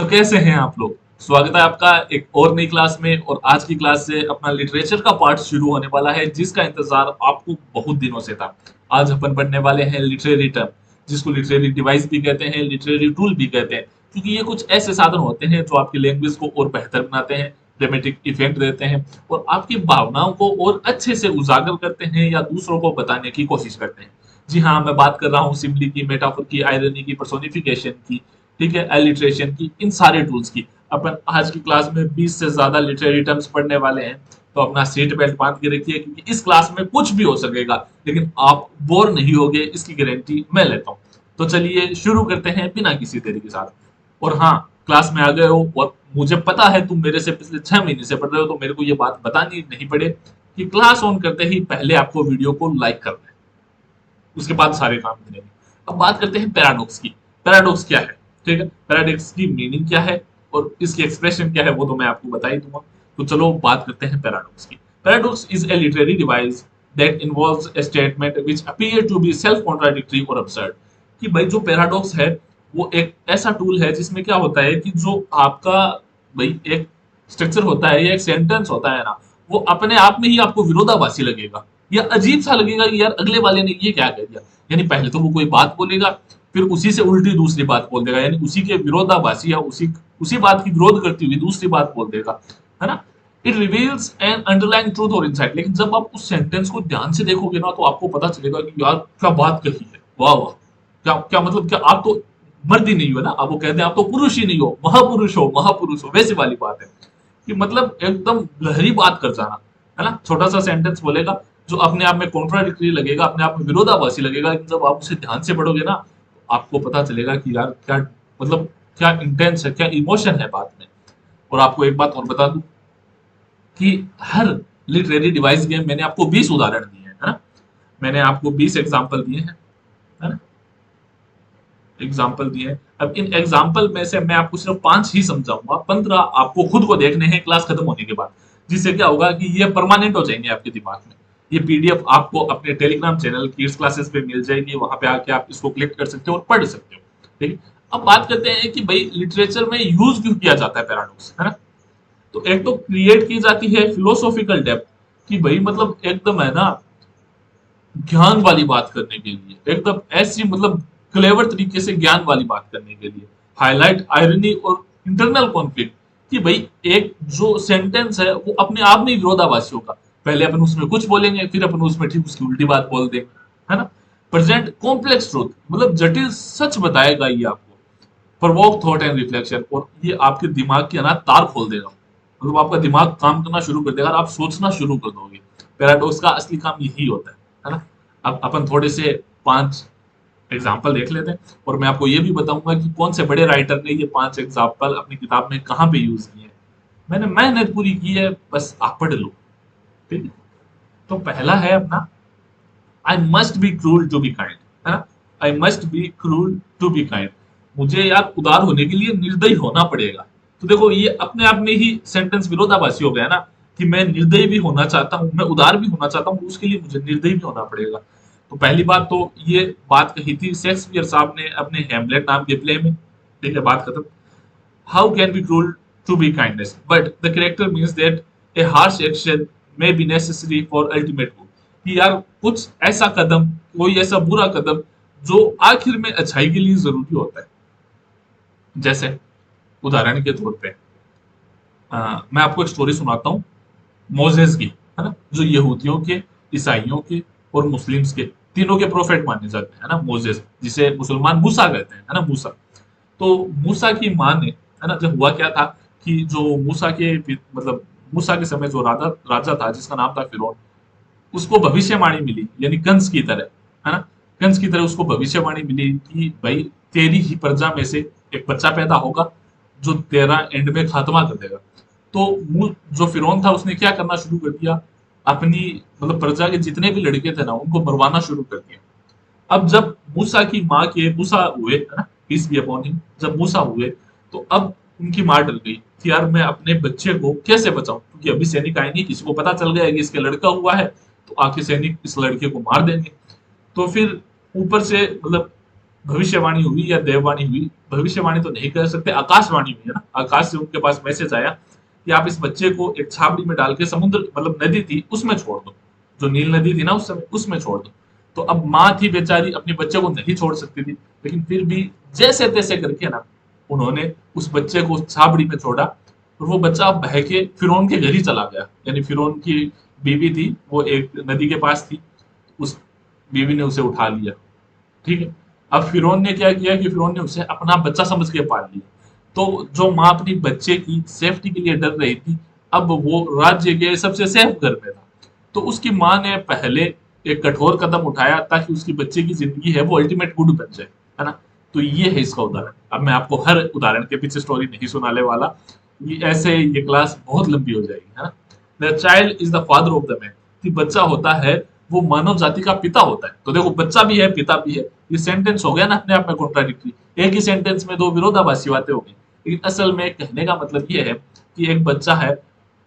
तो कैसे हैं आप लोग? स्वागत है आपका एक और नई क्लास में। और आज की क्लास से अपना लिटरेचर का पार्ट शुरू होने वाला है, जिसका इंतजार आपको बहुत दिनों से था। आज अपन पढ़ने वाले हैं लिटरेरी टर्म, जिसको लिटरेरी डिवाइस भी कहते हैं, लिटरेरी टूल भी कहते हैं, क्योंकि ये कुछ ऐसे साधन होते हैं जो आपकी लैंग्वेज को और बेहतर बनाते हैं, ड्रामेटिक इफेक्ट देते हैं और आपकी भावनाओं को और अच्छे से उजागर करते हैं या दूसरों को बताने की कोशिश करते हैं। जी हाँ, मैं बात कर रहा हूँ सिम्बली की, मेटाफोर की, आयरनी की, पर्सोनिफिकेशन की, ठीक है, एलिट्रेशन की, इन सारे टूल्स की। अपन आज की क्लास में 20 से ज्यादा लिटरेरी टर्म्स पढ़ने वाले हैं, तो अपना सीट बेल्ट बांध के रखिए, क्योंकि इस क्लास में कुछ भी हो सकेगा, लेकिन आप बोर नहीं होगे, इसकी गारंटी मैं लेता हूँ। तो चलिए शुरू करते हैं बिना किसी देरी के साथ। और हाँ, क्लास में आ गए हो और मुझे पता है तुम मेरे से पिछले 6 महीने से पढ़ रहे हो, तो मेरे को ये बात बतानी नहीं पड़े कि क्लास ऑन करते ही पहले आपको वीडियो को लाइक करना है, उसके बाद सारे काम करेंगे। अब बात करते हैं पैराडॉक्स की। पैराडॉक्स क्या है? ठीक है, पैराडॉक्स की मीनिंग क्या है और इसकी एक्सप्रेशन क्या है, वो तो मैं आपको बता ही दूंगा। तो चलो बात करते हैं पैराडॉक्स की। Paradox is a literary device that involves a statement which appear to be self contradictory or absurd। कि भाई जो पैराडॉक्स है वो एक ऐसा टूल है जिसमें क्या होता है कि जो आपका भाई एक स्ट्रक्चर होता है या एक सेंटेंस होता है ना, वो अपने आप में ही आपको विरोधाभासी लगेगा या अजीब सा लगेगा कि यार अगले वाले ने ये क्या कह दिया। यानी पहले तो वो कोई बात बोलेगा, फिर उसी से उल्टी दूसरी बात बोल देगा, यानी उसी के विरोधाभासी या उसी उसी बात की विरोध करती हुई दूसरी बात बोल देगा, है ना। It reveals N underlying truth और इनसाइट। लेकिन जब आप उस सेंटेंस को ध्यान से देखोगे ना, तो आपको पता चलेगा कि यार क्या बात कही है, वाह वाह, क्या क्या मतलब, क्या आप तो मर्द ही नहीं हो ना, आप वो कहते हैं आप तो पुरुष ही नहीं हो, महापुरुष हो, वैसी वाली बात है। कि मतलब एकदम गहरी बात कर जाना, है ना। छोटा सा सेंटेंस बोलेगा जो अपने आप में कॉन्ट्राडिक्टरी लगेगा, अपने आप में विरोधाभासी लगेगा, लेकिन जब आप उसे ध्यान से पढ़ोगे ना, तो आपको पता चलेगा कि यार क्या मतलब, क्या इंटेंस है, क्या इमोशन है बात में। और आपको एक बात और बता दूं कि हर लिटरेरी डिवाइस गेम मैंने आपको 20 उदाहरण दिए हैं, है ना। मैंने आपको 20 एग्जाम्पल दिए हैं, है ना, एग्जाम्पल दिए हैं। अब इन एग्जाम्पल में से मैं आपको सिर्फ 5 ही समझाऊंगा, 15 आपको खुद को देखने हैं क्लास खत्म होने के बाद। जिससे क्या होगा कि ये परमानेंट हो जाएंगे आपके दिमाग में। ये पीडीएफ आपको अपने टेलीग्राम चैनल किड्स क्लासेस पे मिल जाएगी, वहां पे आके आप इसको क्लिक कर सकते हो और पढ़ सकते हो। ठीक है, अब बात करते हैं कि भाई लिटरेचर में यूज क्यों किया जाता है पैराडॉक्स, है ना। तो एक तो क्रिएट की जाती है फिलोसॉफिकल डेप्थ, कि भाई मतलब एकदम है ना, ज्ञान वाली बात करने के लिए, एकदम ऐसी मतलब क्लेवर तरीके से ज्ञान वाली बात करने के लिए। हाईलाइट आयरनी और इंटरनल कॉन्फ्लिक्ट, कि भाई एक जो सेंटेंस है वो अपने आप में विरोधाभासी होगा, पहले अपन उसमें कुछ बोलेंगे, फिर अपन उसमें ठीक उसकी उल्टी बात बोल देंगे, है ना। प्रेजेंट कॉम्प्लेक्स ट्रूथ, मतलब जटिल सच बताएगा ये आपको। प्रोवोक थॉट एंड रिफ्लेक्शन, और ये आपके दिमाग की अनाथ तार खोल देगा, मतलब आपका दिमाग काम करना शुरू कर देगा और आप सोचना शुरू कर दोगे। पैराडॉक्स का असली काम यही होता है ना। अब अपन थोड़े से 5 एग्जाम्पल देख लेते हैं, और मैं आपको ये भी बताऊंगा कि कौन से बड़े राइटर ने ये 5 एग्जाम्पल अपनी किताब में कहाँ पे यूज किए हैं। मैंने मेहनत पूरी की है, बस आप पढ़ लो। ठीक है, तो पहला है अपना, I must be cruel to be kind, है ना। I must be cruel to be kind, मुझे यार उदार होने के लिए निर्दयी होना पड़ेगा। तो देखो ये अपने आप में ही सेंटेंस विरोधाभासी हो गया ना, कि मैं निर्दयी भी होना चाहता हूँ, मैं उदार भी होना चाहता हूँ, उसके लिए मुझे निर्दयी भी होना पड़ेगा। तो पहली बात तो ये बात कही थी शेक्सपियर साहब ने अपने हेमलेट नाम के प्ले में। ठीक है, बात खत्म। How can be cruel to be kindness but the character means that a harsh action may be necessary for ultimate good. कि यार कुछ ऐसा कदम, कोई ऐसा बुरा कदम जो आखिर में अच्छाई के लिए जरूरी होता है। जैसे उदाहरण के तौर पे मैं आपको एक स्टोरी सुनाता हूँ मोजेस की, है ना, जो यहूदियों के, ईसाइयों के और मुस्लिम्स के तीनों के प्रोफेट माने जाते हैं, है ना। मोजेस, जिसे मुसलमान मूसा कहते हैं, है ना, मूसा। तो मूसा की माँ ने, है ना, जब हुआ क्या था कि जो मूसा के मतलब मूसा के समय जो राजा राजा था जिसका नाम था फिरौन, उसको भविष्यवाणी मिली, यानी कंस की तरह, है ना। कंस की तरह उसको भविष्यवाणी मिली कि भाई तेरी ही प्रजा में से एक बच्चा पैदा होगा जो तेरा एंड में खात्मा कर देगा। तो जो फिरौन था उसने क्या करना शुरू कर दिया, अपनी मतलब प्रजा के जितने भी लड़के थे ना उनको मरवाना शुरू कर दिया। अब जब मूसा की माँ के मूसा हुए, है ना, पीस बी अपॉन हिम, जब मूसा हुए, तो अब उनकी माँ डर गई कि यार मैं अपने बच्चे को कैसे बचाऊं, क्योंकि अभी सैनिक आएंगे, किसी को पता चल गया कि इसके लड़का हुआ है, तो आके सैनिक इस लड़के को मार देंगे। तो फिर ऊपर से मतलब भविष्यवाणी हुई या देववाणी हुई, भविष्यवाणी तो नहीं कर सकते, आकाशवाणी हुई है ना, आकाश से उनके पास मैसेज आया कि आप इस बच्चे को एक छाबड़ी में डाल के समुद्र मतलब नदी थी उसमें छोड़ दो, जो नील नदी थी ना उस समय उसमें छोड़ दो। तो अब माँ थी बेचारी, अपने बच्चे को नहीं छोड़ सकती थी, लेकिन फिर भी जैसे तैसे करके ना उन्होंने उस बच्चे को उस छाबड़ी में छोड़ा, और वो बच्चा बह के फिरौन के घर ही चला गया। यानी फिरौन की बीवी थी, वो एक नदी के पास थी, उस बीवी ने उसे उठा लिया। ठीक है। अब फिरौन ने क्या किया कि फिरौन ने उसे अपना बच्चा समझ के पाल लिया। तो जो माँ अपनी बच्चे की सेफ्टी के लिए डर रही थी, अब वो राज्य के सबसे सेफ घर में था। तो उसकी माँ ने पहले एक कठोर कदम उठाया ताकि उसकी बच्चे की जिंदगी है वो अल्टीमेट गुड बन जाए, है ना। तो ये है इसका उदाहरण। अब मैं आपको हर उदाहरण के पीछे स्टोरी नहीं सुनाने वाला, ये ऐसे ये क्लास बहुत लंबी हो जाएगी, है ना। The child is the father of the man, कि बच्चा होता है वो मानव जाति का पिता होता है। तो देखो बच्चा भी है पिता भी है, ये सेंटेंस हो गया ना अपने आप में कॉन्ट्राडिक्टरी। एक ही सेंटेंस में दो विरोधाभासी बातें हो गई, लेकिन असल में कहने का मतलब ये है कि एक बच्चा है,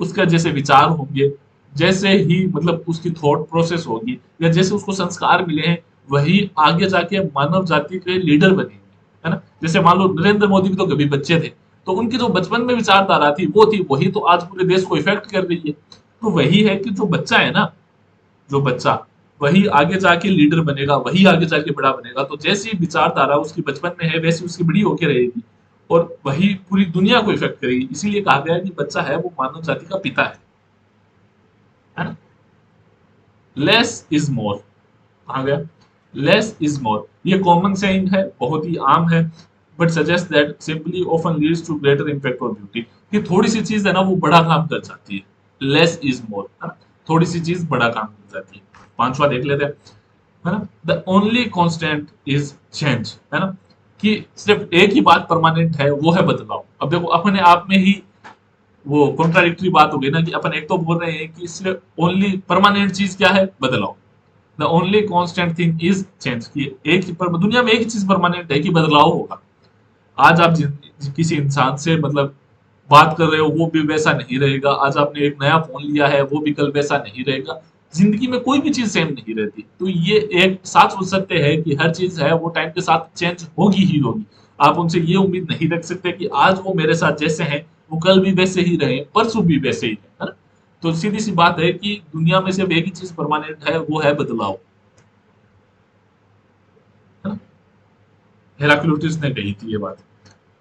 उसका जैसे विचार होंगे, जैसे ही मतलब उसकी थॉट प्रोसेस होगी, या जैसे उसको संस्कार मिले हैं, वही आगे जाके मानव जाति के लीडर बनेंगे, है ना। जैसे मान लो नरेंद्र मोदी भी तो कभी बच्चे थे, तो उनकी जो बचपन में विचारधारा थी वो थी, वही तो आज पूरे देश को इफेक्ट कर रही है। तो वही है कि जो बच्चा है ना, जो बच्चा, वही आगे जाके लीडर बनेगा, वही आगे जाके बड़ा बनेगा। तो जैसी विचारधारा उसकी बचपन में है वैसी उसकी बड़ी होके रहेगी, और वही पूरी दुनिया को इफेक्ट करेगी। इसीलिए कहा गया है कि बच्चा है वो मानव जाति का पिता है ना। लेस इज मोर कहा गया, लेस इज मोर, ये कॉमन सेइंग है, बहुत ही आम है, but suggest that simply often leads to greater impact और ब्यूटी, कि थोड़ी सी चीज है ना वो बड़ा काम कर जाती है। लेस इज मोर, थोड़ी सी चीज बड़ा काम कर जाती है। पांचवा देख लेते हैं, है ना। The only constant is change, है ना, कि सिर्फ एक ही बात परमानेंट है, वो है बदलाव। अब देखो अपने आप में ही वो कॉन्ट्राडिक्टरी बात हो गई ना, कि अपन एक तो बोल रहे हैं कि सिर्फ ओनली परमानेंट चीज क्या है, बदलाव। The only constant thing is change, कि एक ही पर दुनिया में एक ही चीज परमानेंट है कि बदलाव होगा। आज आप किसी इंसान से मतलब बात कर रहे हो वो भी वैसा नहीं रहेगा, आज आपने एक नया फोन लिया है वो भी कल वैसा नहीं रहेगा। जिंदगी में कोई भी चीज सेम नहीं रहती। तो ये एक साफ सत्य है कि हर चीज है वो टाइम के साथ चेंज होगी ही होगी। आप उनसे ये उम्मीद नहीं रख सकते कि आज वो मेरे साथ जैसे हैं वो कल भी वैसे ही रहे, परसों भी वैसे ही रहे, है ना। तो सीधी सी बात है कि दुनिया में सिर्फ एक ही चीज परमानेंट है, वो है बदलाव, है ना। हेराक्लिटस ने कही थी ये बात।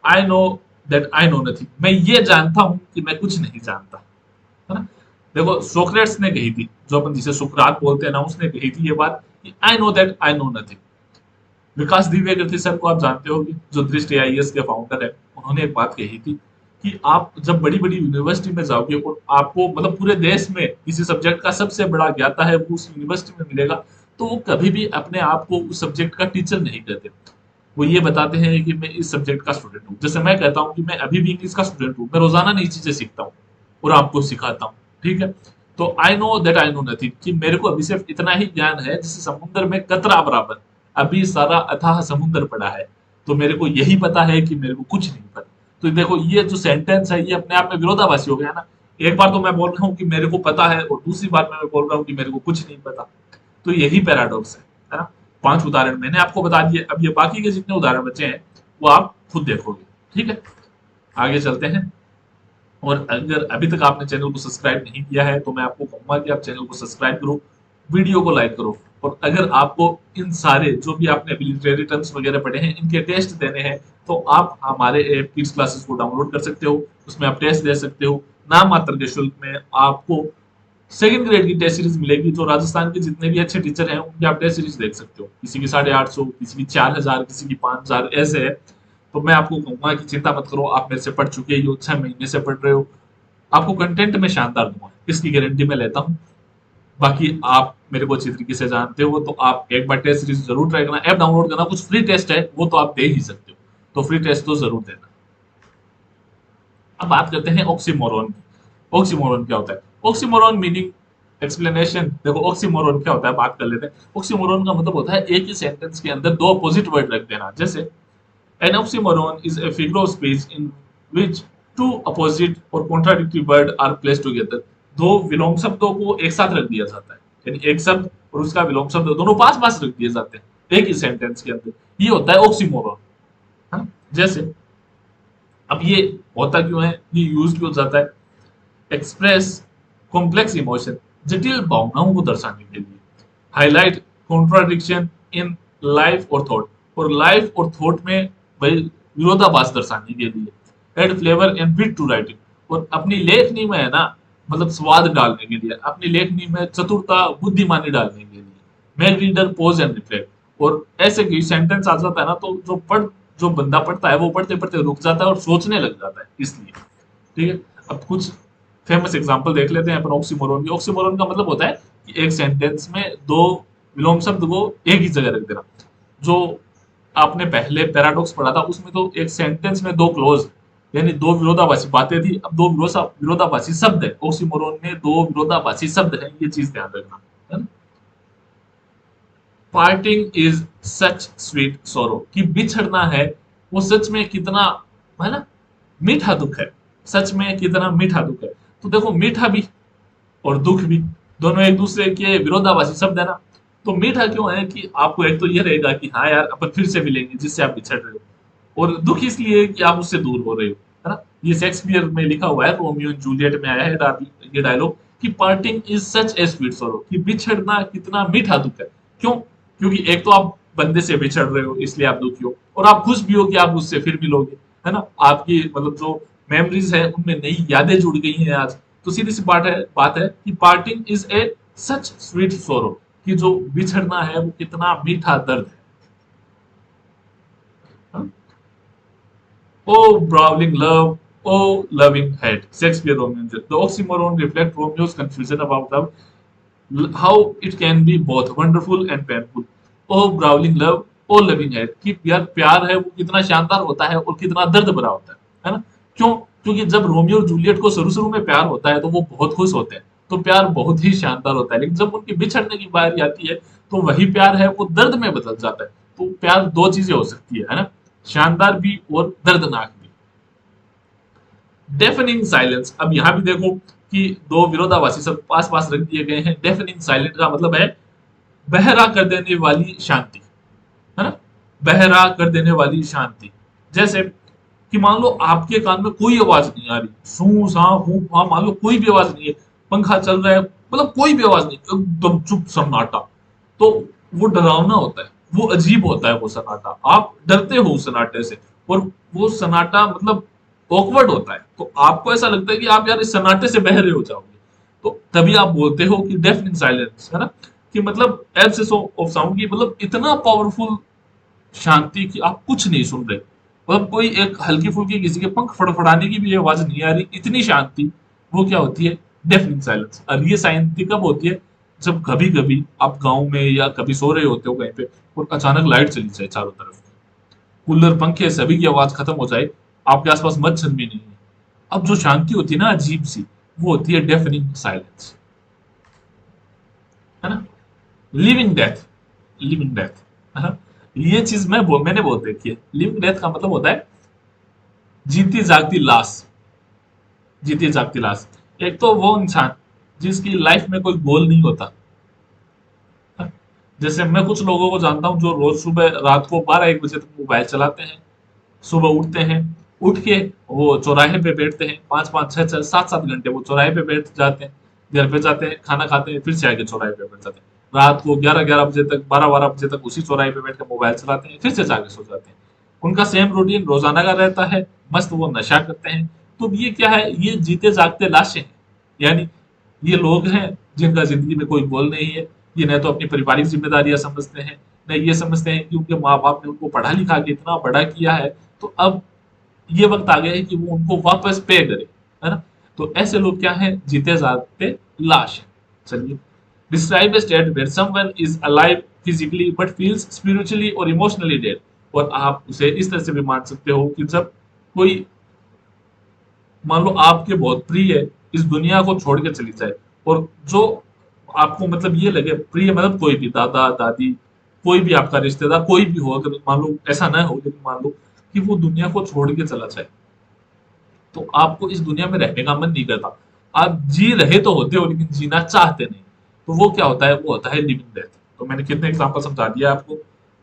I know that I know nothing, मैं ये जानता हूं कि मैं कुछ नहीं जानता, है ना। देखो सोक्रेट्स ने कही थी, जो अपन जिसे सुकरात बोलते हैं ना, उसने कही थी ये बात कि I know that I know nothing. Vikas Divyakirti sir को आप जानते होंगे, जो दृष्टि आईएएस के फाउंडर है, उन्होंने एक बात कही थी कि आप जब बड़ी बड़ी यूनिवर्सिटी में जाओगे और आपको मतलब पूरे देश में किसी सब्जेक्ट का सबसे बड़ा ज्ञाता है वो उस यूनिवर्सिटी में मिलेगा, तो वो कभी भी अपने आप को उस सब्जेक्ट का टीचर नहीं कहते। वो ये बताते हैं कि मैं इस सब्जेक्ट का स्टूडेंट हूँ। जैसे मैं कहता हूँ कि मैं अभी भी इंग्लिश का स्टूडेंट हूँ, मैं रोजाना नई चीजें सीखता हूँ और आपको सिखाता हूँ। ठीक है। तो I know that I know nothing, कि मेरे को अभी सिर्फ इतना ही ज्ञान है जैसे समुद्र में कतरा बराबर अभी सारा अथाह समुद्र पड़ा है। तो मेरे को यही पता है कि मेरे को कुछ नहीं पता। तो देखो ये जो सेंटेंस है ये अपने आप में विरोधाभासी हो गया ना। एक बार तो मैं बोल रहा हूँ कि मेरे को पता है, और दूसरी बार मैं बोल रहा हूँ कि मेरे को कुछ नहीं पता। तो यही पैराडॉक्स है ना। पांच उदाहरण मैंने आपको बता दिए, अब ये बाकी के जितने उदाहरण बचे हैं वो आप खुद देखोगे। ठीक है। आगे चलते हैं। और अगर अभी तक आपने चैनल को सब्सक्राइब नहीं किया है तो मैं आपको कहूंगा कि आप चैनल को सब्सक्राइब करो, वीडियो को लाइक करो। और अगर आपको इन सारे जो भी आपने अभी लिटरेरी टर्म्स वगैरह पढ़े हैं इनके टेस्ट देने हैं, तो आप हमारे ऐप किड्स क्लासेस को डाउनलोड कर सकते हो, उसमें आप टेस्ट दे सकते हो। नाम मात्र के शुल्क में आपको सेकंड ग्रेड की टेस्ट सीरीज मिलेगी, जो राजस्थान के जितने भी अच्छे टीचर हैं उनकी आप टेस्ट सीरीज देख सकते हो। किसी की 850, किसी की 4000, किसी की 5000 ऐसे है। तो मैं आपको कहूंगा कि चिंता मत करो, आप मेरे से पढ़ चुके हो, 6 महीने से पढ़ रहे हो, आपको कंटेंट में शानदार दूंगा, इसकी गारंटी मैं लेता हूँ। बाकी आप मेरे को अच्छी तरीके से जानते हो, तो आप एक बार टेस्ट सीरीज जरूर ट्राई करना, ऐप डाउनलोड करना, कुछ फ्री टेस्ट है वो तो आप दे ही सकते हो, तो फ्री टेस्ट तो जरूर देना। अब बात करते हैं ऑक्सीमोरॉन की। ऑक्सीमोरॉन क्या होता है? Oxymoron meaning explanation. देखो ऑक्सीमोरॉन क्या होता है बात कर लेते हैं। ऑक्सीमोरॉन का मतलब होता है एक ही सेंटेंस के अंदर दो अपोजिट वर्ड रख देना। जैसे an oxymoron is a figure of speech in which two opposite और contradictory word are placed together. दो विलोम शब्दों को एक साथ रख दिया जाता है, यानी एक शब्द और उसका विलोम शब्द दोनों पास पास रख दिए जाते हैं एक ही सेंटेंस के अंदर। ये होता है ऑक्सीमोरॉन, है ना? जैसे अब ये होता क्यों है, ये यूज क्यों हो जाता है? एक्सप्रेस कॉम्प्लेक्स इमोशन, जटिल भावनाओं को दर्शाने के लिए। हाईलाइट कॉन्ट्राडिक्शन इन लाइफ और थॉट, और लाइफ और थॉट में भाई विरोधाभास दर्शाने के लिए। Add flavour and fit to writing, और अपनी लेखनी में है ना, मतलब स्वाद डालने के लिए, अपनी लेखनी में चतुरता बुद्धिमानी डालने के लिए। Make reader pose and reflect, और ऐसे कि सेंटेंस आ जाता है ना, तो जो बंदा पढ़ता है वो पढ़ते पढ़ते रुक जाता है और सोचने लग जाता है, इसलिए। ठीक है, अब कुछ फेमस एग्जांपल देख लेते हैं अपन ऑक्सीमोरॉन की। ऑक्सीमोरॉन का मतलब होता है कि एक सेंटेंस में दो विलोम शब्द को एक ही जगह रख देना। जो आपने पहले पैराडॉक्स पढ़ा था, उसमें तो एक सेंटेंस में दो क्लोज, यानी दो विरोधाभासी बातें थी, अब दो विरोधाभासी शब्द है। ऑक्सीमोरॉन में दो विरोधाभासी शब्द है, ये चीज ध्यान रखना, है ना? Parting is such sweet sorrow, कि बिछड़ना है वो सच में कितना, है ना, मीठा दुख है। सच में कितना मीठा दुख है। तो देखो, मीठा भी और दुख भी दोनों एक दूसरे के विरोधाभासी शब्द है ना। तो मीठा क्यों है कि आपको एक तो ये रहेगा कि हाँ यार अपन फिर से मिलेंगे जिससे आप बिछड़ रहे हो, और दुख इसलिए कि आप उससे दूर हो रहे हो, है ना? ये शेक्सपियर में लिखा हुआ है, रोमियो एंड जूलियट में आया है ये डायलॉग, कि parting is such a sweet sorrow, कि बिछड़ना कितना मीठा दुख है। क्यों? क्योंकि एक तो आप बंदे से बिछड़ रहे हो इसलिए आप दुखी हो, और आप खुश भी हो कि आप उससे फिर मिलोगे, है ना? आपकी मतलब जो मेमोरीज है उनमें नई यादें जुड़ गई हैं आज। तो सीधी सी बात है कि parting is a such sweet sorrow, कि जो बिछड़ना है वो कितना मीठा दर्द है। हाँ? Oh, brawling love, oh, loving hate. Shakespeare Romeo and Juliet. The oxymoron reflect Romeo's confusion about love, how it can be both wonderful and painful. Oh, brawling love, oh, loving hate. कि यार प्यार है वो कितना शानदार होता है और कितना दर्द भरा होता है ना? क्यों? क्योंकि जब रोमियो और जूलियट को शुरू शुरू में प्यार होता है तो वो बहुत खुश होते हैं, तो प्यार बहुत ही शानदार होता है। लेकिन जब उनकी बिछड़ने की बारी आती है तो वही प्यार है वो दर्द में बदल जाता है। तो प्यार दो चीजें हो सकती है ना? शानदार भी और दर्दनाक भी। डेफनिंग साइलेंस, अब यहां भी देखो कि दो विरोधाभासी शब्द पास पास रख दिए गए हैं। डेफनिंग साइलेंट का मतलब है बहरा कर देने वाली शांति, है ना? बहरा कर देने वाली शांति। जैसे कि मान लो आपके कान में कोई आवाज नहीं आ रही, सू सा हूं हा, मान लो कोई भी आवाज नहीं है, पंखा चल रहा है, मतलब कोई भी आवाज नहीं, एकदम चुप सन्नाटा। तो वो डरावना होता है, वो अजीब होता है वो सन्नाटा, आप डरते हो उस सन्नाटे से। और वो सन्नाटा मतलब ऑकवर्ड होता है, तो आपको ऐसा लगता है कि आप यार इस सन्नाटे से बह रहे हो जाओगे। तो तभी आप बोलते हो कि डेफनिंग साइलेंस, है ना? कि मतलब एब्सेंस ऑफ साउंड की मतलब इतना पावरफुल शांति कि आप कुछ नहीं सुन रहे, मतलब कोई एक हल्की फुल्की किसी के पंख फड़फड़ाने की भी आवाज नहीं आ रही, इतनी शांति। वो क्या होती है? Deafening silence. और ये शांति कब होती है? जब कभी कभी आप गांव में या कभी सो रहे होते हो कहीं पे और अचानक लाइट चली जाए चारों तरफ, कूलर पंखे सभी की आवाज खत्म हो जाए, आपके आसपास मच्छर भी नहीं है। अब जो शांति होती है ना अजीब सी, वो होती है डेफनिंग साइलेंस, है ना? लिविंग डेथ, लिविंग डेथ, है ना? ये चीज मैंने बहुत देखी है। लिविंग डेथ का मतलब होता है जीती जागती लाश। जीती जागती लाश, एक तो वो इंसान जिसकी लाइफ में कोई गोल नहीं होता। जैसे मैं कुछ लोगों को जानता हूँ जो रोज सुबह रात को 12-1 बजे तक मोबाइल चलाते हैं, सुबह उठते हैं, उठ के वो चौराहे पे बैठते हैं, 5-5 6-6 7-7 घंटे वो चौराहे पे बैठ जाते हैं, घर पे जाते हैं, खाना खाते हैं, फिर से आके चौराहे पे बैठ जाते हैं, रात को 11-11 बजे तक, 12-12 बजे तक उसी चौराहे पे बैठ के मोबाइल चलाते हैं, फिर से जाके सो जाते हैं। उनका सेम रूटीन रोजाना का रहता है, मस्त वो नशा करते हैं। तो ये क्या है? ये जीते जागते लाशें हैं। यानी ये लोग हैं जिनका जिंदगी में कोई गोल नहीं है। ये न तो अपनी पारिवारिक जिम्मेदारियां समझते हैं, न ये समझते हैं कि उनके माँ बाप ने उनको पढ़ा लिखा के इतना बड़ा किया है, तो अब ये वक्त आ गया है कि वो उनको वापस पे करे, है ना? तो ऐसे लोग क्या है? जीते जागते लाश है। चलिए, describe a state where someone is alive physically but feels spiritually और इमोशनली डेड। और आप उसे इस तरह से भी मान सकते हो कि जब कोई, मान लो आपके बहुत प्रिय इस दुनिया को छोड़ के चली जाए, और जो आपको मतलब ये लगे प्रिय, मतलब कोई भी दादा दादी, कोई भी आपका रिश्तेदार, कोई भी हो, अगर मान लो ऐसा ना हो, लेकिन मान लो कि वो दुनिया को छोड़ के चला जाए, तो आपको इस दुनिया में रहने का मन नहीं करता। आप जी रहे तो होते हो लेकिन जीना चाहते नहीं। तो वो क्या होता है? वो होता है लिविंग डेथ। तो मैंने कितने एग्जाम्पल समझा दिया आपको।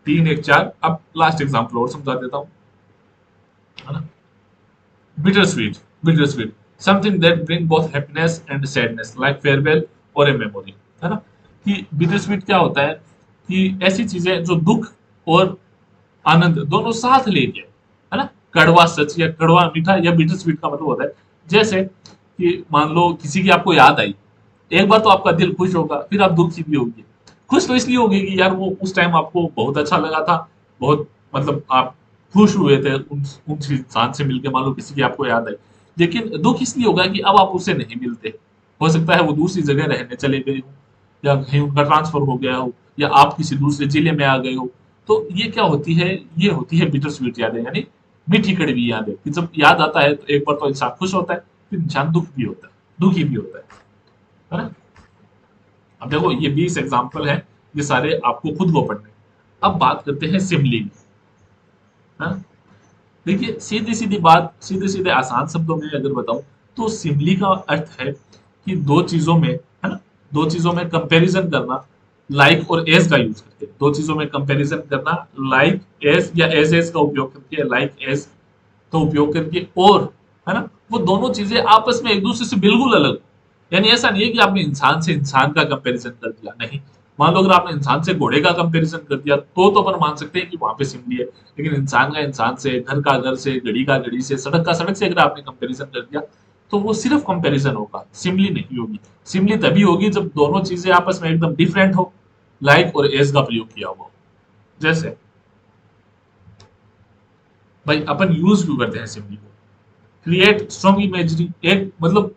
3 1 4। अब लास्ट एग्जांपल और समझा देता हूँ, है ना। Bitter sweet, bitter sweet, something that bring both happiness and sadness like farewell और ए मेमोरी, है ना। कि बिटर स्वीट क्या होता है, कि ऐसी चीजें जो दुख और आनंद दोनों साथ लेके, है ना। कड़वा सच या कड़वा मीठा या बिटर स्वीट का मतलब होता है, जैसे कि मान लो किसी की आपको याद आई, एक बार तो आपका दिल खुश होगा, फिर आप दुखी भी होंगे। खुश तो इसलिए होगी कि यार वो उस टाइम आपको बहुत अच्छा लगा था, बहुत मतलब आप खुश हुए थे उस इंसान से मिलके, मान लो किसी की आपको याद आई। लेकिन दुख इसलिए होगा कि अब आप उससे नहीं मिलते, हो सकता है वो दूसरी जगह रहने चले गए हो, या कहीं उनका ट्रांसफर हो गया हो, या आप किसी दूसरे जिले में आ गए हो। तो ये क्या होती है, ये होती है बिटर स्वीट यादें, यानी मीठी कड़वी यादें, कि जब याद आता है तो एक बार तो इंसान खुश होता है, फिर इंसान दुख भी होता है, दुखी भी होता है ना। अब देखो ये 20 एग्जाम्पल है, ये सारे आपको खुद को पढ़ने। अब बात करते हैं सिमली की, हाँ। देखिए सीधी सीधी बात, सीधे सीधे आसान शब्दों में अगर बताऊं, तो सिमली का अर्थ है कि दो चीजों में, है ना, दो चीजों में कंपैरिजन करना, लाइक और एज का यूज करके, दो चीजों में कंपैरिजन करना, लाइक एज या एज का उपयोग करके, लाइक एज का उपयोग करके, और, है ना, वो दोनों चीजें आपस में एक दूसरे से बिल्कुल अलग हो। यानी ऐसा नहीं है कि आपने इंसान से इंसान का कंपैरिजन कर दिया, नहीं। मान लो अगर आपने इंसान से घोड़े का कंपैरिजन कर दिया तो अपन मान सकते हैं कि वहां पे सिमली है। लेकिन इंसान का इंसान से, घर का घर से, घड़ी का घड़ी से, सड़क का सड़क से अगर आपने कंपैरिजन कर दिया, तो वो सिर्फ कंपैरिजन होगा, सिमली नहीं होगी। सिमली तभी होगी जब दोनों चीजें आपस में एकदम डिफरेंट हो, लाइक और एज का प्रयोग किया हुआ हो। जैसे भाई अपन यूज क्यों करते हैं सिमली को, क्रिएट स्ट्रॉन्ग इमेजरी, एक मतलब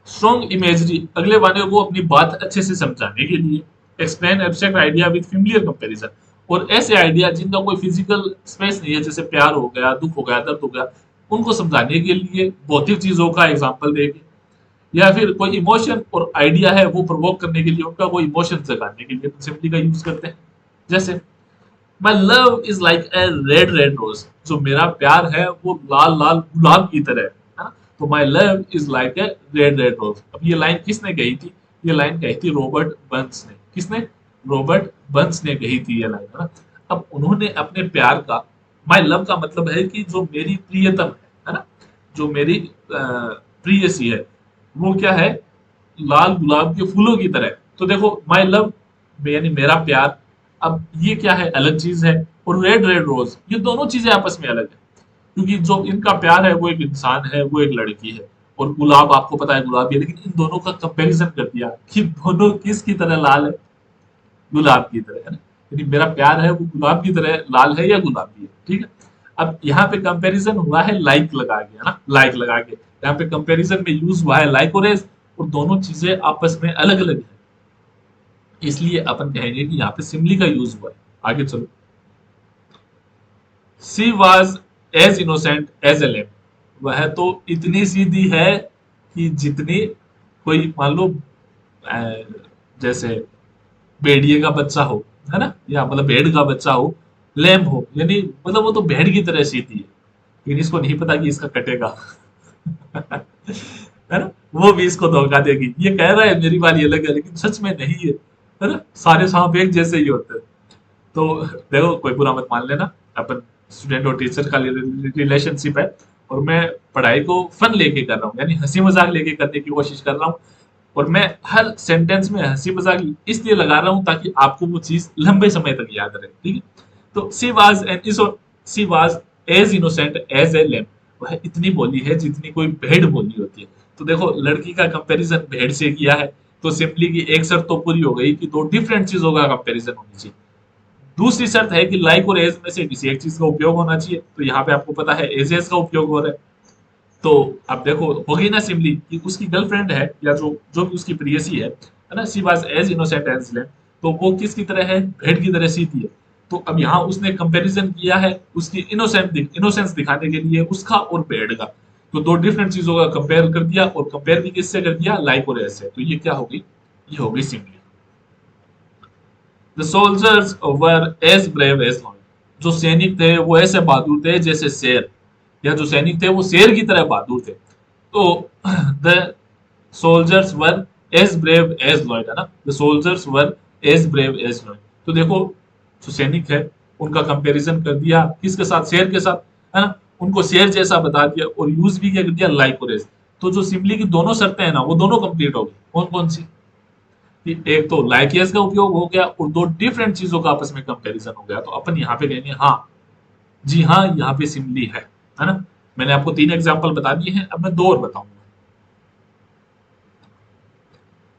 स्ट्रॉन्ग इमेजरी अगले वाले को अपनी बात अच्छे से समझाने के लिए, explain abstract idea with familiar comparison, और ऐसे आइडिया जिनका कोई फिजिकल स्पेस नहीं है, जैसे प्यार हो गया, दुख हो गया, दर्द हो गया, उनको समझाने के लिए भौतिक चीजों का एग्जाम्पल देके, या फिर कोई इमोशन और आइडिया है वो प्रोवोक करने के लिए, उनका कोई इमोशन जगाने के लिए सिंपली का यूज करते हैं। जैसे my love is like a red red rose, जो मेरा प्यार है वो लाल लाल गुलाब की तरह है ना। तो my love is like a red red rose. अब ये लाइन किसने कही थी, ये लाइन कही थी रॉबर्ट बर्न्स ने। किसने, रॉबर्ट बर्न्स ने कही थी ये लाइन, है ना। अब उन्होंने अपने प्यार का, माई लव का मतलब है कि जो मेरी प्रियतम है ना, जो मेरी प्रियसी है, वो क्या है, लाल गुलाब के फूलों की तरह। तो देखो माई लव यानी मेरा प्यार, अब ये क्या है, अलग चीज है। और रेड रेड रोज, ये दोनों चीजें आपस में अलग है, क्योंकि जो इनका प्यार है वो एक इंसान है, वो एक लड़की है। और गुलाब आपको पता है गुलाबी है, लेकिन इन दोनों का कंपैरिजन कर दिया कि दोनों किसकी तरह लाल है, गुलाब की तरह, है ना। यानी मेरा प्यार है वो गुलाब की तरह लाल है या गुलाबी है, ठीक है। अब यहाँ पे कंपैरिजन हुआ है लाइक लगा के, है ना, लाइक लगा के यहाँ पे कंपैरिजन में यूज हुआ है लाइक और एज, और दोनों चीजें आपस में अलग अलग है, इसलिए अपन कहेंगे कि यहाँ पे सिमली का यूज हुआ है। आगे चलो, she was as innocent as a lamb, वह तो इतनी सीधी है कि जितनी कोई मान लो जैसे भेड़िए का बच्चा हो, है ना, या मतलब भेड़ का बच्चा हो, लेम हो, यानी मतलब वो तो भेड़ की तरह सीधी है, लेकिन इसको नहीं पता कि इसका कटेगा। है ना, वो भी इसको धोखा देगी, ये कह रहा है मेरी वाली अलग है, लेकिन सच में नहीं है ना, सारे सांप एक जैसे ही होते हैं। तो देखो कोई बुरा मत मान लेना, अपन स्टूडेंट और टीचर का रिलेशनशिप है, और मैं पढ़ाई को फन लेके कर रहा हूँ, यानी हंसी मजाक लेके करने की कोशिश कर रहा हूँ। और मैं हर सेंटेंस में हंसी मजाक इसलिए लगा रहा हूँ ताकि आपको वो चीज लंबे समय तक याद रहे, ठीक है। तो she was as innocent as a lamb, वह इतनी बोली है जितनी कोई भेड़ बोली होती है। तो देखो लड़की का कंपैरिजन भेड़ से किया है, तो सिंपली की एक शर्त तो पूरी हो गई कि दो डिफरेंट चीजों का कंपैरिजन होनी चाहिए। दूसरी शर्त है कि लाइक और एज में से किसी एक चीज का उपयोग होना चाहिए, तो यहाँ पे आपको पता है एज का उपयोग हो रहा है। तो अब देखो हो गई ना सिमली कि उसकी गर्लफ्रेंड है, या जो जो भी उसकी प्रियसी है ना, she was as innocent as lamb, तो वो किसकी तरह है, भेड़ की तरह सीधी है। तो अब यहाँ उसने कंपैरिजन किया है उसकी इनोसेंस दिखाने के लिए उसका और भेड़ का। तो दो डिफरेंट चीजों का कंपेयर कर दिया, और कंपेयर भी किससे कर दिया, लाइक और एज से। तो ये क्या होगी, ये होगी simile. The soldiers were as brave as lion, जो सैनिक थे वो ऐसे बहादुर थे जैसे शेर, या जो सैनिक थे वो शेर की तरह बहादुर थे। तो the soldiers were as brave as Lloyd, है ना, the soldiers were as brave as Lloyd. तो देखो जो सैनिक है उनका कंपैरिजन कर दिया किसके साथ, शेर के साथ, है ना, उनको शेर जैसा बता दिया और यूज भी क्या कर दिया, लाइक और एज। तो जो सिंपली की दोनों शर्तें हैं ना वो दोनों कंप्लीट हो गई। कौन कौन सी, कि एक तो लाइक एज का उपयोग हो गया और दो डिफरेंट चीजों का आपस में कंपैरिजन हो गया। तो अपन यहाँ पे कहेंगे हाँ, जी हाँ, यहाँ पे सिमिली है ना। मैंने आपको 3 एग्जांपल बता दिए हैं, अब मैं 2 और बताऊंगा।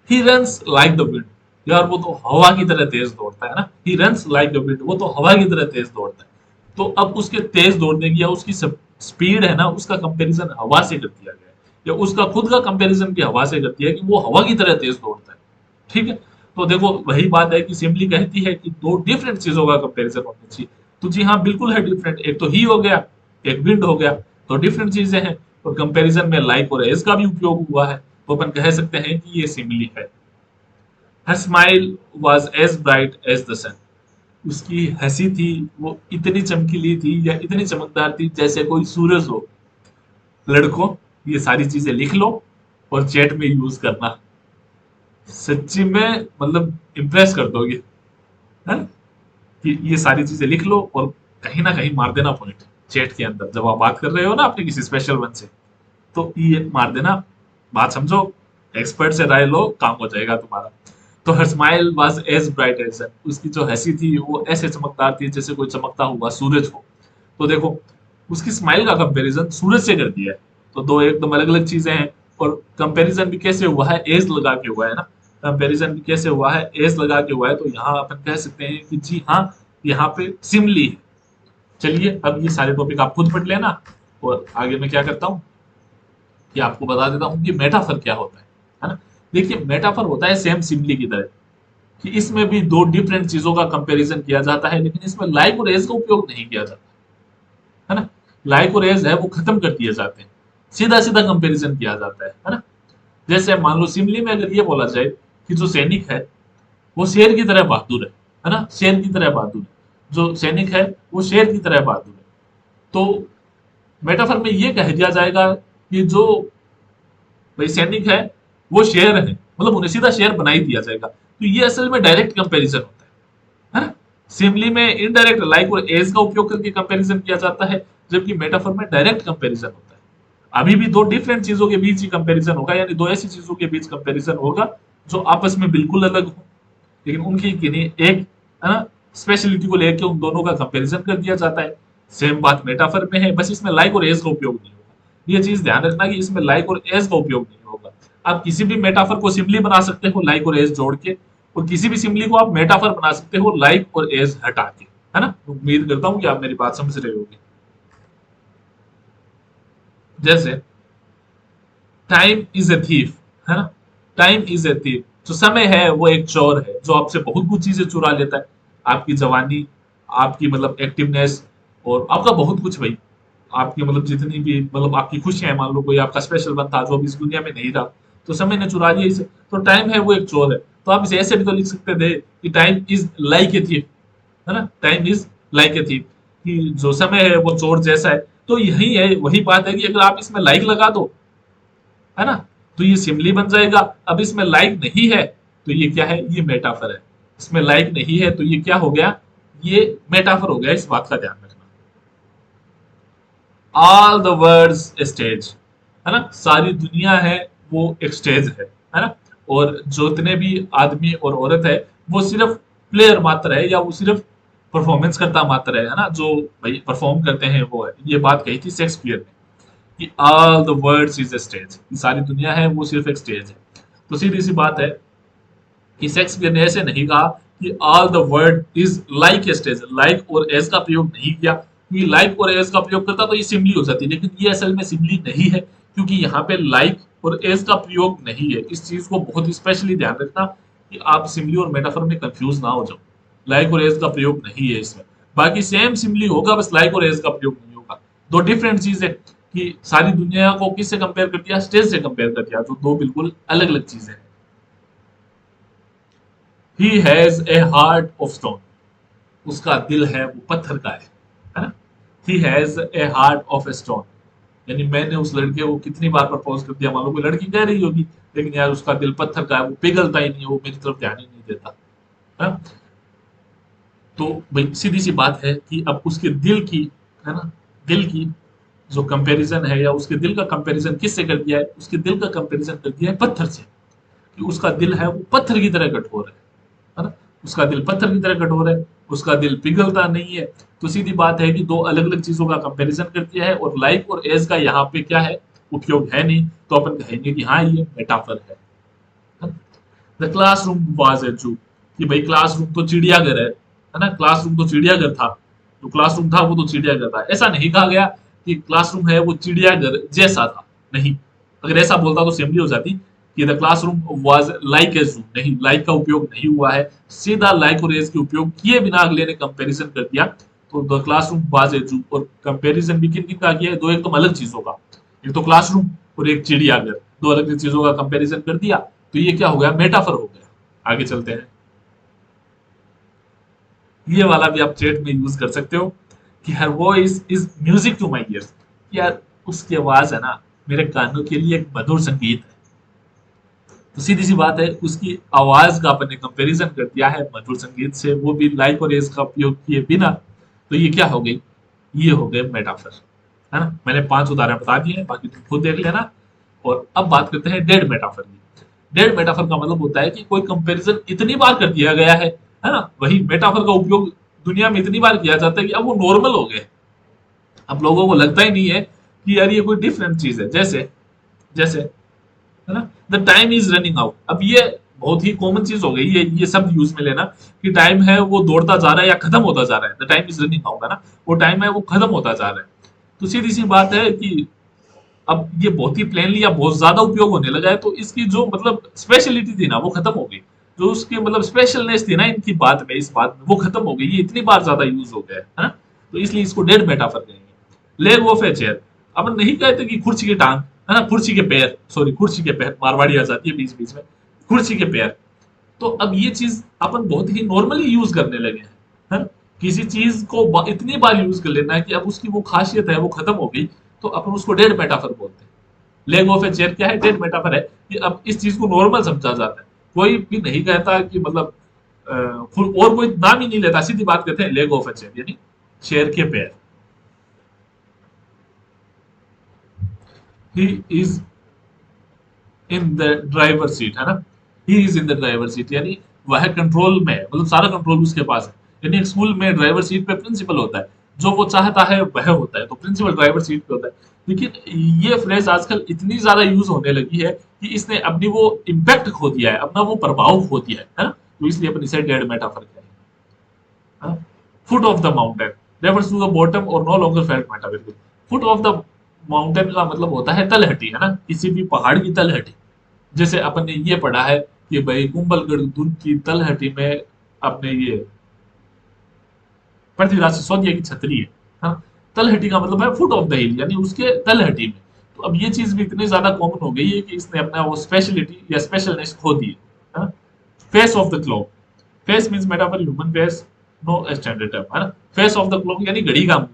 He runs like the wind, यार वो तो हवा की तरह तेज दौड़ता है ना। He runs like the wind, वो तो हवा की तरह तेज दौड़ता है। तो अब उसके तेज दौड़ने की या उसकी स्पीड है ना, उसका कंपैरिजन हवा से कर दिया गया है, या उसका खुद का कंपैरिजन भी हवा से कर दिया है कि वो हवा की तरह तेज दौड़ता है। ठीक है, तो देखो वही बात है कि सिंपली कहती है कि दो डिफरेंट चीजों का कंपैरिजन होना चाहिए। तो जी हाँ, बिल्कुल है डिफरेंट, एक तो ही हो गया, एक विंड हो गया, तो डिफरेंट चीजें हैं। और कंपैरिजन में लाइक और एज का भी उपयोग हुआ है, तो अपन कह सकते हैं कि ये सिमिली है। Her smile was as bright as the sun, उसकी हंसी थी वो इतनी चमकीली थी या इतनी चमकदार थी जैसे कोई सूरज हो। लड़कों, ये सारी चीजें लिख लो और चैट में यूज करना, सच्ची में मतलब इम्प्रेस कर दोगे, है ना? कि ये सारी चीजें लिख लो और कहीं ना कहीं मार देना पॉइंट चैट के अंदर, जब आप बात कर रहे हो ना अपने किसी स्पेशल वन से, तो ये मार देना, बात समझो, एक्सपर्ट से राय लो, काम हो जाएगा तुम्हारा। तो her smile was as bright as sun, उसकी जो हंसी थी वो ऐसे चमकदार थी जैसे कोई चमकता हुआ सूरज हो। तो देखो, उसकी स्माइल का कंपैरिजन सूरज से कर दिया है, तो दो एकदम अलग अलग चीजें हैं। और कंपैरिजन भी कैसे हुआ है, एज लगा के हुआ है ना। कंपैरिजन भी कैसे हुआ है, एज लगा के हुआ है, तो यहाँ अपन कह सकते हैं कि जी हाँ, यहाँ पे सिमली है। चलिए अब ये सारे टॉपिक आप खुद पढ़ लेना, और आगे मैं क्या करता हूँ कि आपको बता देता हूँ कि मेटाफर क्या होता है ना। देखिए मेटाफर होता है सेम सिमली की तरह, कि इसमें भी दो डिफरेंट चीजों का कंपैरिजन किया जाता है, लेकिन इसमें लाइक और एज का उपयोग नहीं किया जाता, है ना। लाइक और एज है वो खत्म कर दिए जाते हैं, सीधा सीधा कंपैरिजन किया जाता है ना। जैसे मान लो सिमली में अगर ये बोला जाए कि जो सैनिक है वो शेर की तरह बहादुर है ना, शेर की तरह बहादुर है, जो सैनिक है वो शेर की तरह बहादुर है। तो मेटाफर में ये कह दिया जाएगा कि जो भाई सैनिक है वो शेर है, मतलब उन्हें सीधा शेर बना ही दिया जाएगा। तो ये असल में डायरेक्ट कंपैरिजन होता है ना। सिमिली में इनडायरेक्ट लाइक और एज का उपयोग करके कंपैरिजन किया जाता है, जबकि मेटाफर में डायरेक्ट कंपैरिजन होता है। अभी भी दो डिफरेंट चीजों के बीच ही कंपैरिजन होगा, यानी दो ऐसी चीजों के बीच कंपैरिजन होगा जो आपस में बिल्कुल अलग हो, लेकिन उनकी किन्हीं एक, है ना, स्पेशलिटी को लेकर उन दोनों का कंपैरिजन कर दिया जाता है। सेम बात मेटाफर में है, बस इसमें लाइक और एज का उपयोग नहीं होगा। ये चीज ध्यान रखना कि इसमें लाइक और एज का उपयोग नहीं होगा। आप किसी भी मेटाफर को सिंपली बना सकते हो लाइक और एज जोड़ के, और किसी भी सिंपली को आप मेटाफर बना सकते हो लाइक और एज हटा के, है ना। उम्मीद करता हूँ कि आप मेरी बात समझ रहे होगे। जैसे टाइम इज ए थीफ, है ना। टाइम इज ए थीफ, जो समय है वो एक चोर है जो आपसे बहुत कुछ चीजें चुरा लेता है। आपकी जवानी, आपकी मतलब एक्टिवनेस, और आपका बहुत कुछ भाई, आपकी मतलब जितनी भी मतलब आपकी खुशियां हैं, मान लो कोई आपका स्पेशल वन था जो अब इस दुनिया में नहीं रहा, तो समय ने चुरा लिया इसे। तो टाइम है वो एक चोर है। तो आप इसे ऐसे भी तो लिख सकते थे कि time is like a thief, है ना। Time is like a thief, कि जो समय है वो चोर जैसा है। तो यही है, वही बात है कि अगर आप इसमें लाइक लगा दो, है ना, तो ये सिमली बन जाएगा। अब इसमें लाइक नहीं है तो ये क्या है, ये मेटाफर है। इसमें लाइक नहीं है तो ये क्या हो गया, ये मेटाफर हो गया। इस बात का ध्यान रखना। ऑल द वर्ड्स स्टेज, है ना, सारी दुनिया है वो एक स्टेज है ना। और जितने भी आदमी और औरत है वो सिर्फ प्लेयर मात्र है, या वो सिर्फ परफॉर्मेंस करता मात्र है ना, जो भाई परफॉर्म करते हैं वो है। ये बात कही थी शेक्सपियर ने कि all the words is a stage, सारी दुनिया है वो सिर्फ एक स्टेज है। तो सीधी सी बात है कि शेक्सपियर ने ऐसे नहीं कहा कि all the word is like a stage, like और एज का प्रयोग नहीं किया, क्योंकि लाइक और एज का प्रयोग करता तो ये सिमली हो जाती, लेकिन ये असल में सिमली नहीं है, क्योंकि यहाँ पे लाइक और एज का प्रयोग नहीं है। इस चीज को बहुत स्पेशली ध्यान रखना कि आप सिमली और मेटाफर में कंफ्यूज ना हो जाओ। लाइक और एज का प्रयोग नहीं है इसमें, बाकी सेम सिमली होगा, बस लाइक और एज का प्रयोग नहीं होगा। दो डिफरेंट चीज है, कि सारी दुनिया को किससे कंपेयर कर दिया, स्टेज से कंपेयर कर दिया, जो दो बिल्कुल अलग अलग चीजें हैं। He has a heart of stone, उसका दिल है वो पत्थर का है ना। He has a heart of stone, यानी मैंने उस लड़के को कितनी बार प्रपोज कर दिया, मान लो कोई लड़की कह रही होगी, लेकिन यार उसका दिल पत्थर का है, वो पिघलता ही नहीं है, वो मेरी तरफ ध्यान ही नहीं देता, है ना। तो भाई सीधी सी बात है कि अब उसके दिल की, है ना, दिल की जो कंपैरिजन है, या उसके दिल का कंपैरिजन किससे कर दिया है? उसके दिल का कंपैरिजन कर दिया है पत्थर से, कि उसका दिल है वो पत्थर की तरह कठोर है ना? उसका दिल पत्थर की तरह कठोर है, उसका दिल पिघलता नहीं है। तो सीधी बात है कि दो अलग अलग चीजों का कंपैरिजन कर दिया है, और लाइक और एज का यहाँ पे क्या है, उपयोग है नहीं, तो अपन कहेंगे कि हाँ ये मेटाफर है। द क्लासरूम वाज ए जू, कि भाई क्लासरूम तो चिड़ियाघर है ना, क्लासरूम तो चिड़ियाघर था, जो क्लासरूम था वो तो चिड़ियाघर था। ऐसा नहीं कहा गया कि क्लासरूम है वो चिड़ियाघर जैसा था, नहीं। अगर ऐसा बोलता तो सिंपली हो जाती कि the classroom was like a जू, नहीं, लाइक का उपयोग नहीं हुआ है, सीधा लाइक और एज के उपयोग किए बिना अगले ने कंपैरिजन कर दिया। तो द क्लासरूम वाज ए जू, और कंपैरिजन भी किन किन का किया है? दो एकदम अलग चीजों का, एक तो क्लासरूम और एक चिड़ियाघर, दो अलग अलग चीजों का कंपैरिजन कर दिया। तो ये क्या हो गया? मेटाफर हो गया। आगे चलते हैं, ये वाला भी आप चैट में यूज कर सकते हो कि her voice is music to my ears, यार उसकी आवाज है ना मेरे कानों के लिए एक मधुर संगीत है। तो सीधी सी बात है, उसकी आवाज का अपन ने कंपैरिजन कर दिया है मधुर संगीत से, वो भी लाइक और एज का उपयोग किए बिना। तो ये क्या हो गई? ये हो गए मेटाफर, है ना? मैंने 5 उदाहरण बता दिए हैं, बाकी तुम खुद देख लेना। और अब बात करते हैं डेड मेटाफर की। डेड मेटाफर का मतलब होता है कि कोई कंपैरिजन इतनी बार कर दिया गया है ना? वही मेटाफर का उपयोग दुनिया में इतनी बार किया जाता है कि अब वो नॉर्मल हो गए। अब लोगों को लगता ही नहीं है कि यार ये कोई डिफरेंट चीज है। जैसे जैसे है ना, the time is running out. अब ये बहुत ही कॉमन चीज हो गई, ये सब यूज में लेना कि टाइम है वो दौड़ता जा रहा है या खत्म होता जा रहा है। The time is running out है ना, वो टाइम है वो खत्म होता जा रहा है। तो सीधी सी बात है कि अब ये बहुत ही प्लेनली या बहुत ज्यादा उपयोग होने लगा है, तो इसकी जो मतलब स्पेशलिटी थी ना वो खत्म हो गई। जो उसकी मतलब स्पेशलनेस थी ना इनकी बात में, इस बात में, वो खत्म हो गई। ये इतनी बार ज्यादा यूज हो गया है ना, तो इसलिए इसको डेड मेटाफर कहेंगे। लेग ऑफ ए चेयर, अपन नहीं कहते कि कुर्सी की टांग, है ना, कुर्सी के पैर, सॉरी कुर्सी के पैर, मारवाड़ी आ जाती है बीच बीच में, कुर्सी के पैर। तो अब ये चीज अपन बहुत ही नॉर्मली यूज करने लगे हैं, है ना? किसी चीज को इतनी बार यूज कर लेना है कि अब उसकी वो खासियत है वो खत्म हो गई, तो अपन उसको डेड मेटाफर बोलते हैं। लेग ऑफ ए चेयर क्या है? डेड मेटाफर है कि अब इस चीज को नॉर्मल समझा जाता है। कोई भी नहीं कहता कि मतलब और कोई नाम ही नहीं लेता, सीधी बात कहते हैं लेग ऑफ ए चेयर, यानी चेयर के पैर। He is in the driver seat, है ना, he is in the driver seat, यानी वह कंट्रोल में है, मतलब सारा कंट्रोल उसके पास है। यानी एक स्कूल में ड्राइवर सीट पे प्रिंसिपल होता है, जो वो चाहता है वह होता है, तो प्रिंसिपल ड्राइवर सीट पे होता है। लेकिन ये फ्रेज आजकल इतनी ज्यादा यूज होने लगी है कि इसने अपनी वो इम्पैक्ट खो दिया है, अपना वो प्रभाव खो दिया है ना? तो इसलिए अपन इसे डेड मेटाफर कहेंगे। Foot of the mountain refers to the bottom और no longer felt metaphysical. Foot of the mountain का मतलब होता है तलहटी, है ना, किसी भी पहाड़ की तलहटी। जैसे अपन ने ये पढ़ा है कि भाई कुंभलगढ़ दुर्ग की तलहटी में अपने ये पृथ्वीराज सिसोदिया की छतरी है। हाँ? तलहटी का मतलब है फुट ऑफ द हिल, यानी उसके तलहटी में। तो अब ये चीज भी इतनी ज्यादा कॉमन हो गई है कि इसने अपना वो स्पेशलिटी या स्पेशलनेस खो दी है। Face of the clock, face means metaphor human face, no standard term, है ना? फेस ऑफ द क्लॉक यानी घड़ी का मुंह,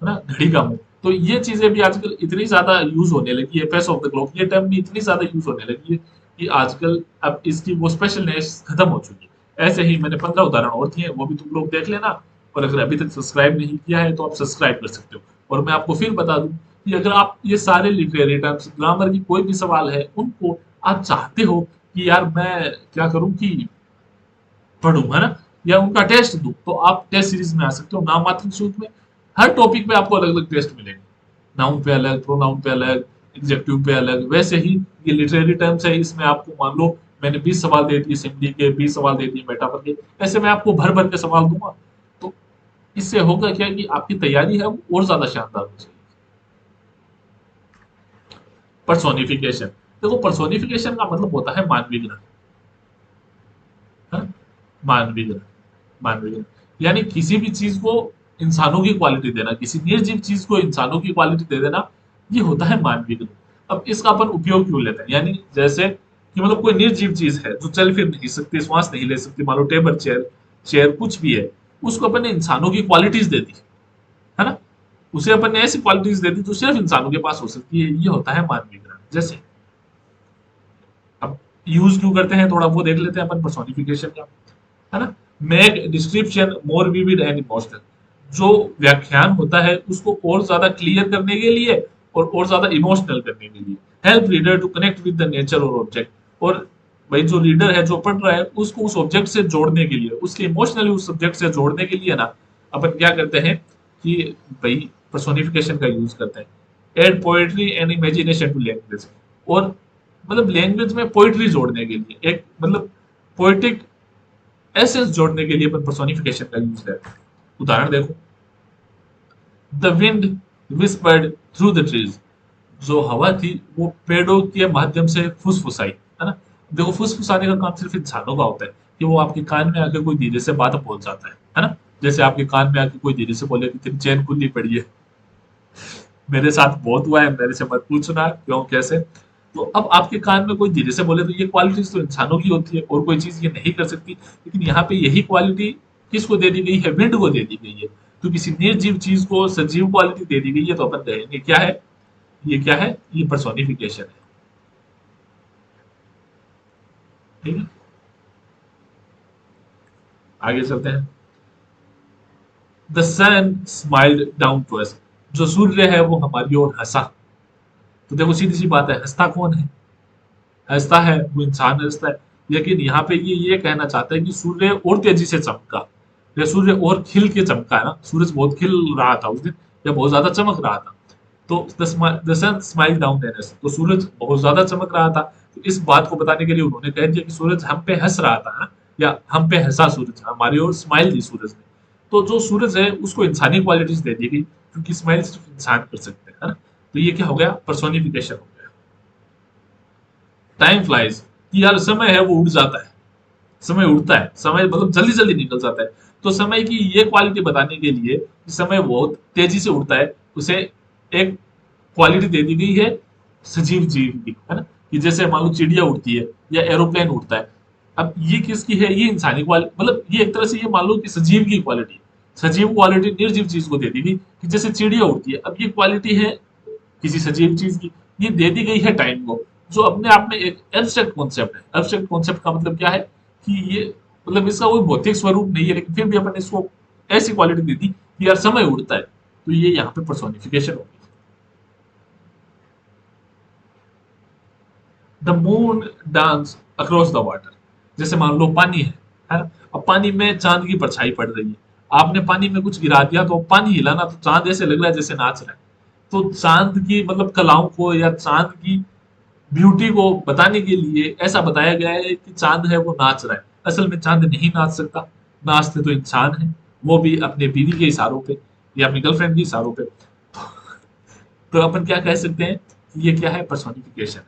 है ना, घड़ी का मुंह। तो ये चीजें भी आजकल इतनी ज्यादा यूज होने लगी है, फेस ऑफ द क्लॉक ये टर्म भी इतनी ज्यादा यूज होने लगी है कि आजकल अब इसकी वो स्पेशलनेस खत्म हो चुकी है। ऐसे ही मैंने 15 उदाहरण और दिए, वो भी तुम लोग देख लेना। और अगर अभी तक सब्सक्राइब नहीं किया है तो आप सब्सक्राइब कर सकते हो। और मैं आपको फिर बता दूं कि अगर आप ये सारे लिटरेरी टर्म्स, ग्रामर की कोई भी सवाल है, उनको आप चाहते हो कि यार मैं क्या करूं कि पढ़ूं, है ना, या उनका टेस्ट दूं, तो आप टेस्ट सीरीज में आ सकते हो। नाम मात्र सूट में हर टॉपिक पे आपको अलग अलग टेस्ट मिलेंगे। नाउन पे अलग, प्रोनाउन पे अलग, एडजेक्टिव पे अलग। वैसे ही ये लिटरेरी टर्म्स है, इसमें आपको मान लो मैंने 20 सवाल दे दिए सिम्बली के, 20 सवाल दे दिए मेटाफर के, ऐसे मैं आपको भर भर के सवाल दूंगा। तो इससे होगा क्या कि आपकी तैयारी है वो और ज्यादा शानदार हो जाएगी। पर्सोनिफिकेशन, देखो पर्सोनिफिकेशन का मतलब होता है मानवीकरण, है? मानवीकरण, मानवीय, यानी किसी भी चीज को इंसानों की क्वालिटी देना, किसी निर्जीव चीज को इंसानों की क्वालिटी दे देना, ये होता है मानवीय। अब इसका अपन उपयोग क्यों लेते हैं? यानी जैसे कि मतलब कोई निर्जीव चीज है जो चल फिर नहीं सकती, श्वास नहीं ले सकती, मान लो टेबल चेयर, चेयर कुछ भी है, उसको अपन ने इंसानों की क्वालिटीज दे दी, है ना, उसे अपन ने ऐसी क्वालिटीज दे दी जो सिर्फ इंसानों के पास हो सकती है। ये होता है मानवीकरण। जैसे अब यूज क्यों करते हैं थोड़ा वो देख लेते हैं अपन पर्सोनिफिकेशन का, है ना? Make description more vivid and emotional, जो व्याख्यान होता है उसको और ज्यादा क्लियर करने के लिए और ज्यादा इमोशनल करने के लिए। Help reader to connect with the nature और ऑब्जेक्ट, और भाई जो रीडर है जो पढ़ रहा है उसको उस ऑब्जेक्ट से जोड़ने के लिए, उसके इमोशनली उस सब्जेक्ट से जोड़ने के लिए ना अपन क्या करते हैं कि भाई पर्सोनिफिकेशन का यूज करते हैं। Add poetry and imagination to language, और मतलब लैंग्वेज में पोइट्री जोड़ने के लिए, एक मतलब पोएटिक एसेंस जोड़ने के लिए अपन पर्सोनिफिकेशन का यूज करते हैं। उदाहरण देखो, the wind whispered through the trees, जो हवा थी वो पेड़ों के माध्यम से फुसफुसाई, है ना। देखो फुसफुसाने का काम सिर्फ इंसानों का होता है कि वो आपके कान में आके कोई धीरे से बात बोल जाता है ना। जैसे आपके कान में आके कोई धीरे से बोले कि तेरी चैन खुली पड़ी है। मेरे साथ बहुत हुआ है, मेरे से मत पूछना क्यों कैसे। तो अब आपके कान में कोई धीरे से बोले तो ये क्वालिटीज तो इंसानों की होती है और कोई चीज ये नहीं कर सकती, लेकिन यहाँ पे यही क्वालिटी किसको दे दी गई है, विंड को दे दी गई है। तो किसी निर्जीव चीज को सजीव क्वालिटी दे दी गई है, तो अपन कहेंगे क्या है, ये क्या है, ये पर्सोनिफिकेशन है। ठीक है, आगे चलते हैं। The sun smiled down to us, जो सूर्य है वो हमारी ओर हंसा। तो देखो सीधी सी बात है, हंसता कौन है, हंसता है वो इंसान हंसता है। लेकिन यहाँ पे ये कहना चाहता है कि सूर्य और तेजी से चमका, या सूर्य और खिल के चमका, है ना, सूरज बहुत खिल रहा था उस दिन, या बहुत ज्यादा चमक रहा था। तो the sun smile down at us, तो सूरज बहुत ज्यादा चमक रहा था। तो इस बात को बताने के लिए उन्होंने कह दिया कि सूरज हम पे हंस रहा था, है ना? या हम पे हंसा सूरज, हमारी ओर स्माइल दी सूरज ने। तो जो सूरज है उसको इंसानी क्वालिटीज दे दी गई, क्योंकि स्माइल सिर्फ इंसान कर सकते हैं, है ना। तो ये क्या हो गया, पर्सोनिफिकेशन हो गया। टाइम फ्लाइज, कि यार समय है वो उड़ जाता है, समय उड़ता है, समय मतलब जल्दी जल्दी निकल जाता है। तो समय की ये क्वालिटी बताने के लिए कि समय बहुत तेजी से उड़ता है, उसे एक क्वालिटी दे दी गई है सजीव जीव की, है ना। कि जैसे मान लो चिड़िया उड़ती है या एरोप्लेन उड़ता है। अब ये किसकी है, ये इंसानी क्वालिटी, मतलब ये एक तरह से ये मान लो कि सजीव की क्वालिटी, सजीव क्वालिटी निर्जीव चीज को दे दी गई कि जैसे चिड़िया उड़ती है। अब ये क्वालिटी है किसी सजीव चीज की, ये दे दी गई है टाइम को, जो अपने आप में एक एब्स्ट्रैक्ट कॉन्सेप्ट है। एब्स्ट्रैक्ट कॉन्सेप्ट का मतलब क्या है कि ये मतलब इसका कोई भौतिक स्वरूप नहीं है, लेकिन फिर भी अपन इसको ऐसी क्वालिटी दे दी कि यार समय उड़ता है। तो ये यहाँ पे पर्सोनिफिकेशन होगी। The moon dance across the water, जैसे मान लो पानी है ना। अब पानी में चांद की परछाई पड़ रही है, आपने पानी में कुछ गिरा दिया तो पानी हिला ना, तो चांद ऐसे लग रहा है जैसे नाच रहा है। तो चांद की मतलब कलाओं को या चांद की ब्यूटी को बताने के लिए ऐसा बताया गया है कि चांद है वो नाच रहा है। असल में चांद नहीं नाच सकता, नाचते तो इंसान है, वो भी अपने बीवी के इशारों पे या अपनी गर्लफ्रेंड के इशारों पे। तो अपन क्या कह सकते हैं कि ये क्या है, पर्सोनिफिकेशन है।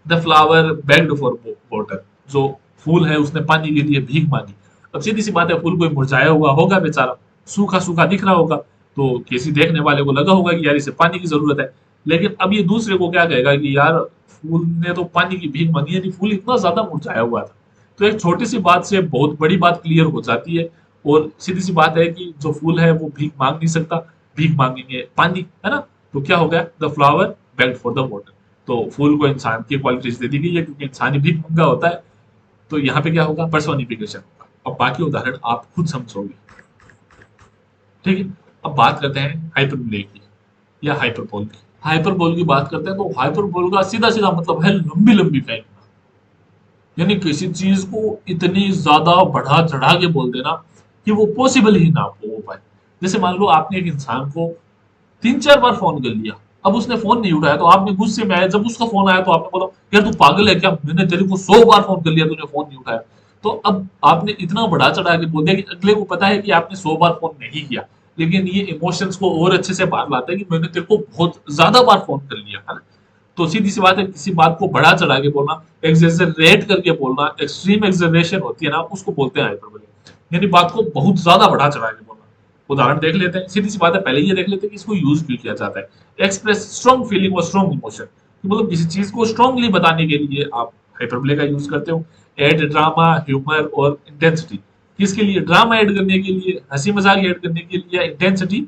The flower bagged for water, जो फूल है उसने पानी के लिए भीख मांगी। अब सीधी सी बात है, फूल कोई मुरझाया हुआ होगा बेचारा, सूखा सूखा दिख रहा होगा, तो किसी देखने वाले को लगा होगा कि यार इसे पानी की जरूरत है। लेकिन अब ये दूसरे को क्या कहेगा कि यार फूल ने तो पानी की भीख मांगी, यानी फूल इतना ज्यादा मुरझाया हुआ था। तो एक छोटी सी बात से बहुत बड़ी बात क्लियर हो जाती है। और सीधी सी बात है कि जो फूल है वो भीख मांग नहीं सकता, भीख मांगेंगे पानी, है ना। तो क्या हो गया, the flower bagged for the water. तो फूल को इंसान की क्वालिटीज दे दी गई है क्योंकि इंसान ही भीख मंगा होता है। तो यहाँ पे क्या होगा, पर्सोनिफिकेशन होगा। अब बाकी उदाहरण आप खुद समझोगे। ठीक है, अब बात करते हैं हाइपरबोले की या हाइपरबोल की। हाइपरबोल की बात करते हैं तो हाइपरबोल का सीधा सीधा मतलब है लंबी लंबी फेंकना, यानी किसी चीज को इतनी ज्यादा बढ़ा चढ़ा के बोल देना कि वो पॉसिबल ही ना हो पाए। जैसे मान लो आपने एक इंसान को 3 4 बार फोन कर लिया, अब उसने फोन नहीं उठाया तो आपने गुस्से में आया, जब उसका फोन आया तो आपने बोला यार तू पागल है क्या, मैंने तेरे को 100 बार फोन कर लिया, तूने फोन नहीं उठाया। तो अब आपने इतना बढ़ा चढ़ा के बोल दिया कि अगले को पता है कि आपने 100 बार फोन नहीं किया, लेकिन ये इमोशंस को और अच्छे से बाहर लाता है कि मैंने तेरे को बहुत ज्यादा बार फोन कर लिया, है ना। तो सीधी सी बात है, किसी बात को बढ़ा चढ़ा के बोलना, एक्सेजरेट करके बोलना, एक्सट्रीम एक्सेजरेशन होती है ना, उसको बोलते हैं हाइपरबोले, यानी बात को बहुत ज्यादा बढ़ा चढ़ा के बोलना। उदाहरण देख लेते हैं, सीधी सी बात है, पहले ये देख लेते हैं कि इसको यूज क्यों किया जाता है। एक्सप्रेस स्ट्रॉन्ग फीलिंग और स्ट्रॉन्ग इमोशन, मतलब किसी चीज को स्ट्रांगली बताने के लिए आप हाइपरबोले का यूज करते हो। एड ड्रामा, ह्यूमर और इंटेंसिटी, किसके लिए, ड्रामा ऐड करने के लिए, हंसी मजाक ऐड करने के लिए, या इंटेंसिटी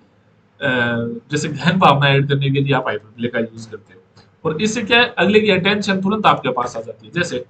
जैसे गहन भावना ऐड करने के लिए आप हाइपरबोले का यूज करते हो। और इससे क्या है, अगले की अटेंशन तुरंत आपके पास आ जाती है। जैसे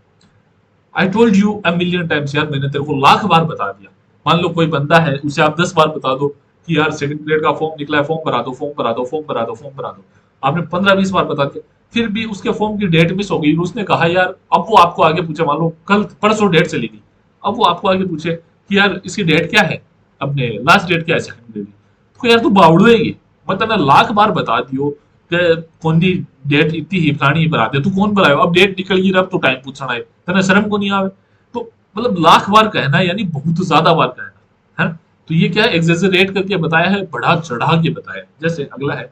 I told you a million times, यार मैंने तेरे को लाख बार बता दिया। मान लो कोई बंदा है, उसे आप 10 बार बता दो कि यार सेकंड ग्रेड का फॉर्म निकला है, फॉर्म भरा दो, फॉर्म भरा दो, फॉर्म भरा दो, फॉर्म भरा दो। आपने 15-20 बार बता दिया, फिर भी उसके फॉर्म की डेट मिस हो गई, उसने कहा यार, अब वो आपको आगे पूछे, मान लो कल परसों डेट चली गई, अब वो आपको आगे पूछे कि यार इसकी डेट क्या है, अपने लास्ट डेट क्या है सेकंड ग्रेड की, तो यार तू बावड़ू है ये। मतलब मैं लाख बार बता दियो कि कौन सी डेट इतनी ही फलानी ही बता दे, तू कौन बनायो, अब डेट निकल गई, अब तो टाइम पूछना है, तेने शर्म को नहीं आवे। तो मतलब लाख बार कहना यानी बहुत ज्यादा बार कहना है। तो ये क्या है, एग्जेजरेट करके बताया है, बढ़ा चढ़ा के बताया है। जैसे अगला है,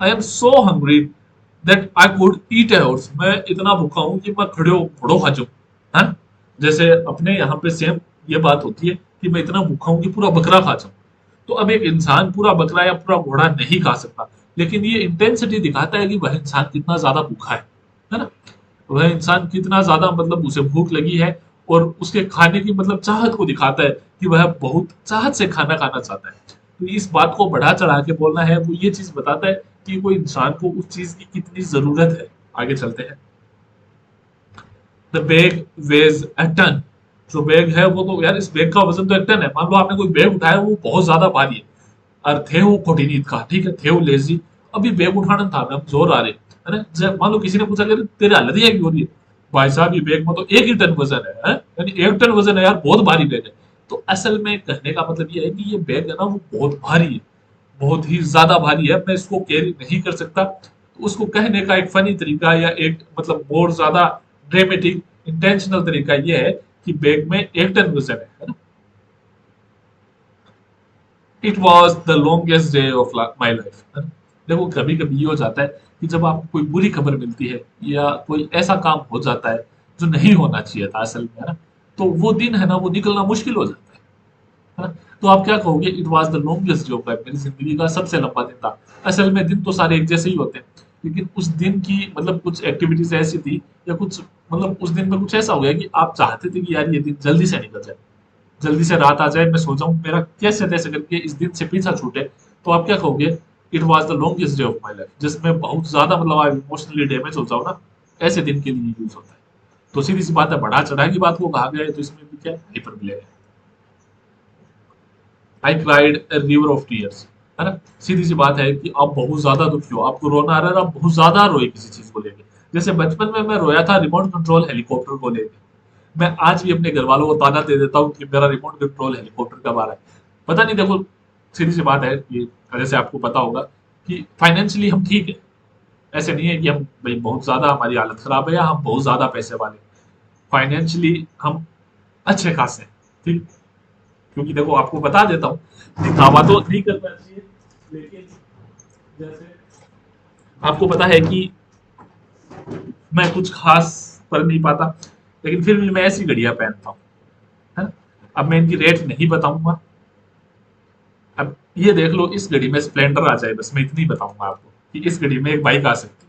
I am so hungry that I could eat a horse, मैं इतना भूखा हूं कि मैं खड़े हो घोड़ो खा जाऊं, है। जैसे अपने यहाँ पे सेम ये बात होती है कि मैं इतना भूखा हूं कि पूरा बकरा खा जाऊं। तो अब एक इंसान पूरा बकरा या पूरा घोड़ा नहीं खा सकता, लेकिन ये इंटेंसिटी दिखाता है कि वह इंसान कितना ज्यादा भूखा है ना। वह इंसान कितना ज्यादा मतलब उसे भूख लगी है, और उसके खाने की मतलब चाहत को दिखाता है कि वह बहुत चाहत से खाना खाना चाहता है। तो इस बात को बढ़ा चढ़ा के बोलना है, वो ये चीज बताता है कि कोई इंसान को उस चीज की कितनी जरूरत है। आगे चलते हैं, the bag weighs a ton, जो बैग है वो तो यार, इस बैग का वजन तो एक टन है। मान लो आपने कोई बैग उठाया, वो बहुत ज्यादा भारी है, और थे वो खोटी नींद का, ठीक है, थे वो लेजी, अभी बैग उठाना था, हम जोर आ रहे है ना। जब मान लो किसी ने पूछा कि तेरे हालत ही क्या हो रही है, भाई साहब ये बैग में तो 1 ही टन वजन है, यानी 1 टन वजन है यार, बहुत भारी बैग है। तो असल में कहने का मतलब ये है कि ये बैग है ना, वो बहुत भारी है, बहुत ही ज्यादा भारी है, मैं इसको कैरी नहीं कर सकता। तो उसको कहने का एक फनी तरीका या एक मतलब और ज्यादा ड्रामेटिक इंटेंशनल तरीका ये है कि बैग में 1 टन वजन है ना। It was the longest day of my life. देखो कभी कभी ये हो जाता है कि जब आपको कोई बुरी खबर मिलती है या कोई ऐसा काम हो जाता है जो नहीं होना चाहिए था असल में, है ना, तो वो दिन है ना, वो निकलना मुश्किल हो जाता है ना। तो आप क्या कहोगे, it was the longest day of life, मेरी जिंदगी का सबसे लंबा दिन था। असल में दिन तो सारे एक जैसे ही होते हैं, लेकिन उस दिन की मतलब कुछ एक्टिविटीज ऐसी थी, या कुछ मतलब उस दिन में कुछ ऐसा हो गया कि आप चाहते थे कि यार ये दिन जल्दी से निकल जाए, जल्दी से रात आ जाए, मैं सो जाऊं, मेरा कैसे तैसे करके इस दिन से पीछा छूटे। तो आप क्या कहोगे, it was the longest day of my life, जिसमें बहुत ज्यादा मतलब आप इमोशनली डैमेज हो जाओ ना, ऐसे दिन के लिए यूज होता है। तो सीधी सी बात है, बढ़ा चढ़ा की बात को कहा गया है, तो इसमें भी क्या हाइपरबोले है। I cried a river of tears, है ना। सीधी सी बात है कि आप बहुत ज्यादा दुखी हो, आपको रोना आ रहा है, आप बहुत ज्यादा रोए किसी चीज को लेके। जैसे बचपन में मैं रोया था रिमोट कंट्रोल हेलीकॉप्टर को लेके। मैं आज भी अपने घर वालों को ताना दे देता हूँ कि मेरा रिमोट कंट्रोल हेलीकॉप्टर कब आ रहा है। पता नहीं, देखो सीधी सी बात है कि जैसे आपको पता होगा कि फाइनेंशियली हम ठीक है, ऐसे नहीं है कि हम भाई बहुत ज्यादा हमारी हालत खराब है या हम बहुत ज्यादा पैसे वाले। फाइनेंशियली हम अच्छे खासे हैं, ठीक। क्योंकि देखो आपको बता देता हूँ, दिखावा तो नहीं करना चाहिए, लेकिन जैसे आपको पता है कि मैं कुछ खास कर नहीं पाता, लेकिन फिर भी मैं ऐसी घड़ियां पहनता हूँ, है ना? अब मैं इनकी रेट नहीं बताऊंगा। अब ये देख लो, इस घड़ी में स्प्लेंडर आ जाए, बस मैं इतनी बताऊंगा आपको कि इस घड़ी में एक बाइक आ सकती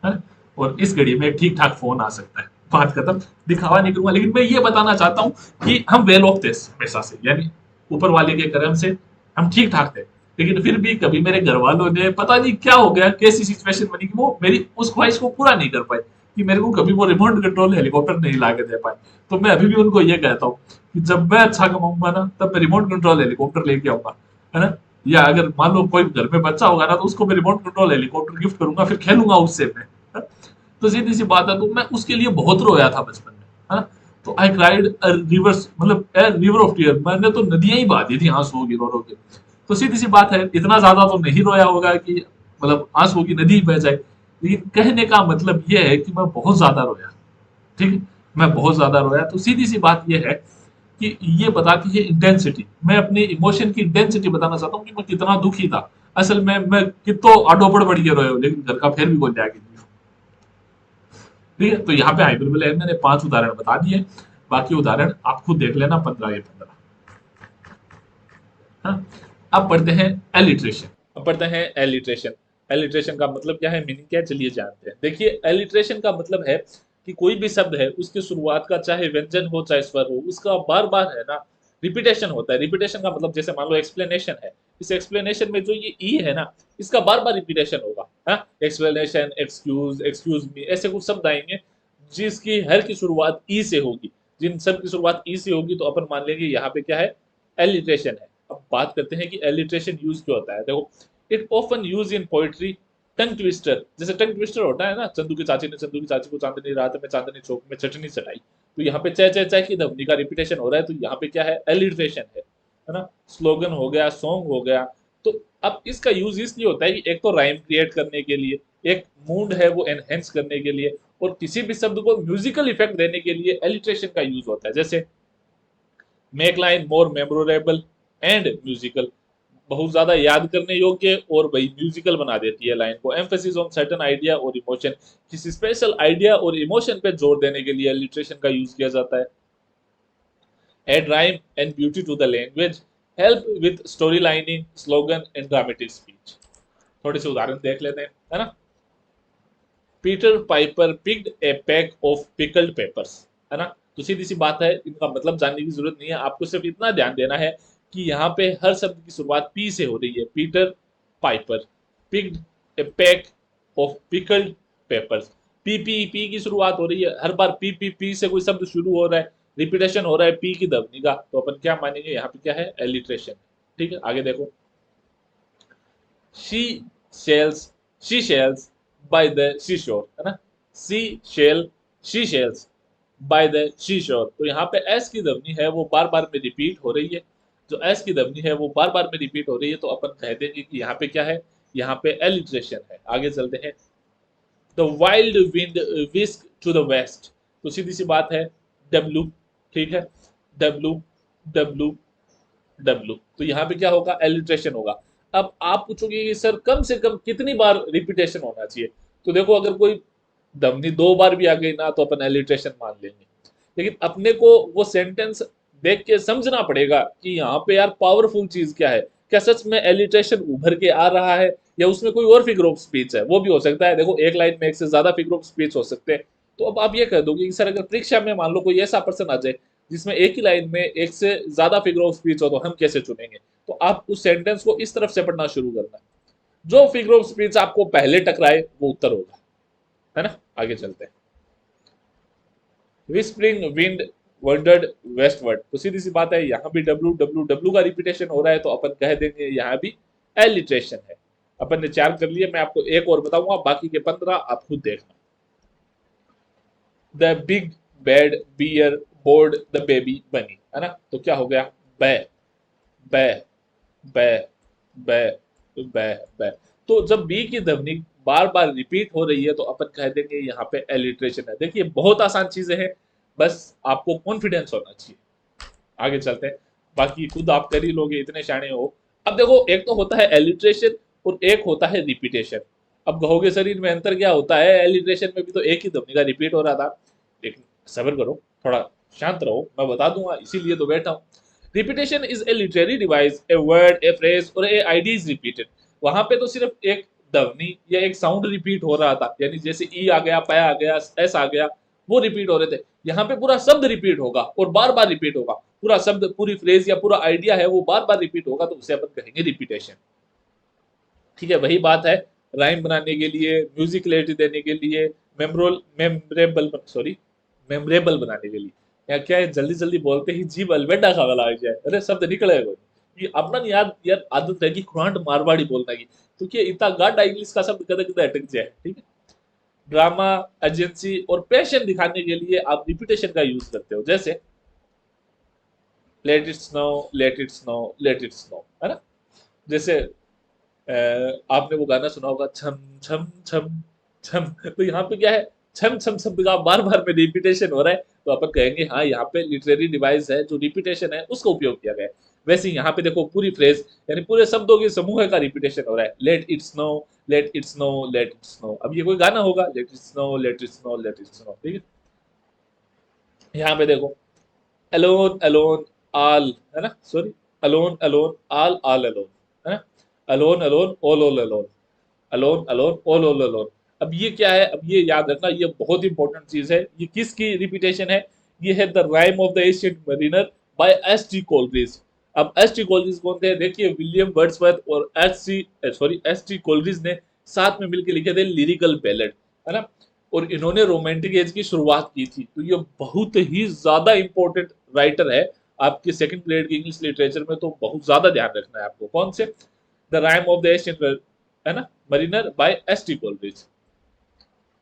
है ना? और इस घड़ी में एक ठीक ठाक फोन आ सकता है, बात खत्म। दिखावा नहीं करूंगा, लेकिन मैं ये बताना चाहता हूँ कि हम वेल ऑफ थे हमेशा से, यानी ऊपर वाले के करम से हम ठीक ठाक थे। लेकिन फिर भी कभी मेरे घर वालों ने पता नहीं क्या हो गया, कैसी सिचुएशन बनी कि वो मेरी उस ख्वाहिश को पूरा नहीं कर पाए, कि मेरे को कभी वो रिमोट कंट्रोल हेलीकॉप्टर नहीं ला के दे पाए। तो मैं अभी भी उनको ये कहता हूँ कि जब मैं अच्छा कमाऊंगा ना, तब मैं रिमोट कंट्रोल हेलीकॉप्टर लेके आऊंगा, है ना। या अगर मान लो कोई घर में बच्चा होगा ना, तो उसको मैं रिमोट कंट्रोल हेलीकॉप्टर गिफ्ट करूंगा, फिर खेलूंगा उससे मैं, है? तो सीधी सी बात है, तो मैं उसके लिए बहुत रोया था बचपन में, है ना। तो आई क्राइड रिवर्स, मतलब ए रिवर ऑफ टीयर, मैंने तो नदियां ही बहा दी थी आंसुओं की रो रो के। तो सीधी सी बात है, इतना ज्यादा तो नहीं रोया होगा कि मतलब आंसुओं की नदी बह जाए, लेकिन कहने का मतलब ये है कि मैं बहुत ज्यादा रोया, ठीक है। मैं बहुत ज्यादा रोया, तो सीधी सी बात ये है कि ये बता कि ये इंटेंसिटी, मैं अपनी इमोशन की इंटेंसिटी बताना चाहता हूँ कि मैं कितना दुखी था। असल में मैं कितो आडोपड़ बढ़ के रोए हो, लेकिन घर का फिर भी कोई त्याग नहीं। ठीक है, तो यहाँ पे हाइपरबोले है, मैंने 5 उदाहरण बता दिए, बाकी उदाहरण आप खुद देख लेना, 15 या 15। हाँ। अब पढ़ते हैं एलिट्रेशन। अब पढ़ते हैं एलिट्रेशन। एलिट्रेशन का मतलब क्या है, मीनिंग क्या है, चलिए जानते हैं। देखिए एलिट्रेशन का मतलब है कि कोई भी शब्द है, उसकी शुरुआत का चाहे व्यंजन हो चाहे स्वर हो, उसका बार बार है ना रिपीटेशन होता है। रिपीटेशन का मतलब जैसे मान लो एक्सप्लेनेशन है, इस एक्सप्लेनेशन में जो ये ई है ना, इसका बार बार रिपीटेशन होगा। हाँ, एक्सप्लेनेशन, एक्सक्यूज, एक्सक्यूज मी, ऐसे कुछ शब्द आएंगे जिसकी हर की शुरुआत ई से होगी, जिन सब की शुरुआत ई से होगी, तो अपन मान लेंगे यहाँ पे क्या है, एलिट्रेशन है। अब बात करते हैं कि एलिट्रेशन यूज क्यों होता है। देखो, it often use in poetry, tongue twister, जैसे टंग ट्विस्टर होता है ना, चंदू की चाची ने चंदू की चाची को चांदनी रात में चांदनी चौक में चटनी चटाई, तो यहाँ पे चाय चाय चाय की ध्वनि का रिपीटेशन हो रहा है, तो यहाँ पे क्या है, एलिट्रेशन है ना। स्लोगन हो गया, सॉन्ग हो गया। तो अब इसका यूज इसलिए होता है कि एक तो राइम क्रिएट करने के लिए, एक मूड है वो एनहेंस करने के लिए, और किसी भी शब्द को म्यूजिकल इफेक्ट देने के लिए एलिट्रेशन का यूज होता है। जैसे make line more memorable and musical, बहुत ज्यादा याद करने योग्य और वही म्यूजिकल बना देती है लाइन को। एम्फेसिस ऑन सर्टेन आइडिया और इमोशन, किसी स्पेशल आइडिया और इमोशन पे जोर देने के लिए एलिट्रेशन का यूज किया जाता है। Add rhyme and beauty to the language, help with story lining, slogan and dramatic speech. थोड़े से उदाहरण देख लेते हैं, है ना। Peter Piper picked a pack of pickled peppers, है ना। तो सीधी सी बात है, इनका मतलब जानने की जरूरत नहीं है, आपको सिर्फ इतना ध्यान देना है कि यहाँ पे हर शब्द की शुरुआत पी से हो रही है। Peter Piper picked a pack of pickled papers, P की शुरुआत हो रही है, हर बार पी से कोई शब्द शुरू हो रहा है, रिपीटेशन हो रहा है पी की ध्वनि का, तो अपन क्या मानेंगे, यहाँ पे क्या है, एलिट्रेशन। ठीक है, आगे देखो। She sells, she sells by the seashore, है ना। Seashell, she sells by the seashore, तो यहाँ पे एस की ध्वनि है वो बार बार में रिपीट हो रही है। जो एस की ध्वनि है वो बार बार में रिपीट हो रही है, तो अपन कह देंगे कि यहाँ पे क्या है, यहाँ पे एलिट्रेशन है। आगे चलते हैं। The wild wind whisk to the west, तो सीधी सी बात है, डब्लू। ठीक है, डब्लू डब्लू डब्लू, तो यहाँ पे क्या होगा, एलिट्रेशन होगा। अब आप पूछोगे कि सर कम से कम कितनी बार रिपीटेशन होना चाहिए, तो देखो अगर कोई ध्वनि 2 बार भी आ गई ना, तो अपन एलिट्रेशन मान लेंगे। लेकिन अपने को वो सेंटेंस देख के समझना पड़ेगा कि यहाँ पे यार पावरफुल चीज क्या है, क्या सच में एलिट्रेशन उभर के आ रहा है, या उसमें कोई और फिगर ऑफ स्पीच है, वो भी हो सकता है। देखो, एक लाइन में एक से ज्यादा फिगर ऑफ स्पीच हो सकते हैं। तो अब आप ये कह दोगे कि सर अगर परीक्षा में मान लो कोई ऐसा पर्सन आ जाए जिसमें एक ही लाइन में एक से ज्यादा फिगर ऑफ स्पीच हो, तो हम कैसे चुनेंगे। तो आप उस सेंटेंस को इस तरफ से पढ़ना शुरू करना, जो फिगर ऑफ स्पीच आपको पहले टकराए वो उत्तर होगा, है ना। आगे चलते हैं। विस्परिंग विंड वर्ल्डर्ड वेस्टवर्ड, तो सीधी सी बात है, यहाँ भी डब्लू डब्लू डब्लू का रिपीटेशन हो रहा है, तो अपन कह देंगे यहाँ भी एलिट्रेशन है। अपन ने 4 कर लिए, मैं आपको एक और बताऊंगा, बाकी के 15 आप खुद देखना। The big bad bear bored the baby bunny, है ना। तो क्या हो गया, बै बै बै बै बै बै, तो जब बी की ध्वनि बार बार रिपीट हो रही है, तो अपन कह देंगे यहाँ पे एलिट्रेशन है। देखिए बहुत आसान चीजें हैं, बस आपको कॉन्फिडेंस होना चाहिए। आगे चलते हैं, बाकी खुद आप कर ही लोगे, इतने शाणे हो। अब देखो, एक तो होता है एलिट्रेशन और एक होता है रिपीटेशन। अब कहोगे सर इनमें अंतर क्या होता है, एलिट्रेशन में भी तो एक ही ध्वनि का रिपीट हो रहा था। लेकिन सब्र करो, थोड़ा शांत रहो, मैं बता दूंगा, इसीलिए तो बैठा हूँ। Repetition is a literary device, a word, A phrase और ए आइडिया इज रिपीटेड। वहां पे तो सिर्फ एक ध्वनि या एक साउंड रिपीट हो रहा था, यानी जैसे ई आ गया, पै आ गया, एस आ गया, वो रिपीट हो रहे थे। यहाँ पे पूरा शब्द रिपीट होगा और बार बार रिपीट होगा, पूरा शब्द, पूरी फ्रेज या पूरा आइडिया है वो बार बार रिपीट होगा, तो उसे अपन कहेंगे रिपीटेशन। ठीक है, वही बात है, राइम बनाने के लिए, म्यूजिक क्लैरिटी देने के लिए, मेमोरेबल बनाने के लिए। या क्या है, जल्दी जल्दी बोलते ही जीभ अलबेडा खावा लग जाए, अरे शब्द निकले कोई, ये अपना नहीं याद यार, आदत रहेगी खुरांट मारवाड़ी बोलने की, तो क्या इतना गाढ़ा इंग्लिश का शब्द कदे कदे अटक जाए। ठीक है, ड्रामा, एजेंसी और पैशन दिखाने के लिए आप रिपीटेशन का यूज करते हो, जैसे let it snow, let it snow, let it snow, है ना। जैसे आपने वो गाना सुना होगा, छम छम छम छम, तो यहाँ पे क्या है, छम छम शब्द का बार बार में रिपीटेशन हो रहा है, तो अपन कहेंगे हाँ यहाँ पे लिटरेरी डिवाइस है, जो रिपीटेशन है उसका उपयोग किया गया है। वैसे ही यहाँ पे देखो, पूरी फ्रेज यानी पूरे शब्दों के समूह का रिपीटेशन हो रहा है, let it snow, let it snow, let it snow. अब ये कोई गाना होगा, let it snow, let it snow, let it snow, ठीक है। यहाँ पे देखो, अलोन अलोन आल, है ना, सॉरी, अलोन अलोन आल आल अलोन, है ना, alone alone all all alone, alone alone all all alone. अब ये क्या है, अब ये याद रखना, ये बहुत इंपॉर्टेंट चीज है। ये किसकी रिपीटेशन है, ये है the rhyme of the ancient Mariner by S T Coleridge. अब एस टी कोलरिज कौन थे, देखिए विलियम वर्ड्सवर्थ और एस टी कोलरिज ने साथ में मिलकर लिखे थे लिरिकल बैलेड, है ना। और इन्होंने रोमांटिक एज की शुरुआत की थी। तो ये बहुत ही ज्यादा इंपॉर्टेंट राइटर है आपके सेकंड ग्रेड की इंग्लिश लिटरेचर में, तो बहुत ज्यादा ध्यान रखना है आपको। कौन से? The rhyme of the Asian, है ना, Mariner by S T Coleridge.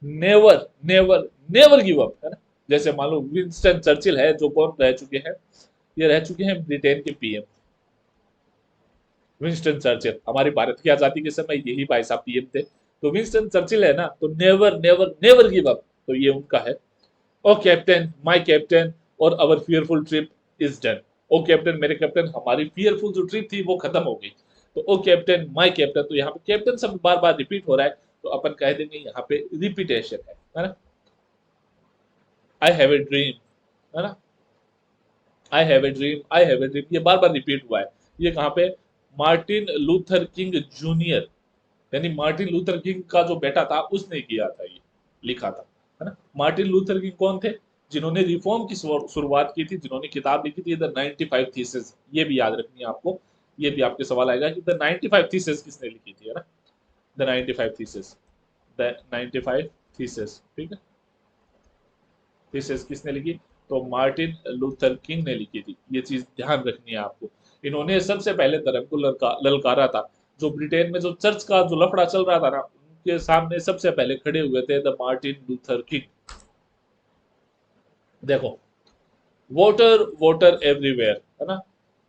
Never never never give up, है ना। जैसे मान लो विंस्टन चर्चिल है, जो कौन रह चुके हैं, ये रह चुके हैं ब्रिटेन के पीएम। विंस्टन चर्चिल हमारी भारत की आजादी के समय यही भाई साहब पीएम थे। तो विंस्टन चर्चिल है ना, तो never never never give up, तो ये उनका है। ओ कैप्टन, माय कैप्टन, और our fearful trip is done. O captain, मेरे कैप्टन, हमारी फियरफुल जो ट्रिप थी वो खत्म हो गई। तो ओ कैप्टन, माय कैप्टन, तो यहाँ पे कैप्टन सब बार बार रिपीट हो रहा है, तो अपन कह देंगे यहाँ पे रिपीटेशन है ना। आई हैव ए ड्रीम, है ना, I have a dream, I have a dream, ये बार बार रिपीट हुआ है। ये कहाँ पे? मार्टिन लूथर किंग जूनियर, यानी मार्टिन लूथर किंग का जो बेटा था उसने किया था, ये लिखा था, है ना। मार्टिन लूथर किंग कौन थे? जिन्होंने रिफॉर्म की शुरुआत की थी, जिन्होंने किताब लिखी थी द 95 थीसिस। ये भी याद रखनी है आपको, ये भी आपके सवाल आएगा कि द 95 थीसिस किसने लिखी थी, है ना। द 95 थीसिस, द 95 थीसिस, ठीक है। थीसिस किसने लिखी? तो मार्टिन लूथर किंग ने लिखी थी। ये चीज ध्यान रखनी है आपको। इन्होंने सबसे पहले धर्म को ललकारा था। जो ब्रिटेन में जो चर्च का जो लफड़ा चल रहा था ना, उनके सामने सबसे पहले खड़े हुए थे द मार्टिन लूथर किंग। देखो, वाटर वाटर एवरीवेयर, है ना,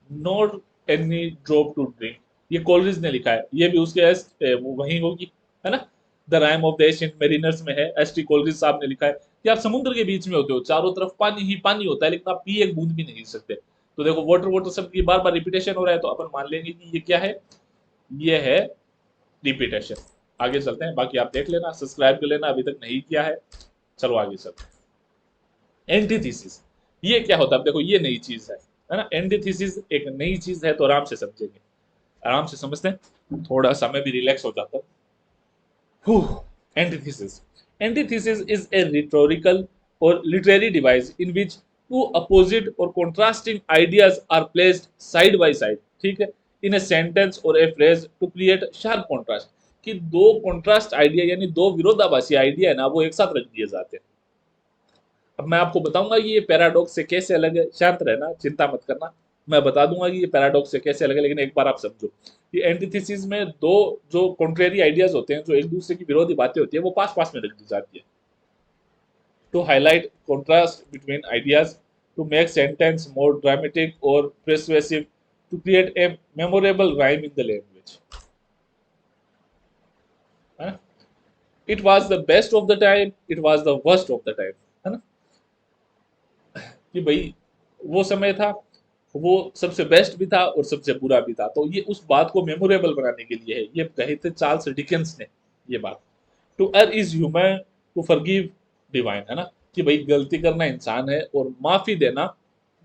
not any drop to drink, ये कोलरिज ने लिखा है। ये भी उसके वो वही होगी, है ना। The rhyme of the Asian mariners में है, एस टी कोलरिज साहब ने लिखा है कि आप समुद्र के बीच में होते हो, चारों तरफ पानी ही पानी होता है, लेकिन आप पी एक बूंद भी नहीं सकते। तो देखो, वाटर वाटर शब्द की बार बार रिपीटेशन हो रहा है, तो अपन मान लेंगे कि ये क्या है, ये है रिपीटेशन। आगे चलते हैं, बाकी आप देख लेना, सब्सक्राइब कर लेना अभी तक नहीं किया है। चलो आगे चलते हैं। एंटीथीसिस, ये क्या होता है? देखो, ये नई चीज है ना। एंटीथीसिस एक नई चीज है, तो आराम से समझेंगे, आराम से समझते हैं, थोड़ा सा मैं भी रिलैक्स हो जाता हूँ। Antithesis, antithesis is a rhetorical or literary device in which two opposite or contrasting ideas are placed side by side, ठीक है, in a sentence or a phrase to create sharp contrast। कि दो contrast idea, यानी दो विरोधाभासी idea है ना, वो एक साथ रख दिए जाते हैं। अब मैं आपको बताऊंगा कि ये पैराडॉक्स से कैसे अलग है। शांत रहना, चिंता मत करना, मैं बता दूंगा कि ये पैराडॉक्स से कैसे अलग है। लेकिन एक बार आप समझो कि एंटीथेसिस में दो जो कॉन्ट्रेरी आइडियाज होते हैं, जो एक दूसरे की विरोधी बातें होती है, वो पास पास में रख दी जाती है to highlight contrast between ideas, to make sentence more dramatic और persuasive, to create a memorable rhyme in the language. It was the best of the time, it was the worst of the time, है ना। कि भाई वो समय था, वो सबसे बेस्ट भी था और सबसे बुरा भी था। तो ये उस बात को मेमोरेबल बनाने के लिए है, ये कहे थे चार्ल्स डिकेंस ने ये बात। To err is human, to forgive divine, है ना। कि भाई गलती करना इंसान है और माफी देना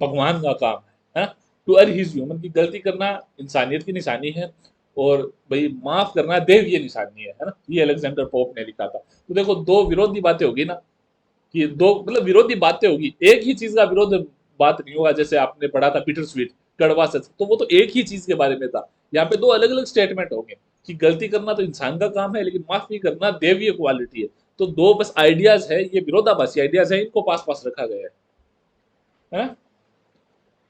भगवान का काम है ना। टू एयर इज ह्यूमन, की गलती करना इंसानियत की निशानी है, और भाई माफ करना देवीय निशानी है ना। ये अलेक्जेंडर पोप ने लिखा था। तो देखो, दो विरोधी बातें होगी ना, कि दो मतलब विरोधी बातें होगी, एक ही चीज का विरोध बात नहीं होगा। जैसे आपने पढ़ा था पीटर स्वीट, कड़वा सच, तो वो तो एक ही चीज के बारे में था। यहाँ पे दो अलग अलग स्टेटमेंट होंगे कि गलती करना तो इंसान का काम है, लेकिन माफी करना देवीय क्वालिटी है। तो दो बस आइडियाज है, ये विरोधाभासी आइडियाज है, इनको पास पास रखा गया है।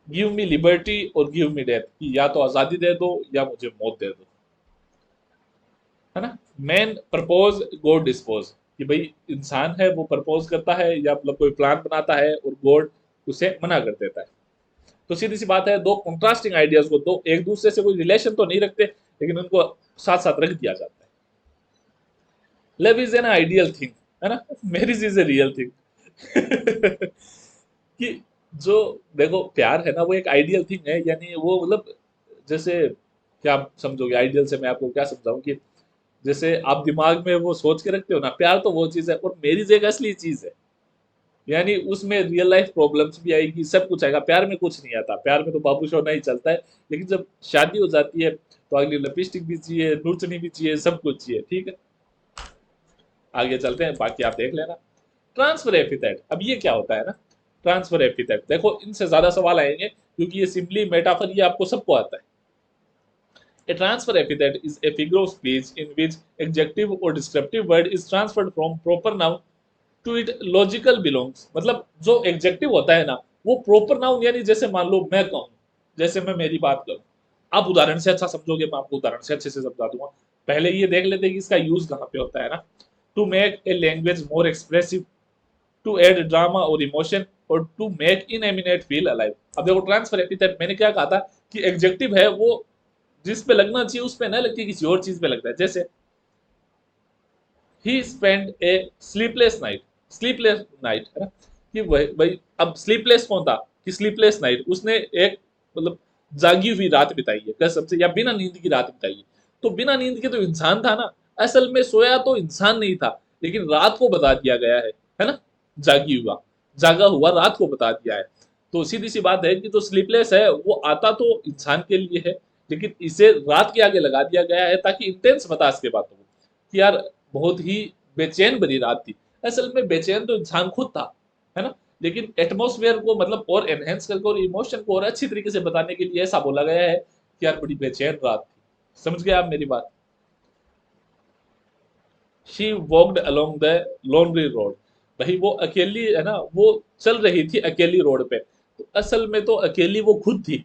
गिव मी लिबर्टी और गिव मी डेथ, कि या तो आजादी दे दो या मुझे मौत दे दो, है ना। मैन प्रपोज, गॉड डिस्पोज, कि भाई इंसान है वो प्रपोज करता है या मतलब कोई प्लान बनाता है, और गॉड उसे मना कर देता है। तो सीधी सी बात है, दो कॉन्ट्रास्टिंग आइडियाज को, दो एक दूसरे से कोई रिलेशन तो नहीं रखते, लेकिन उनको साथ साथ रख दिया जाता है। Love is an ideal thing, है ना, marriage is a real thing. कि जो देखो प्यार है ना, वो एक आइडियल थिंग है, यानी वो मतलब जैसे क्या आप समझोगे आइडियल से, मैं आपको क्या समझाऊं कि जैसे आप दिमाग में वो सोच के रखते हो ना, प्यार तो वो चीज है, और मैरिज एक असली चीज है। यानी उसमें रियल लाइफ प्रॉब्लम्स भी आएगी, सब कुछ आएगा। प्यार में कुछ नहीं आता, प्यार में तो बाबू सोना ही चलता है। लेकिन जब शादी हो जाती है, तो अगली लिपस्टिक भी चाहिए, नूचनी भी चाहिए, सब कुछ चाहिए, ठीक है। आगे चलते हैं, बाकी आप देख लेना। ट्रांसफर एपिथेट, अब ये क्या होता है ना, ट्रांसफर एपिथेट, देखो इनसे ज्यादा सवाल आएंगे, क्योंकि ये सिंपली मेटाफर, ये आपको सबको आता है। A transfer epithet is a figure of speech in which adjective or descriptive word is transferred from proper noun to it logical belongs, मतलब जो एग्जेक्टिव होता है ना वो प्रॉपर नाउन, यानी जैसे मान लो मैं कहूँ, जैसे मैं मेरी बात करूँ, आप उदाहरण से अच्छा समझोगे, मैं आपको उदाहरण से अच्छे से समझा दूंगा। पहले ये देख लेते हैं कि इसका यूज कहाँ पे होता है ना। To make a language more expressive, to add drama और इमोशन, और to make inanimate feel alive. अब देखो ट्रांसफर एपिथेट, मैंने क्या कहा था कि एग्जेक्टिव है वो जिस पे लगना चाहिए उस पे ना लग के किसी और चीज पे लगता है। जैसे ही स्पेंड ए स्लीपलेस नाइट, स्लीपलेस नाइट है ना, कि वही वही अब स्लीपलेस कौन था, कि स्लीपलेस नाइट, उसने एक मतलब जागी हुई रात बिताई है कसम से, या बिना नींद की रात बिताई है। तो बिना नींद के तो इंसान था ना, असल में सोया तो इंसान नहीं था, लेकिन रात को बता दिया गया है ना, जागी हुआ, जागा हुआ रात को बता दिया है। तो सीधी सी बात है कि जो स्लीपलेस है वो आता तो इंसान के लिए है, लेकिन इसे रात के आगे लगा दिया गया है ताकि इंटेंस बता सके बातों को, कि यार बहुत ही बेचैन भरी रात थी। असल में बेचैन तो इंसान खुद था, है ना, लेकिन एटमॉस्फेयर को मतलब और एनहेंस करके और इमोशन को और अच्छी तरीके से बताने के लिए ऐसा बोला गया है कि यार बड़ी बेचैन रात थी। समझ गए आप मेरी बात? She walked along the lonely road, भाई वो अकेली है ना, वो चल रही थी अकेली रोड पे, तो असल में तो अकेली वो खुद थी,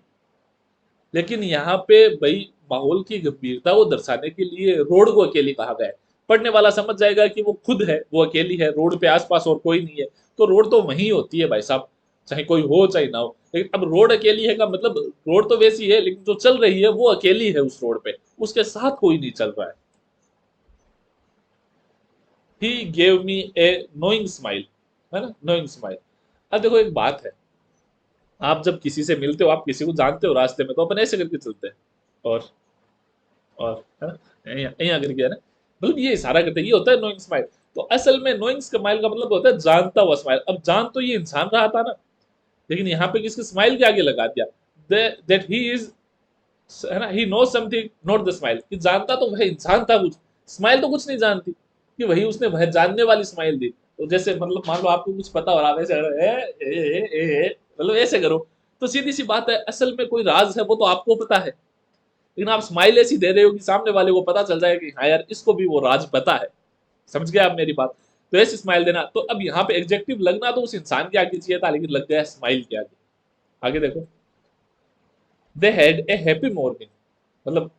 लेकिन यहाँ पे भाई माहौल की गंभीरता को दर्शाने के लिए रोड को अकेली कहा गया है। पढ़ने वाला समझ जाएगा कि वो खुद है, वो अकेली है, रोड पे आसपास और कोई नहीं है, तो रोड तो वहीं होती है भाई साहब, चाहे कोई हो चाहे ना हो। लेकिन अब रोड अकेली है का मतलब रोड तो वैसी है, लेकिन जो चल रही है वो अकेली है उस रोड पे, उसके साथ कोई नहीं चल रहा है। He gave me A knowing smile, है ना, नोइंग स्माइल। अब देखो एक बात है, आप जब किसी से मिलते हो, आप किसी को जानते हो रास्ते में, तो अपन ऐसे करके चलते हैं, और और है ना, यहाँ करके है ना, मतलब ये इशारा करते हैं, ये होता है नोइंग स्माइल। तो असल में नोइंग स्माइल का मतलब होता है जानता हुआ स्माइल। अब जान तो ये इंसान रहा था ना, लेकिन यहाँ पे किसके स्माइल के आगे लगा दिया, दैट ही इज, है ना, he know something not the smile, कि जानता तो वह इंसान था कुछ, स्माइल तो कुछ नहीं जानती, कि वही उसने वह जानने वाली स्माइल दी। तो जैसे मतलब मान लो आपको कुछ पता हो रहा है, वैसे करो, मतलब ऐसे करो, तो सीधी सी बात है, असल में कोई राज है वो तो आपको पता है, लेकिन आप स्माइल ऐसी दे रहे हो कि सामने वाले को पता चल जाए कि हाँ यार इसको भी वो राज पता है। समझ गए आप मेरी बात? तो ऐसी स्माइल देना। तो अब यहाँ पे एग्जेक्टिव लगना तो उस इंसान के आगे चाहिए था, लेकिन लग गया स्माइल के आगे। आगे देखो, they had a happy morning, मतलब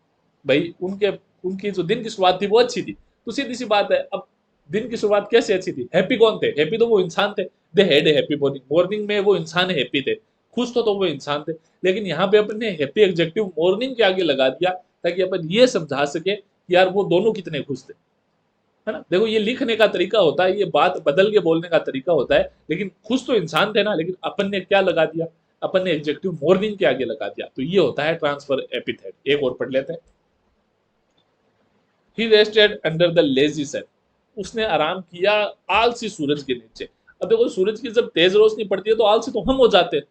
भाई उनके उनकी जो दिन की शुरुआत थी वो अच्छी थी। तो सीधी सी बात है, अब दिन की शुरुआत कैसे अच्छी थी, हैप्पी कौन थे, हैप्पी तो वो इंसान थे। They had a happy morning, morning में वो इंसान हैप्पी थे, खुश तो वो इंसान थे, लेकिन यहाँ पे अपन ने हैप्पी एग्जेक्टिव मॉर्निंग के आगे लगा दिया ताकि अपन ये समझा सके कि यार वो दोनों कितने खुश थे, है ना। देखो ये लिखने का तरीका होता है, ये बात बदल के बोलने का तरीका होता है, लेकिन खुश तो इंसान थे ना, लेकिन अपन ने क्या लगा दिया, अपन ने एग्जेक्टिव मॉर्निंग के आगे लगा दिया। तो ये होता है ट्रांसफर एपिथेट। एक और पढ़ लेते हैं। ही रेस्टेड अंडर द लेजी सन, उसने आराम किया आलसी सूरज के नीचे। अब देखो सूरज की जब तेज रोशनी पड़ती है तो आलसी तो हम हो जाते हैं,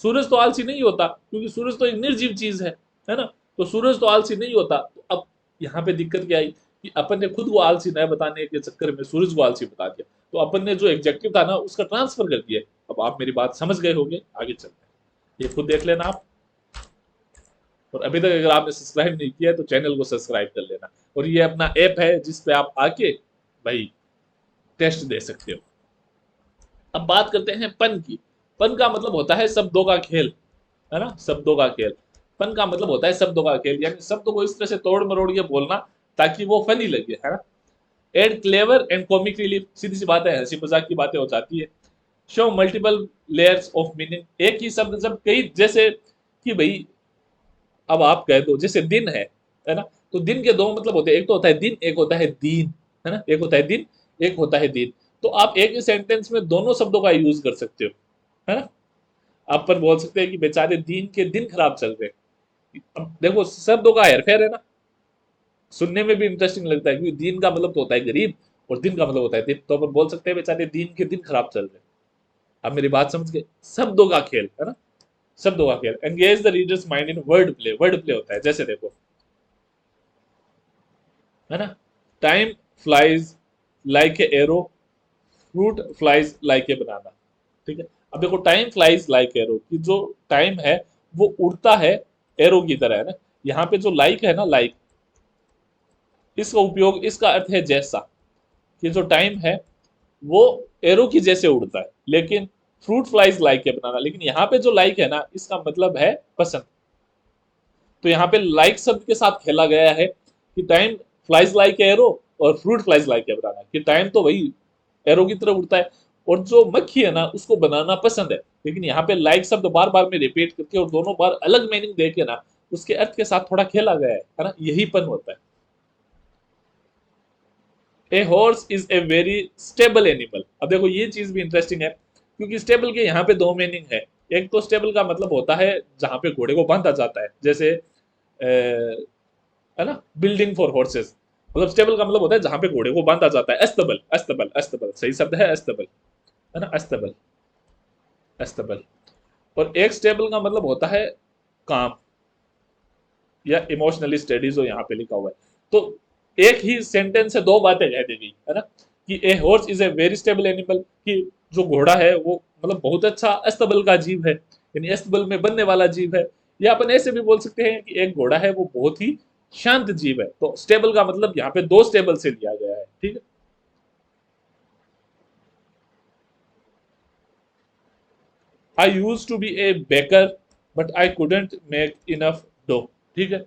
सूरज तो आलसी नहीं होता, क्योंकि सूरज तो एक निर्जीव चीज है ना, तो सूरज तो आलसी नहीं होता। तो अब यहाँ पे दिक्कत क्या आई कि अपन ने खुद को आलसी न बताने के चक्कर में सूरज को आलसी बता दिया, तो अपन ने जो एग्जेक्टिव था ना उसका ट्रांसफर कर दिया। अब आप मेरी बात समझ गए होंगे, आगे चलते हैं, ये खुद देख लेना आप। और अभी तक अगर आपने सब्सक्राइब नहीं किया है तो चैनल को सब्सक्राइब कर लेना। और ये अपना ऐप है जिस पे आप आके भाई टेस्ट दे सकते हो। अब बात करते हैं पन की। पन का मतलब होता है शब्दों का खेल, है ना, शब्दों का खेल। पन का मतलब होता है शब्दों का खेल, यानी शब्दों को इस तरह से तोड़ मरोड़ के बोलना ताकि वो फनी लगे, है ना। Add clever and comic relief, सीधी सी बात है, हंसी मजाक की बातें हो जाती है। Show multiple layers of meaning, एक ही शब्द जब कई, जैसे कि भाई अब आप कह दो जैसे दिन है ना, तो दिन के दो मतलब होते हैं, एक तो होता है दिन, एक होता है दीन, है ना, एक होता है दिन, एक होता है दीन। तो आप एक ही सेंटेंस में दोनों शब्दों का यूज कर सकते हो, है ना। आप पर बोल सकते हैं कि बेचारे दीन के दिन खराब चल रहे हैं। अब देखो शब्दों का हेरफेर है ना, सुनने में भी इंटरेस्टिंग लगता है, क्योंकि दीन का मतलब तो होता है गरीब और दिन का मतलब होता है दिन, तो अपन बोल सकते हैं बेचारे दीन के दिन खराब चल रहे हैं। आप मेरी बात समझ गए, शब्दों का खेल, है ना, शब्दों का खेल। Engage the reader's mind in word play, word play होता है, जैसे देखो, है ना, time flies like a arrow, fruit flies like a banana. ठीक है, अब देखो टाइम फ्लाइज लाइक एरो, कि जो टाइम है वो उड़ता है एरो की तरह, है ना। यहाँ पे जो लाइक है ना, लाइक, इसका उपयोग, इसका अर्थ है जैसा, कि जो टाइम है वो एरो की जैसे उड़ता है, लेकिन फ्रूट फ्लाइज लाइक है बनाना। लेकिन यहाँ पे जो लाइक है ना, इसका मतलब है पसंद। तो यहाँ पे लाइक शब्द के साथ खेला गया है कि टाइम फ्लाइज लाइक एरो और फ्रूट फ्लाइज लाइक है बनाना, कि टाइम तो वही एरो की तरह उड़ता है और जो मक्खी है ना उसको बनाना पसंद है। लेकिन यहाँ पे लाइक शब्द बार बार में रिपीट करके और दोनों बार अलग मीनिंग देके ना उसके अर्थ के साथ थोड़ा खेला गया है ना, यही पन होता है। A horse is a very stable animal. अब देखो ये चीज भी इंटरेस्टिंग है, क्योंकि स्टेबल के यहाँ पे दो मीनिंग है। एक तो स्टेबल का मतलब होता है जहां पे घोड़े को बांधा जाता है, जैसे है ना, बिल्डिंग फॉर हॉर्सेस। मतलब स्टेबल का मतलब होता है जहां पे घोड़े को बांधा जाता है। अस्तबल, अस्तबल, अस्तबल सही शब्द है, अस्तबल, है ना, अस्तबल, अस्तबल। और एक स्टेबल का मतलब होता है काम या इमोशनली स्टडी, जो यहाँ पे लिखा हुआ है। तो एक ही सेंटेंस से दो बातें कह दी गई है ना, कि a horse is a very stable animal, कि जो घोड़ा है वो मतलब बहुत अच्छा अस्तबल का जीव है, यानी अस्तबल में बनने वाला जीव है। या अपन ऐसे भी बोल सकते हैं कि एक घोड़ा है वो बहुत ही शांत जीव है। तो स्टेबल का मतलब यहाँ पे दो स्टेबल से लिया गया है, ठीक है। I use to be a baker but I couldn't make enough dough, ठीक है।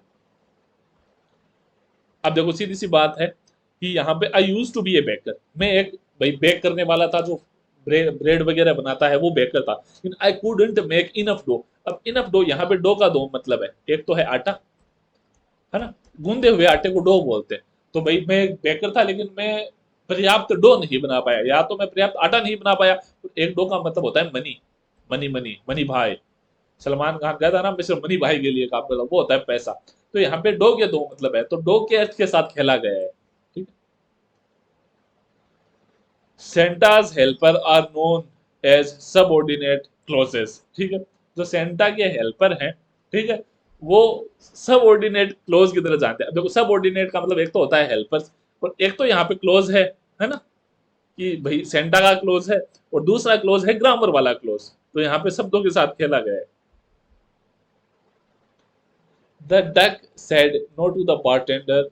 अब देखो सीधी सी बात है कि यहाँ पे I use to be a baker, मैं एक भाई बेक करने वाला था, जो ब्रेड वगैरह बनाता है वो बेकर था। लेकिन I couldn't make enough dough. अब इनफ डो, यहाँ पे डो का दो मतलब है, एक तो है आटा, है ना, गूंदे हुए आटे को डो बोलते हैं। तो भाई मैं एक बेकर था लेकिन मैं पर्याप्त डो नहीं बना पाया, या तो मैं पर्याप्त आटा नहीं बना पाया। तो एक डो का मतलब होता है मनी, मनी मनी मनी भाई। सलमान खान कहता है ना, मिस्टर मनी भाई के लिए काम करता हूं, वो होता है पैसा। तो यहाँ पे डो के दो मतलब है, तो डो के अर्थ के साथ खेला गया है, ठीक है। Sentence helper are known as subordinate clauses, ठीक है। जो सेंटा के हेल्पर हैं, ठीक है, वो सबऑर्डिनेट क्लोज की तरह जानते हैं। अब देखो सबऑर्डिनेट का मतलब एक तो होता है हेल्पर्स, और एक तो यहाँ पे क्लोज है ना, कि भाई सेंटा का क्लोज है, और दूसरा क्लोज है ग्रामर वाला क्लोज। तो यहाँ पे शब्दों के साथ खेला गया है। The duck said no to the bartender,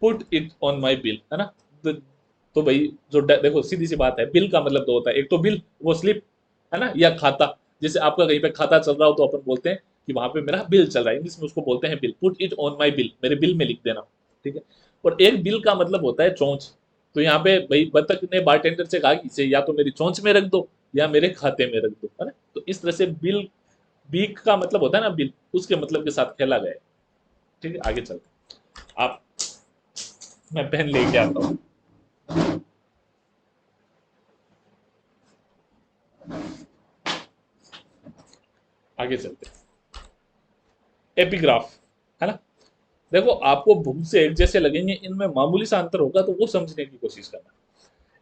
put it on my bill, है ना। तो भाई जो देखो सीधी सी बात है, बिल का मतलब दो होता है, एक तो बिल वो स्लिप, है ना, या खाता। जैसे आपका कहीं पे खाता चल रहा हो तो अपन बोलते हैं कि वहां पे मेरा बिल चल रहा है, इंग्लिश में उसको बोलते हैं bill, put it on my bill, मेरे बिल में लिख देना, ठीक है। और एक बिल का मतलब होता है चोंच। तो यहाँ पे भाई बतख ने बारटेंडर से कहा कि इसे या तो मेरी चोंच में रख दो या मेरे खाते में रख दो, है ना। तो इस तरह से बिल, बीक का मतलब होता है ना बिल, उसके मतलब के साथ खेला गया है, ठीक है। आगे चलते आप, मैं पेन लेके आता हूँ। आगे चलते, एपिग्राफ, है ना। देखो आपको बुक से एक जैसे लगेंगे, इनमें मामूली सा अंतर होगा, तो वो समझने की कोशिश करना।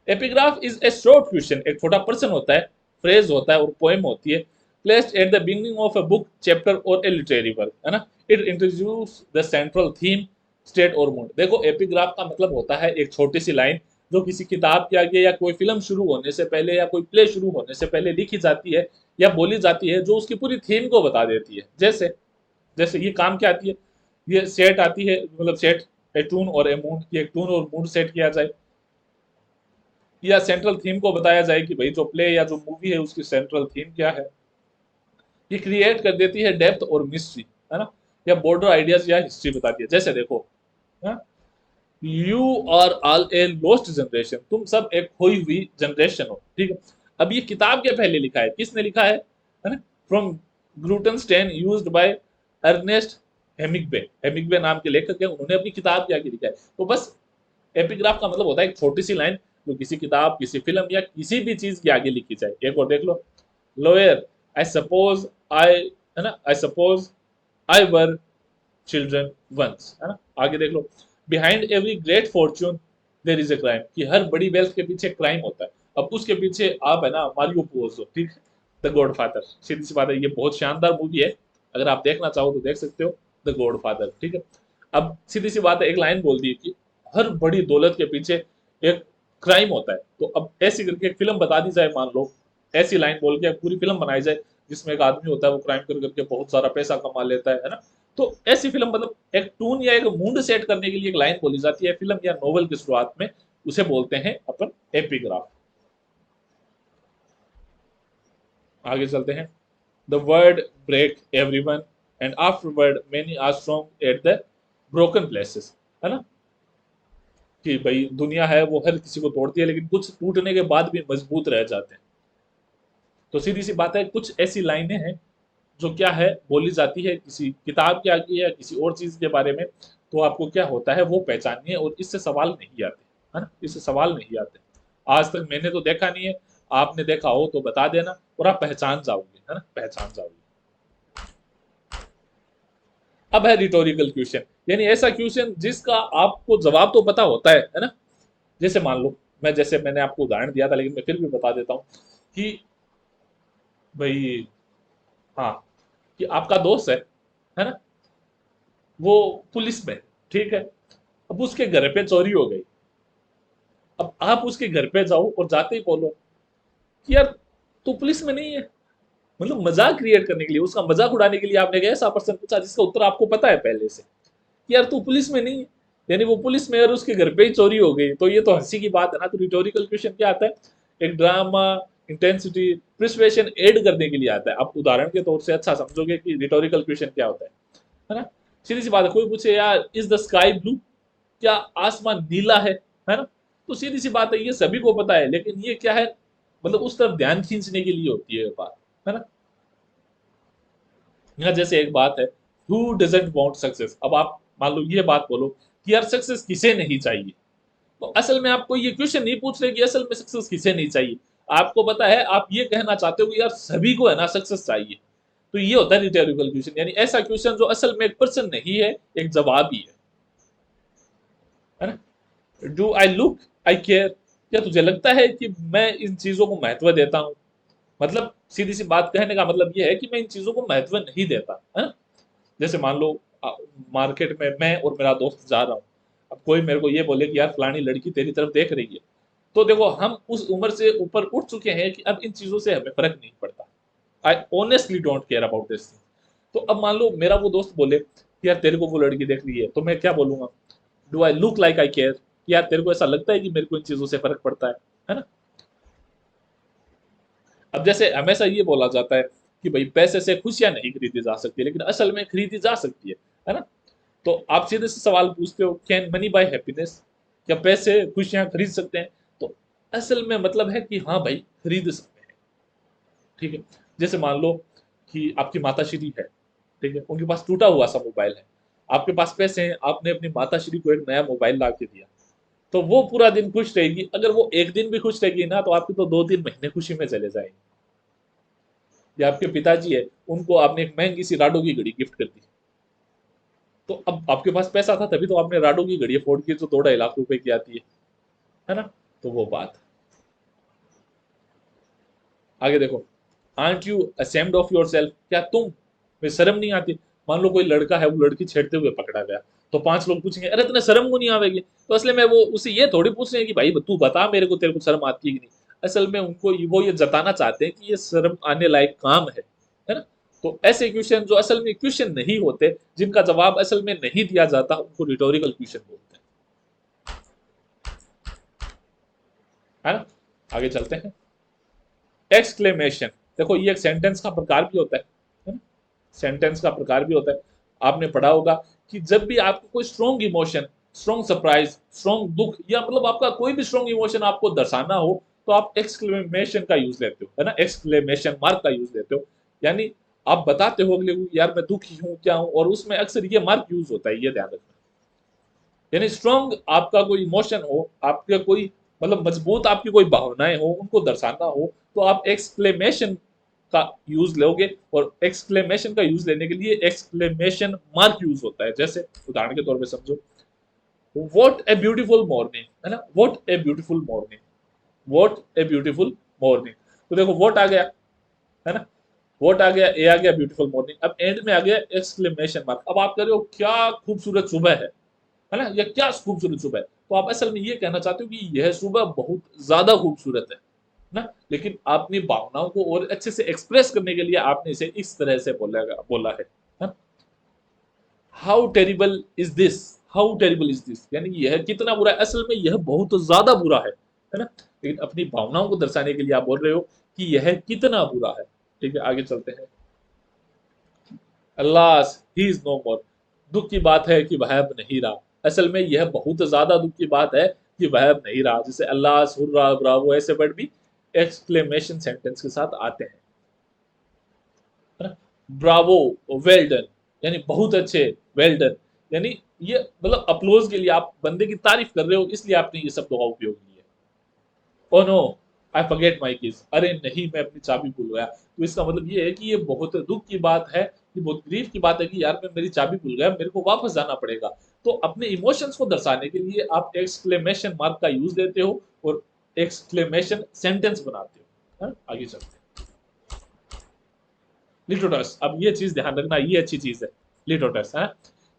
Epigraph is a short question, एक छोटा प्रश्न होता है, फ्रेज होता है और पोएम होती है, placed at the beginning of a book, chapter और ए लिटरेरी वर्क, है ना। It introduce the central theme, state और मूड। देखो एपिग्राफ का मतलब होता है एक छोटी सी लाइन, जो किसी किताब के आगे या कोई फिल्म शुरू होने से पहले या कोई प्ले शुरू होने से पहले लिखी जाती है या बोली जाती है, जो उसकी पूरी थीम को बता देती है। जैसे जैसे ये काम क्या आती है, ये सेट आती है, मतलब सेट ए टून और ए मूड, की एक टून और मूड सेट किया जाए, या सेंट्रल थीम को बताया जाए कि भाई जो प्ले या जो मूवी है उसकी सेंट्रल थीम क्या है। ये क्रिएट कर देती है डेप्थ और मिस्ट्री, है ना, या बॉर्डर आइडियाज या हिस्ट्री बताती है। जैसे देखो, you are all a lost generation, तुम सब एक खोई हुई जनरेशन हो, ठीक है। अब ये किताब के पहले लिखा है, किसने लिखा है ना, फ्रॉम ग्रूटनस्टेन used by Ernest Hemingway, Hemingway नाम के लेखक है, उन्होंने अपनी किताब के आगे लिखा है। तो बस एपिग्राफ का मतलब होता है एक छोटी सी लाइन, जो किसी किताब, किसी फिल्म या किसी भी चीज के आगे लिखी जाए। एक और देख लो, लॉयर, आई सपोज आई, है ना, I suppose I were children once, है ना। आगे देख लो, behind every great fortune there is a crime, कि हर बड़ी वेल्थ के पीछे क्राइम होता है। अब उसके पीछे आप, है ना, मारियो पुजो, ठीक है, द गॉड फादर, सीधी सी बात है, ये बहुत शानदार मूवी है, अगर आप देखना चाहो तो देख सकते हो, द गॉड फादर, ठीक है। अब सीधी सी बात है, एक लाइन बोल दी कि हर बड़ी दौलत के पीछे एक क्राइम होता है। तो अब ऐसी करके एक फिल्म बता दी जाए, मान लो ऐसी लाइन बोल के पूरी फिल्म बनाई जाए, जिसमें एक आदमी होता है वो क्राइम कर करके बहुत सारा पैसा कमा लेता है ना। तो ऐसी फिल्म, मतलब एक टून या एक मूड सेट करने के लिए एक लाइन बोली जाती है फिल्म या नोवेल की शुरुआत में, उसे बोलते हैं अपन एपिग्राफ। आगे चलते हैं। The word break everyone and afterward many are strong at the broken places, है ना, कि भाई दुनिया है वो हर किसी को तोड़ती है, लेकिन कुछ टूटने के बाद भी मजबूत रह जाते हैं। तो सीधी सी बात है, कुछ ऐसी लाइनें हैं जो क्या है बोली जाती है किसी किताब के आगे या किसी और चीज के बारे में, तो आपको क्या होता है वो पहचानिए, और इससे सवाल नहीं आते, है ना, इससे सवाल नहीं आते। आज तक मैंने तो देखा नहीं है, आपने देखा हो तो बता देना, और आप पहचान जाओगे, है ना, पहचान जाओगे। अब है रिटोरिकल क्वेश्चन, यानी ऐसा क्वेश्चन जिसका आपको जवाब तो पता होता है ना। जैसे मान लो, जैसे मैंने आपको उदाहरण दिया था, लेकिन मैं फिर भी बता देता हूँ कि भाई, हाँ, कि आपका दोस्त है ना, वो पुलिस में, ठीक है, अब उसके घर पे चोरी हो गई। अब आप उसके घर पे जाओ और जाते ही बोलो कि यार तू पुलिस में नहीं है, मतलब मजाक क्रिएट करने के लिए, उसका मजाक उड़ाने के लिए आपने एक ऐसा प्रश्न पूछा जिसका उत्तर आपको पता है पहले से, कि यार तू पुलिस में नहीं है, यानी वो पुलिस में और उसके घर पे ही चोरी हो गई, तो ये तो हंसी की बात है ना। तो रिटोरिकल क्वेश्चन क्या आता है, एक ड्रामा, इंटेंसिटी, प्रिसुएशन ऐड करने के लिए आता है। आप उदाहरण के तौर से अच्छा समझोगे कि रिटोरिकल क्वेश्चन क्या होता है ना। सीधी सी बात है, कोई पूछे यार इज द स्काई ब्लू, क्या आसमान नीला है ना, तो सीधी सी बात है ये सभी को पता है, लेकिन ये क्या है, मतलब उस तरफ ध्यान खींचने के लिए होती है ये बात, है ना। यहाँ जैसे एक बात है, हु डजंट वांट सक्सेस, अब आप मान लो ये बात बोलो कि यार सक्सेस किसे नहीं चाहिए, तो असल में आपको ये क्वेश्चन नहीं पूछ रहे कि असल में सक्सेस किसे नहीं चाहिए, आपको पता है आप ये कहना चाहते हो कि यार सभी को है ना सक्सेस चाहिए। तो ये होता है रिटोरिकल क्वेश्चन, यानी ऐसा क्वेश्चन जो असल में एक प्रश्न नहीं है, एक जवाब ही है ना। Do I look I care, क्या तुझे लगता है कि मैं इन चीजों को महत्व देता हूँ, मतलब सीधी सी बात कहने का मतलब ये है कि मैं इन चीजों को महत्व नहीं देता, है ना। जैसे मान लो मार्केट में मैं और मेरा दोस्त जा रहा हूँ, अब कोई मेरे को ये बोले कि यार फलानी लड़की तेरी तरफ देख रही है, तो देखो हम उस उम्र से ऊपर उठ चुके हैं कि अब इन चीजों से हमें फर्क नहीं पड़ता। I honestly don't care about this thing. तो अब मान लो मेरा वो दोस्त बोले कि यार तेरे को वो लड़की देख रही है, तो मैं क्या बोलूंगा, do I look like I care, यार तेरे को ऐसा लगता है कि मेरे को इन चीजों से फर्क पड़ता है ना। अब जैसे हमेशा ये बोला जाता है कि भाई पैसे से खुशियां नहीं खरीदी जा सकती, लेकिन असल में खरीदी जा सकती है ना। तो आप सीधे से सवाल पूछते हो, कैन मनी बाय हैप्पीनेस, क्या पैसे खुशियां खरीद सकते हैं, तो असल में मतलब है कि हाँ भाई खरीद सकते हैं, ठीक है। जैसे मान लो कि आपकी माताश्री है, ठीक है, उनके पास टूटा हुआ सा मोबाइल है, आपके पास पैसे हैं, आपने अपनी माताश्री को एक नया मोबाइल ला के दिया, तो वो पूरा दिन खुश रहेगी। अगर वो एक दिन भी खुश रहेगी ना, तो आपके तो 2-3 महीने खुशी में चले जाएंगे। या आपके पिताजी है, उनको आपने एक महंगी सी राडो की घड़ी गिफ्ट कर दी, तो अब आपके पास पैसा था तभी तो आपने राडो की घड़ी अफोर्ड की जो 2-2.5 लाख रुपए की आती है ना। तो वो बात। आगे देखो, aunt you ashamed of your self, क्या तुम में शर्म नहीं आती। मान लो कोई लड़का है, वो लड़की छेड़ते हुए पकड़ा गया, तो 5 लोग पूछेंगे अरे तुम्हें शर्म को नहीं आवेगी, तो असली में वो उसे ये थोड़ी पूछ रहे हैं कि भाई तू बता मेरे को, तेरे को शर्म आती है कि नहीं। असल में उनको वो ये जताना चाहते हैं कि ये शर्म आने लायक काम है ना। तो ऐसे क्वेश्चन जो असल में क्वेश्चन नहीं होते, जिनका जवाब असल में नहीं दिया जाता, उनको रिटोरिकल क्वेश्चन बोलते है ना। आगे चलते हैं। एक्सक्लेमेशन, देखो ये एक सेंटेंस का प्रकार भी होता है ना, सेंटेंस का प्रकार भी होता है। आपने पढ़ा होगा कि जब भी आपको कोई strong emotion, strong surprise, strong दुख, या मतलब आपका कोई भी स्ट्रॉन्ग इमोशन आपको दर्शाना हो, तो आप एक्सक्लेमेशन का यूज लेते हो, है ना, एक्सक्लेमेशन मार्क का यूज लेते हो। यानी आप बताते हो अगले को यार मैं दुखी हूं क्या हूं, और उसमें अक्सर ये मार्क यूज होता है, ये ध्यान रखना। यानी स्ट्रॉन्ग आपका कोई इमोशन हो, आपके कोई मतलब मजबूत आपकी कोई भावनाएं हो, उनको दर्शाना हो, तो आप एक्सक्लेमेशन का यूज लोगे, और एक्सक्लेमेशन का यूज लेने के लिए एक्सक्लेमेशन मार्क यूज होता है। जैसे उदाहरण के तौर पे समझो, व्हाट ए ब्यूटीफुल मॉर्निंग, है ना, what a beautiful morning, what a beautiful morning. तो देखो व्हाट आ गया, है ना, व्हाट आ गया, ए आ गया, ब्यूटीफुल मॉर्निंग, अब एंड में आ गया एक्सक्लेमेशन मार्क। अब आप कह रहे हो क्या खूबसूरत सुबह है ना, या क्या खूबसूरत सुबह है, तो आप असल में ये कहना चाहते हो कि यह सुबह बहुत ज्यादा खूबसूरत है ना। लेकिन अपनी भावनाओं को और अच्छे से एक्सप्रेस करने के लिए आपने इसे इस तरह से बोला है। How terrible is this, how terrible is this, यानी यह कितना बुरा है, असल में यह बहुत ज्यादा बुरा है ना। लेकिन अपनी भावनाओं को दर्शाने के लिए आप बोल रहे हो कि यह कितना बुरा है। ठीक है, आगे चलते हैं। अल्लाह ही इज नो मोर, दुख की बात है कि वह अब नहीं रहा। असल में यह बहुत ज्यादा दुख की बात है कि वह अब नहीं रहा। जैसे अल्लाह हुर्रा ब्रावो ऐसे वर्ड भी एक्सक्लेमेशन सेंटेंस के साथ आते हैं, है ना। ब्रावो, वेल डन, यानी बहुत अच्छे, वेल डन, यानी ये मतलब अप्लोज के लिए आप बंदे की तारीफ कर रहे हो, इसलिए आपने ये शब्दों का उपयोग किया। Oh no I forget my keys, अरे नहीं मैं अपनी चाबी भूल गया। तो इसका मतलब ये है कि ये बहुत दुख की बात है, ये बहुत ग्रीफ की बात है कि यार मैं मेरी चाबी भूल गया, मेरे को वापस जाना पड़ेगा। तो अपने इमोशंस को दर्शाने के लिए आप एक्सक्लेमेशन मार्क का यूज देते हो और एक्सक्लेमेशन सेंटेंस बनाते हो, है? आगे चलते हैं। लिटोटस, अब ये चीज ध्यान रखना, ये अच्छी चीज है। लिटोटस है,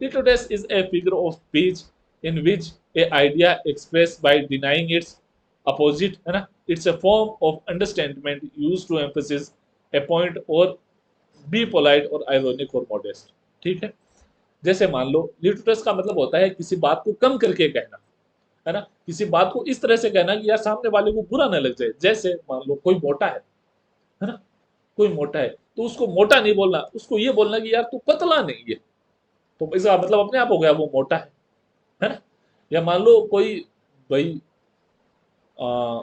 litotes is a figure of speech in which a idea express by denying its opposite, है ना। It's a form of understatement use to emphasis a point और बी पोलाइट और आयरोनिक और मॉडेस्ट, ठीक है। जैसे मान लो लिटोटस का मतलब होता है किसी बात को कम करके कहना, है ना, किसी बात को इस तरह से कहना कि यार सामने वाले को बुरा ना लग जाए। जैसे मान लो कोई मोटा है ना, कोई मोटा है तो उसको मोटा नहीं बोलना, उसको ये बोलना कि यार तू पतला नहीं है, तो इसका मतलब अपने आप हो गया वो मोटा है ना। या मान लो कोई भाई आ,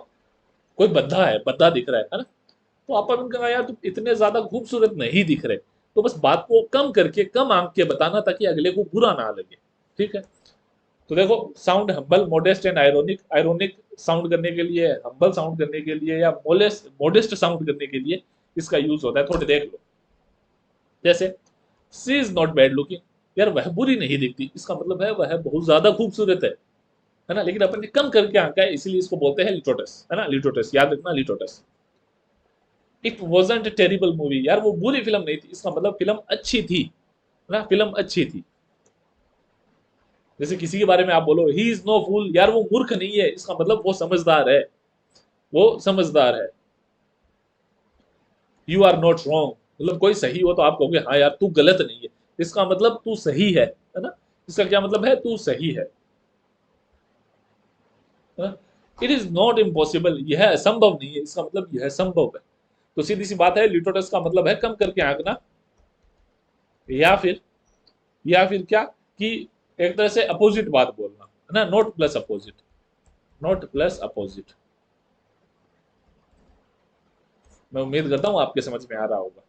कोई बद्धा है, बद्धा दिख रहा है ना, तो अपन कहा यार तुम इतने ज्यादा खूबसूरत नहीं दिख रहे। तो बस बात को कम करके कम आंक के बताना ताकि अगले को बुरा ना लगे, ठीक है। तो देखो sound humble, modest and ironic, ironic sound करने के लिए, हम्बल साउंड करने के लिए या मोलेस्ट मोडेस्ट साउंड करने के लिए इसका यूज होता है। थोड़े देख लो, जैसे सी इज नॉट बैड लुकिंग, यार वह बुरी नहीं दिखती, इसका मतलब है वह बहुत ज्यादा खूबसूरत है ना, लेकिन अपन ने कम करके आंका है इसीलिए इसको बोलते हैं लिटोटस, है ना। लिटोटस याद रखना, लिटोटस। इट वॉजंट टेरिबल मूवी, यार वो बुरी फिल्म नहीं थी, इसका मतलब फिल्म अच्छी थी, है ना, फिल्म अच्छी थी। जैसे किसी के बारे में आप बोलो ही इज नो फूल, यार वो मूर्ख नहीं है, इसका मतलब वो समझदार है, वो समझदार है। यू आर नॉट रॉन्ग, मतलब कोई सही हो तो आप कहोगे हाँ यार तू गलत नहीं है, इसका मतलब तू सही है ना। इसका क्या मतलब है, तू सही है। इट इज नॉट इम्पॉसिबल, यह असंभव नहीं है, इसका मतलब यह संभव है। तो सीधी सी बात है, लिटोटस का मतलब है कम करके आंकना, या फिर क्या कि एक तरह से अपोजिट बात बोलना, है ना। Not plus opposite, not plus opposite. मैं उम्मीद करता हूं आपके समझ में आ रहा होगा।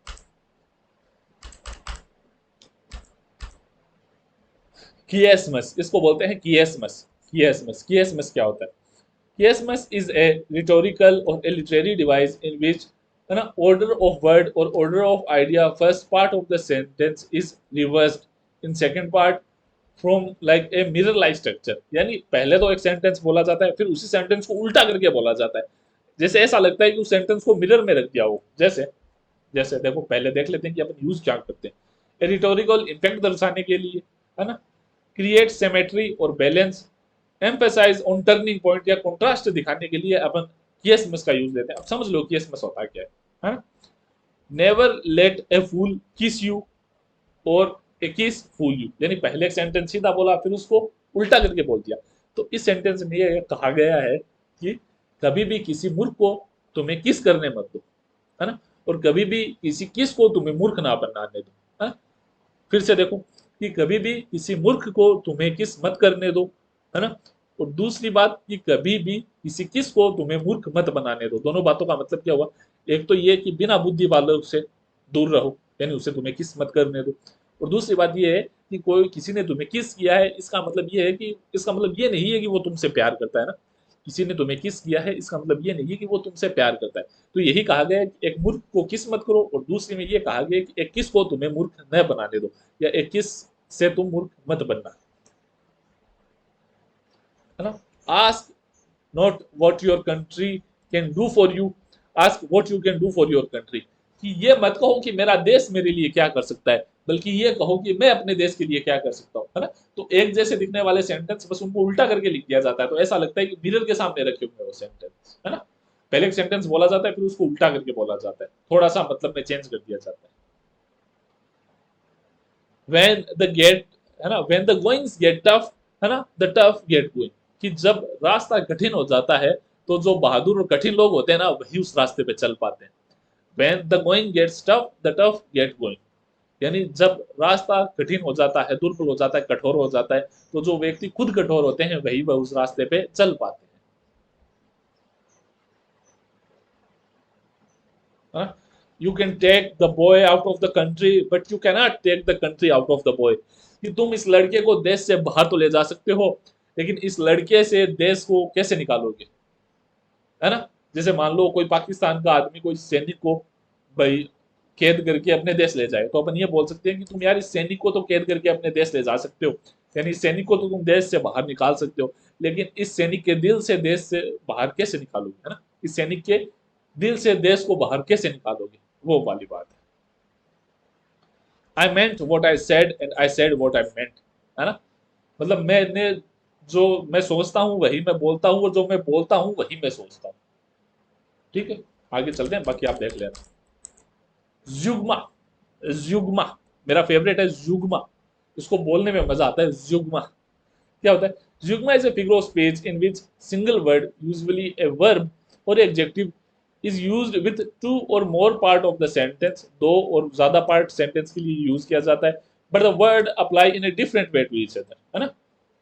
किएसमस, इसको बोलते हैं किएसमस। किएसमस, किएसमस क्या होता है? किएसमस इज ए रिटोरिकल और ए लिटरेरी डिवाइस इन विच, है ना, order of word or order of idea, first part of the sentence is reversed in second part from like a mirror like structure, यानी पहले तो एक सेंटेंस बोला जाता है फिर उसी सेंटेंस को उल्टा करके बोला जाता है, जैसे ऐसा लगता है कि उस सेंटेंस को मिरर में रख दिया हो। जैसे जैसे देखो पहले देख लेते हैं कि अपन यूज क्या करते हैं। रिटोरिकल इफेक्ट दर्शाने के लिए, है ना, क्रिएट सिमेट्री और balance, emphasise on turning point या कॉन्ट्रास्ट दिखाने के लिए अपन किएसमस का यूज लेते हैं। अब समझ लो किएसमस होता क्या है ना। नेवर लेट ए फूल किस यू और ए किस फूल यू, यानी पहले एक सेंटेंस सीधा बोला फिर उसको उल्टा करके बोल दिया। तो इस सेंटेंस में ये कहा गया है कि कभी भी किसी मूर्ख को तुम्हें किस करने मत दो, है ना, और कभी भी किसी किस को तुम्हें मूर्ख ना बनाने दो, है ना। फिर से देखो कि कभी भी किसी मूर्ख को तुम्हें किस मत करने दो, है ना, और दूसरी बात कि कभी भी किसी किस को तुम्हें मूर्ख मत बनाने दो। दोनों बातों का मतलब क्या हुआ, एक तो ये कि बिना बुद्धि वालों से दूर रहो, यानी उसे तुम्हें किस मत करने दो, और दूसरी बात ये है कि कोई किसी ने तुम्हें किस किया है, इसका मतलब ये है कि इसका मतलब ये नहीं है कि वो तुमसे प्यार करता है ना। किसी ने तुम्हें किस किया है इसका मतलब ये नहीं है कि वो तुमसे प्यार करता है। तो यही कहा गया है कि एक मूर्ख को किस मत करो, और दूसरी में ये कहा गया है कि एक किस को तुम्हें मूर्ख न बनाने दो, या एक किस से तुम मूर्ख मत बनना, है ना। Ask not what your country can do for you, ask what you can do for your country, कि ये मत कहो कि मेरा देश मेरे लिए क्या कर सकता है, बल्कि ये कहो कि मैं अपने देश के लिए क्या कर सकता हूँ, है ना। तो एक जैसे दिखने वाले सेंटेंस बस उनको उल्टा करके लिख दिया जाता है, तो ऐसा लगता है कि मिरर के सामने रखे हुए वो सेंटेंस, है ना। पहले एक सेंटेंस बोला जाता है फिर उसको उल्टा करके बोला जाता है, थोड़ा सा मतलब में चेंज कर दिया जाता है। व्हेन द गेट, है ना, when the goings get tough, है ना, द टफ गेट गोइंग, कि जब रास्ता कठिन हो जाता है तो जो बहादुर और कठिन लोग होते हैं ना वही उस रास्ते पे चल पाते हैं। When the going gets tough, the tough get going. यानी जब रास्ता कठिन हो जाता है, दुर्बल हो जाता है, कठोर हो जाता है, तो जो व्यक्ति खुद कठोर होते हैं वही वह उस रास्ते पे चल पाते हैं। You can take the boy out of the country but you cannot take the country out of the boy. कि तुम इस लड़के को देश से बाहर तो ले जा सकते हो, लेकिन इस लड़के से देश को कैसे निकालोगे, है ना। जैसे मान लो कोई पाकिस्तान का आदमी कोई सैनिक को भाई कैद करके अपने देश ले जाए, तो अपन ये बोल सकते हैं कि तुम यार इस सैनिक को तो कैद करके अपने देश ले जा सकते हो, यानी इस सैनिक को तो तुम देश से बाहर निकाल सकते हो, लेकिन इस सैनिक के दिल से देश से बाहर कैसे निकालोगे, है ना। इस सैनिक के दिल से देश को बाहर कैसे निकालोगे, वो वाली बात है। I meant what I said and I said what I meant, है ना। मतलब मैंने जो मैं सोचता हूँ वही मैं बोलता हूँ, और जो मैं बोलता हूँ वही मैं सोचता हूँ। ठीक है, आगे चलते हैं, बाकी आप देख लेना। जुग्मा, जुग्मा मेरा फेवरेट है। जुग्मा, इसको बोलने में मजा आता है। जुग्मा क्या होता है? जुग्मा is a figure of speech in which single word, usually a verb or adjective, is used with two or more part of the sentence। दो और ज्यादा पार्ट सेंटेंस के लिए यूज किया जाता है, but the word apply in a different way to each other, है ना।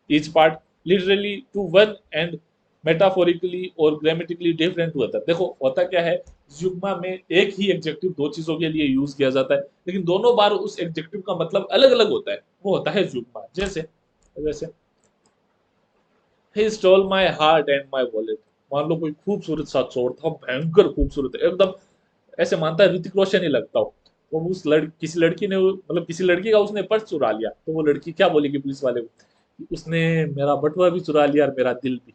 each part literally to one and metaphorically और ग्रामेटिकली डिफरेंट टू अदर। देखो होता क्या है, जुग्मा में एक ही एडजेक्टिव दो चीजों के लिए यूज किया जाता है, लेकिन दोनों बार उस एडजेक्टिव का मतलब अलग अलग होता है, वो होता है जुग्मा। जैसे जैसे he stole my heart and my wallet। मान लो कोई खूबसूरत सा चोर था, भयंकर खूबसूरत है एकदम, ऐसे मानता है ऋतिक रोशन ही लगता हो। तो उस किसी लड़की ने मतलब किसी लड़की का उसने पर्स चुरा लिया, तो वो लड़की क्या बोलेगी पुलिस वाले को, उसने मेरा बटुआ भी चुरा लिया और मेरा दिल भी।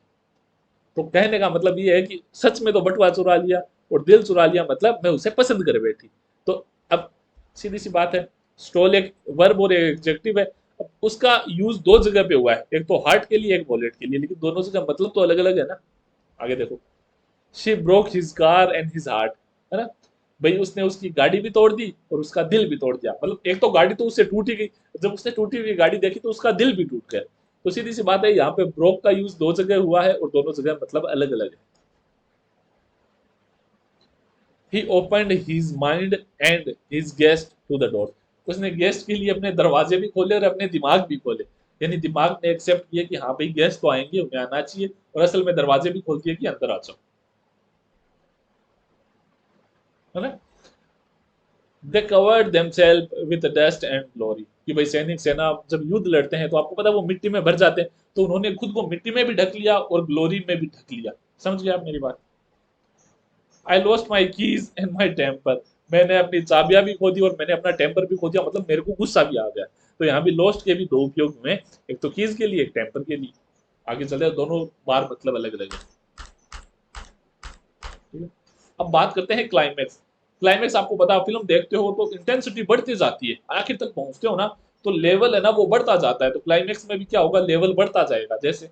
तो कहने का मतलब ये है कि सच में तो बटुआ चुरा लिया और दिल चुरा लिया, मतलब मैं उसे पसंद कर बैठी। तो अब सीधी सी बात है, स्टोल एक वर्ब और एक एडजेक्टिव है। अब उसका यूज दो जगह पे हुआ है, एक तो हार्ट के लिए, एक वॉलेट के लिए, लेकिन दोनों जगह मतलब तो अलग अलग है ना। आगे देखो, she broke his car and his heart, है ना। भाई उसने उसकी गाड़ी भी तोड़ दी और उसका दिल भी तोड़ दिया। मतलब एक तो गाड़ी तो उससे टूटी गई, जब उसने टूटी हुई गाड़ी देखी तो उसका दिल भी टूट गया। तो सीधी सी बात है, यहाँ पे ब्रोक का यूज दो जगह हुआ है और दोनों जगह मतलब अलग अलग है। He opened his mind and his guest to the door. उसने गेस्ट के लिए अपने दरवाजे भी खोले और अपने दिमाग भी खोले, यानी दिमाग ने एक्सेप्ट किया कि हाँ भाई गेस्ट तो आएंगे, उन्हें आना चाहिए, और असल में दरवाजे भी खोल दिए कि अंदर आ जाओ, है ना। They covered themselves with dust and glory. कि भाई सैनिक सेना जब युद्ध लड़ते हैं तो आपको पता है वो मिट्टी में भर जाते हैं, तो उन्होंने खुद को मिट्टी में भी ढक लिया और ग्लोरी में भी ढक लिया। समझ गए आप मेरी बात? I lost my keys and my temper. मैंने अपनी चाबियां भी खो दी और मैंने अपना टेम्पर भी खो दिया, मतलब मेरे को गुस्सा भी आ गया। तो यहाँ भी लॉस्ट के भी दो उपयोग हुए, एक तो कीज के लिए, एक टेम्पर के लिए। आगे चलते हैं, दोनों बार मतलब अलग अलग है। ठीक है, अब बात करते हैं क्लाइमेक्स। क्लाइमेक्स आपको पता है, फिल्म देखते हो तो इंटेंसिटी बढ़ती जाती है, आखिर तक पहुंचते हो ना तो लेवल है ना वो बढ़ता जाता है। तो क्लाइमेक्स में भी क्या होगा, लेवल बढ़ता जाएगा। जैसे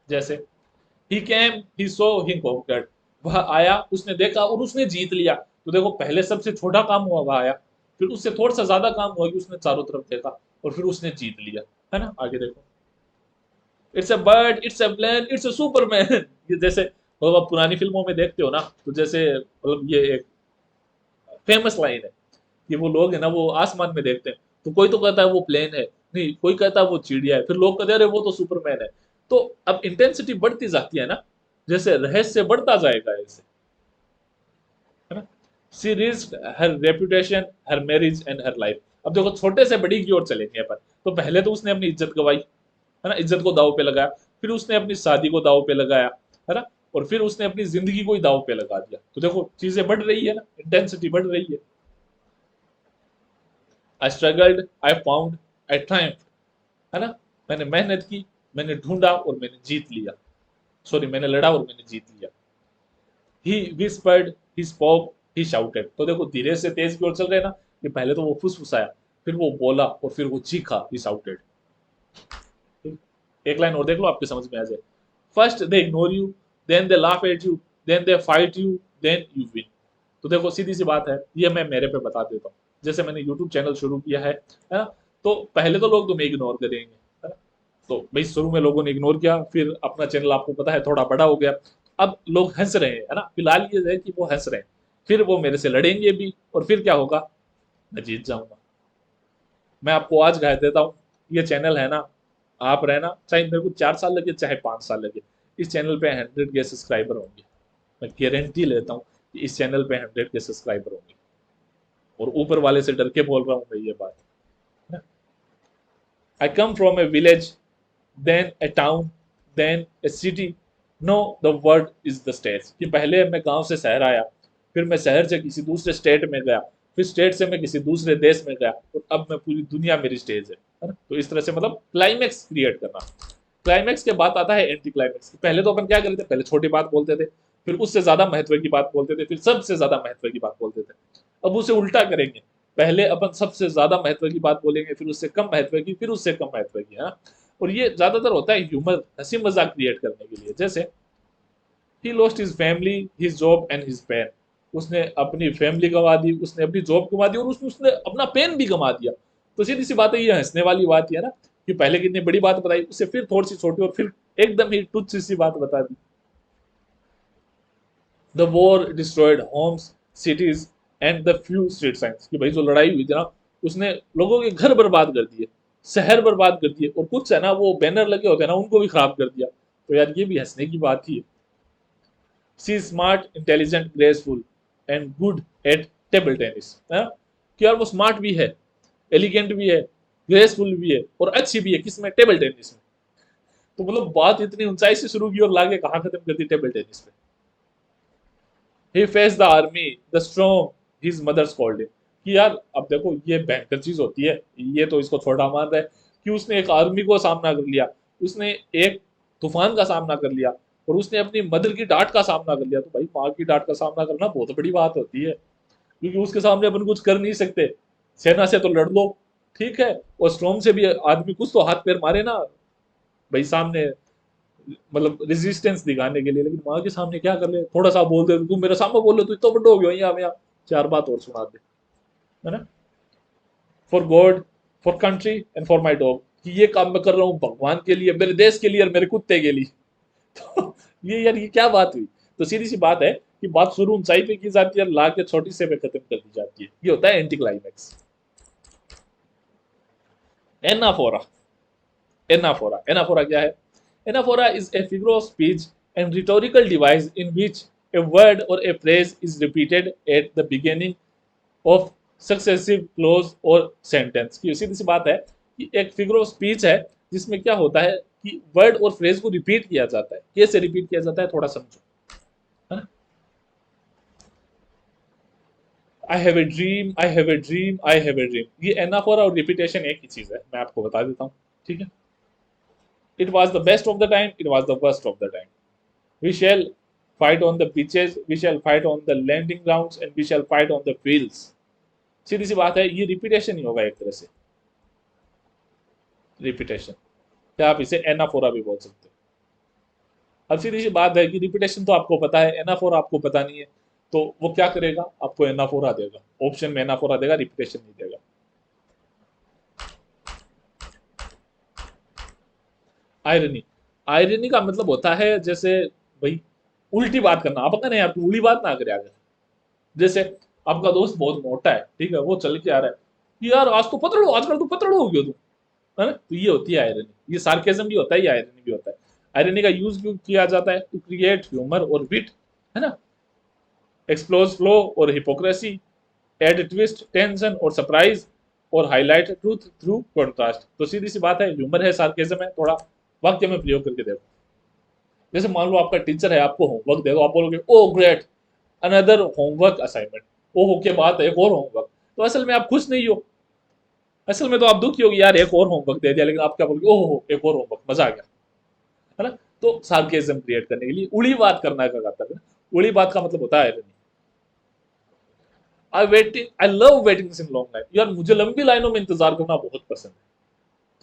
जैसे ही केम ही सो ही कॉन्कर्ड। वह आया, उसने देखा और उसने जीत लिया। तो देखो पहले सबसे छोटा काम हुआ, वह आया, फिर उससे थोड़ा सा ज्यादा काम हुआ कि उसने चारों तरफ देखा और फिर उसने जीत लिया, है ना। आगे देखो, it's a bird, it's a plane, it's a superman. ये जैसे मतलब आप पुरानी फिल्मों में देखते हो ना, तो जैसे मतलब ये एक फेमस लाइन है कि वो लोग है ना वो आसमान में देखते हैं, तो कोई तो कहता है वो प्लेन है, नहीं कोई कहता है वो चिड़िया है, फिर लोग कहते हैं अरे वो तो सुपरमैन है। तो अब इंटेंसिटी बढ़ती जाती है ना, जैसे रहस्य बढ़ता जाएगा ऐसे, है ना। She risked her reputation, her marriage and her life. अब देखो छोटे से बड़ी की ओर चलेंगे अपन। तो पहले तो उसने अपनी इज्जत गवाई, है ना, इज्जत को दाव पे लगाया, फिर उसने अपनी शादी को दाव पे लगाया, है ना, और फिर उसने अपनी जिंदगी को ही दाव पे लगा दिया। तो देखो चीजें बढ़ रही है ना, इंटेंसिटी बढ़ रही है। आई struggled, I found, I Triumph, है ना। मैंने मेहनत की, मैंने ढूंढा और मैंने जीत लिया। सॉरी, मैंने लड़ा और मैंने जीत लिया। He whispered, he spoke, he shouted. तो देखो धीरे से तेज की ओर चल रहे हैं ना, कि पहले तो वो फुसफुसाया, फिर वो बोला और फिर वो चीखा, ही शाउटेड। एक लाइन और देख लो, आपके समझ में आ जाए। First they ignore you, then they laugh at you, then they fight you, then you win. तो देखो सीधी सी बात है, ये मैं मेरे पे बता देता हूँ। जैसे मैंने यूट्यूब चैनल शुरू किया है ना, तो पहले तो लोग तुम्हें इग्नोर करेंगे, है ना। तो भाई शुरू में लोगों ने इग्नोर किया, फिर अपना चैनल आपको पता है थोड़ा बड़ा हो गया, अब लोग हंस रहे हैं, है ना। फिलहाल ये है कि वो हंस रहे हैं फिर वो मेरे से लड़ेंगे भी, और फिर क्या होगा, मैं जीत जाऊंगा। मैं आपको आज कह देता हूँ, ये चैनल है ना, आप रहना, चाहे मेरे को 4 साल लगे चाहे 5 साल लगे, इस चैनल पे 100 के सब्सक्राइबर होंगे। मैं गारंटी लेता हूँ कि इस चैनल पे 100 के सब्सक्राइबर होंगे, और ऊपर वाले से डर के बोल रहा हूँ मैं ये बात। I come from a village, then a town, then a city, no the word is the state. कि पहले मैं गांव से शहर आया, फिर मैं शहर से किसी दूसरे स्टेट में गया, फिर स्टेट से मैं किसी दूसरे देश में गया, और अब मैं पूरी दुनिया मेरी स्टेज है ना। तो इस तरह से मतलब क्लाइमेक्स क्रिएट करना। क्लाइमेक्स के बाद आता है एंटी क्लाइमेक्स। पहले तो अपन क्या करते थे, पहले छोटी बात बोलते थे, फिर उससे ज्यादा महत्व की बात बोलते थे, फिर सबसे ज्यादा महत्व की बात बोलते थे। अब उसे उल्टा करेंगे, पहले अपन सबसे ज्यादा महत्व की बात बोलेंगे, फिर उससे कम महत्व की, फिर उससे कम महत्व की, है। और ये ज्यादातर होता है ह्यूमर, हंसी मजाक क्रिएट करने के लिए। जैसे he lost his family, his job and his pen. उसने अपनी फैमिली गंवा दी, उसने अपनी जॉब गंवा दी, और उसने अपना पेन भी गंवा दिया। तो सीधी सी बात है, ये हंसने वाली बात है ना, कि पहले कितनी बड़ी बात बताई, उससे फिर थोड़ी सी छोटी, और फिर एकदम ही तुच्छ सी बात बता दी। The war destroyed homes, cities and the few street signs. कि भाई जो लड़ाई हुई थी ना, उसने लोगों के घर बर्बाद कर दिए, शहर बर्बाद कर दिए, और कुछ है ना वो बैनर लगे होते हैं ना, उनको भी खराब कर दिया। तो यार ये भी हंसने की बात ही है। She smart, intelligent, graceful and good at table tennis. कि यार वो स्मार्ट भी है, एलिगेंट भी है, ग्रेसफुल भी है, और अच्छी भी है, किसमें, टेबल टेनिस में। तो मतलब बात इतनी ऊंचाई से शुरू की और लाके कहाँ खत्म कर दी, टेबल टेनिस में। He faced the army, the strong, his mother's called him। कि यार अब देखो ये भयंकर चीज होती है, ये तो इसको छोटा मान रहा है कि उसने एक आर्मी को सामना कर लिया, उसने एक तूफान का सामना कर लिया, और उसने अपनी मदर की डांट का सामना कर लिया। तो भाई माँ की डांट का सामना करना बहुत बड़ी बात होती है, क्योंकि उसके सामने अपन कुछ कर नहीं सकते। सेना से तो लड़ लो, ठीक है, और स्ट्रॉन्ग से भी आदमी कुछ तो हाथ पैर मारे ना भाई सामने, मतलब रेजिस्टेंस दिखाने के लिए। लेकिन माँ के सामने क्या कर ले, थोड़ा सा बोल दे, तू मेरे सामने बोल ले, तू इतना बड़ा हो गया, यहाँ चार बात और सुना दे, है ना। For God, for country and for my dog. कि ये काम मैं कर रहा हूँ भगवान के लिए, मेरे देश के लिए, और मेरे कुत्ते के लिए। तो ये यार ये क्या बात हुई। तो सीधी सी बात है कि बात शुरू ऊंचाई पे की जाती है, ला के छोटी से पे खत्म कर दी जाती है। ये होता है एंटी क्लाइमैक्स। एनाफोरा। एनाफोरा क्या है? Anaphora is a figure of speech and rhetorical device in which a word or a phrase is repeated at the beginning of successive clause or sentence। की सीधी सी बात है कि एक फिगर ऑफ स्पीच है जिसमें क्या होता है कि वर्ड और फ्रेज को रिपीट किया जाता है। कैसे रिपीट किया जाता है, थोड़ा समझो, है ना। I have a dream, I have a dream, I have a dream. ये एनाफोरा और रिपीटेशन एक ही चीज है, मैं आपको बता देता हूँ, ठीक है। It was the best of the time, it was the worst of the time. We shall fight on the beaches, we shall fight on the landing grounds, and we shall fight on the fields। सीधी सी बात है, ये repetition ही होगा एक तरह से, repetition. क्या आप इसे एनाफोरा भी बोल सकते हो। अब सीधी सी बात है कि रिपीटेशन तो आपको पता है, एनाफोरा आपको पता नहीं है, तो वो क्या करेगा, आपको एनाफोरा देगा, ऑप्शन में एनाफोरा देगा, रिपीटेशन नहीं देगा। आयरनी। आयरनी का मतलब होता है जैसे भाई उल्टी बात करना। आप कहना यार तू उल्टी बात ना करे आगे। जैसे आपका दोस्त बहुत मोटा है, ठीक है, वो चल के आ रहा है कि यार आज तो पतलो, आजकल तो पतलो हो गया तू, है ना। तो ये होती है आयरनी। ये सार्केज्म भी होता है, ये आयरनी भी होता है। आयरनी का यूज क्यों किया जाता है, टू क्रिएट ह्यूमर और विट, है ना, एक्सप्लोज फ्लो और हिपोक्रेसी, एड ट्विस्ट, टेंशन और सरप्राइज, और हाईलाइट ट्रूथ थ्रू कॉन्ट्रास्ट। तो सीधी सी बात है, ह्यूमर है, सार्केज्म है। थोड़ा वाक्य में प्रयोग करके देखो। जैसे मान लो आपका टीचर है, आपको होमवर्क दे दो, आप बोलोगे ओ ग्रेट, अनदर होमवर्क असाइनमेंट। ओहो के बाद एक और होमवर्क। तो असल में आप खुश नहीं हो, असल में तो आप दुखी होगी, यार एक और होमवर्क दे दिया। लेकिन आप क्या बोलोगे, ओहो एक और होमवर्क, मजा आ गया, है ना। तो सार्केज्म क्रिएट करने के लिए उड़ी बात करना का करता है। उड़ी बात का मतलब होता है आई waiting, I love waiting in long line. यार मुझे लंबी लाइनों में इंतजार करना बहुत पसंद है।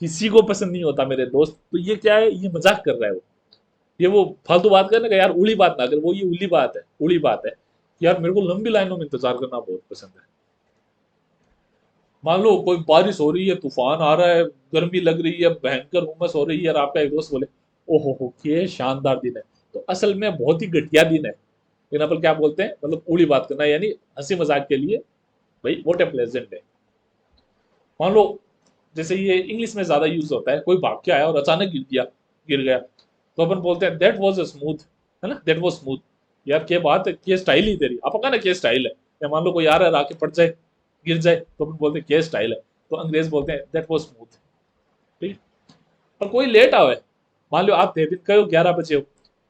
किसी को पसंद नहीं होता मेरे दोस्त। तो ये क्या है, ये मजाक कर रहा है वो, ये वो फालतू बात करने का, यार उड़ी बात ना कर, वो ये उली बात है, उड़ी बात है। यार मेरे को लंबी लाइनों में इंतजार करना बहुत पसंद है। मान लो कोई बारिश हो रही है, तूफान आ रहा है, गर्मी लग रही है, भयंकर उमस हो रही है, और आपका एक दोस्त बोले ओहो हो ये शानदार दिन है, तो असल में बहुत ही घटिया दिन है। लेकिन अपन क्या बोलते हैं, मतलब उड़ी बात करना, यानी हंसी मजाक के लिए, भाई व्हाट ए प्लेजेंट डे। मान लो जैसे ये इंग्लिश में ज्यादा यूज होता है, कोई भाग के आया और अचानक गिर गया, तो अपन बोलते हैं दैट वाज अ स्मूथ, है ना, दैट वाज स्मूथ। यार क्या बात है, क्या स्टाइल ही तेरी, आप कहा ना क्या स्टाइल है। या मान लो कोई आ रहा है आके पड़ जाए, गिर जाए, तो अपन बोलते हैं क्या स्टाइल है। तो अंग्रेज बोलते हैं दैट वाज स्मूथ। ठीक है। और कोई लेट आवे, मान लो आप थे दिन कहो 11 बजे हो,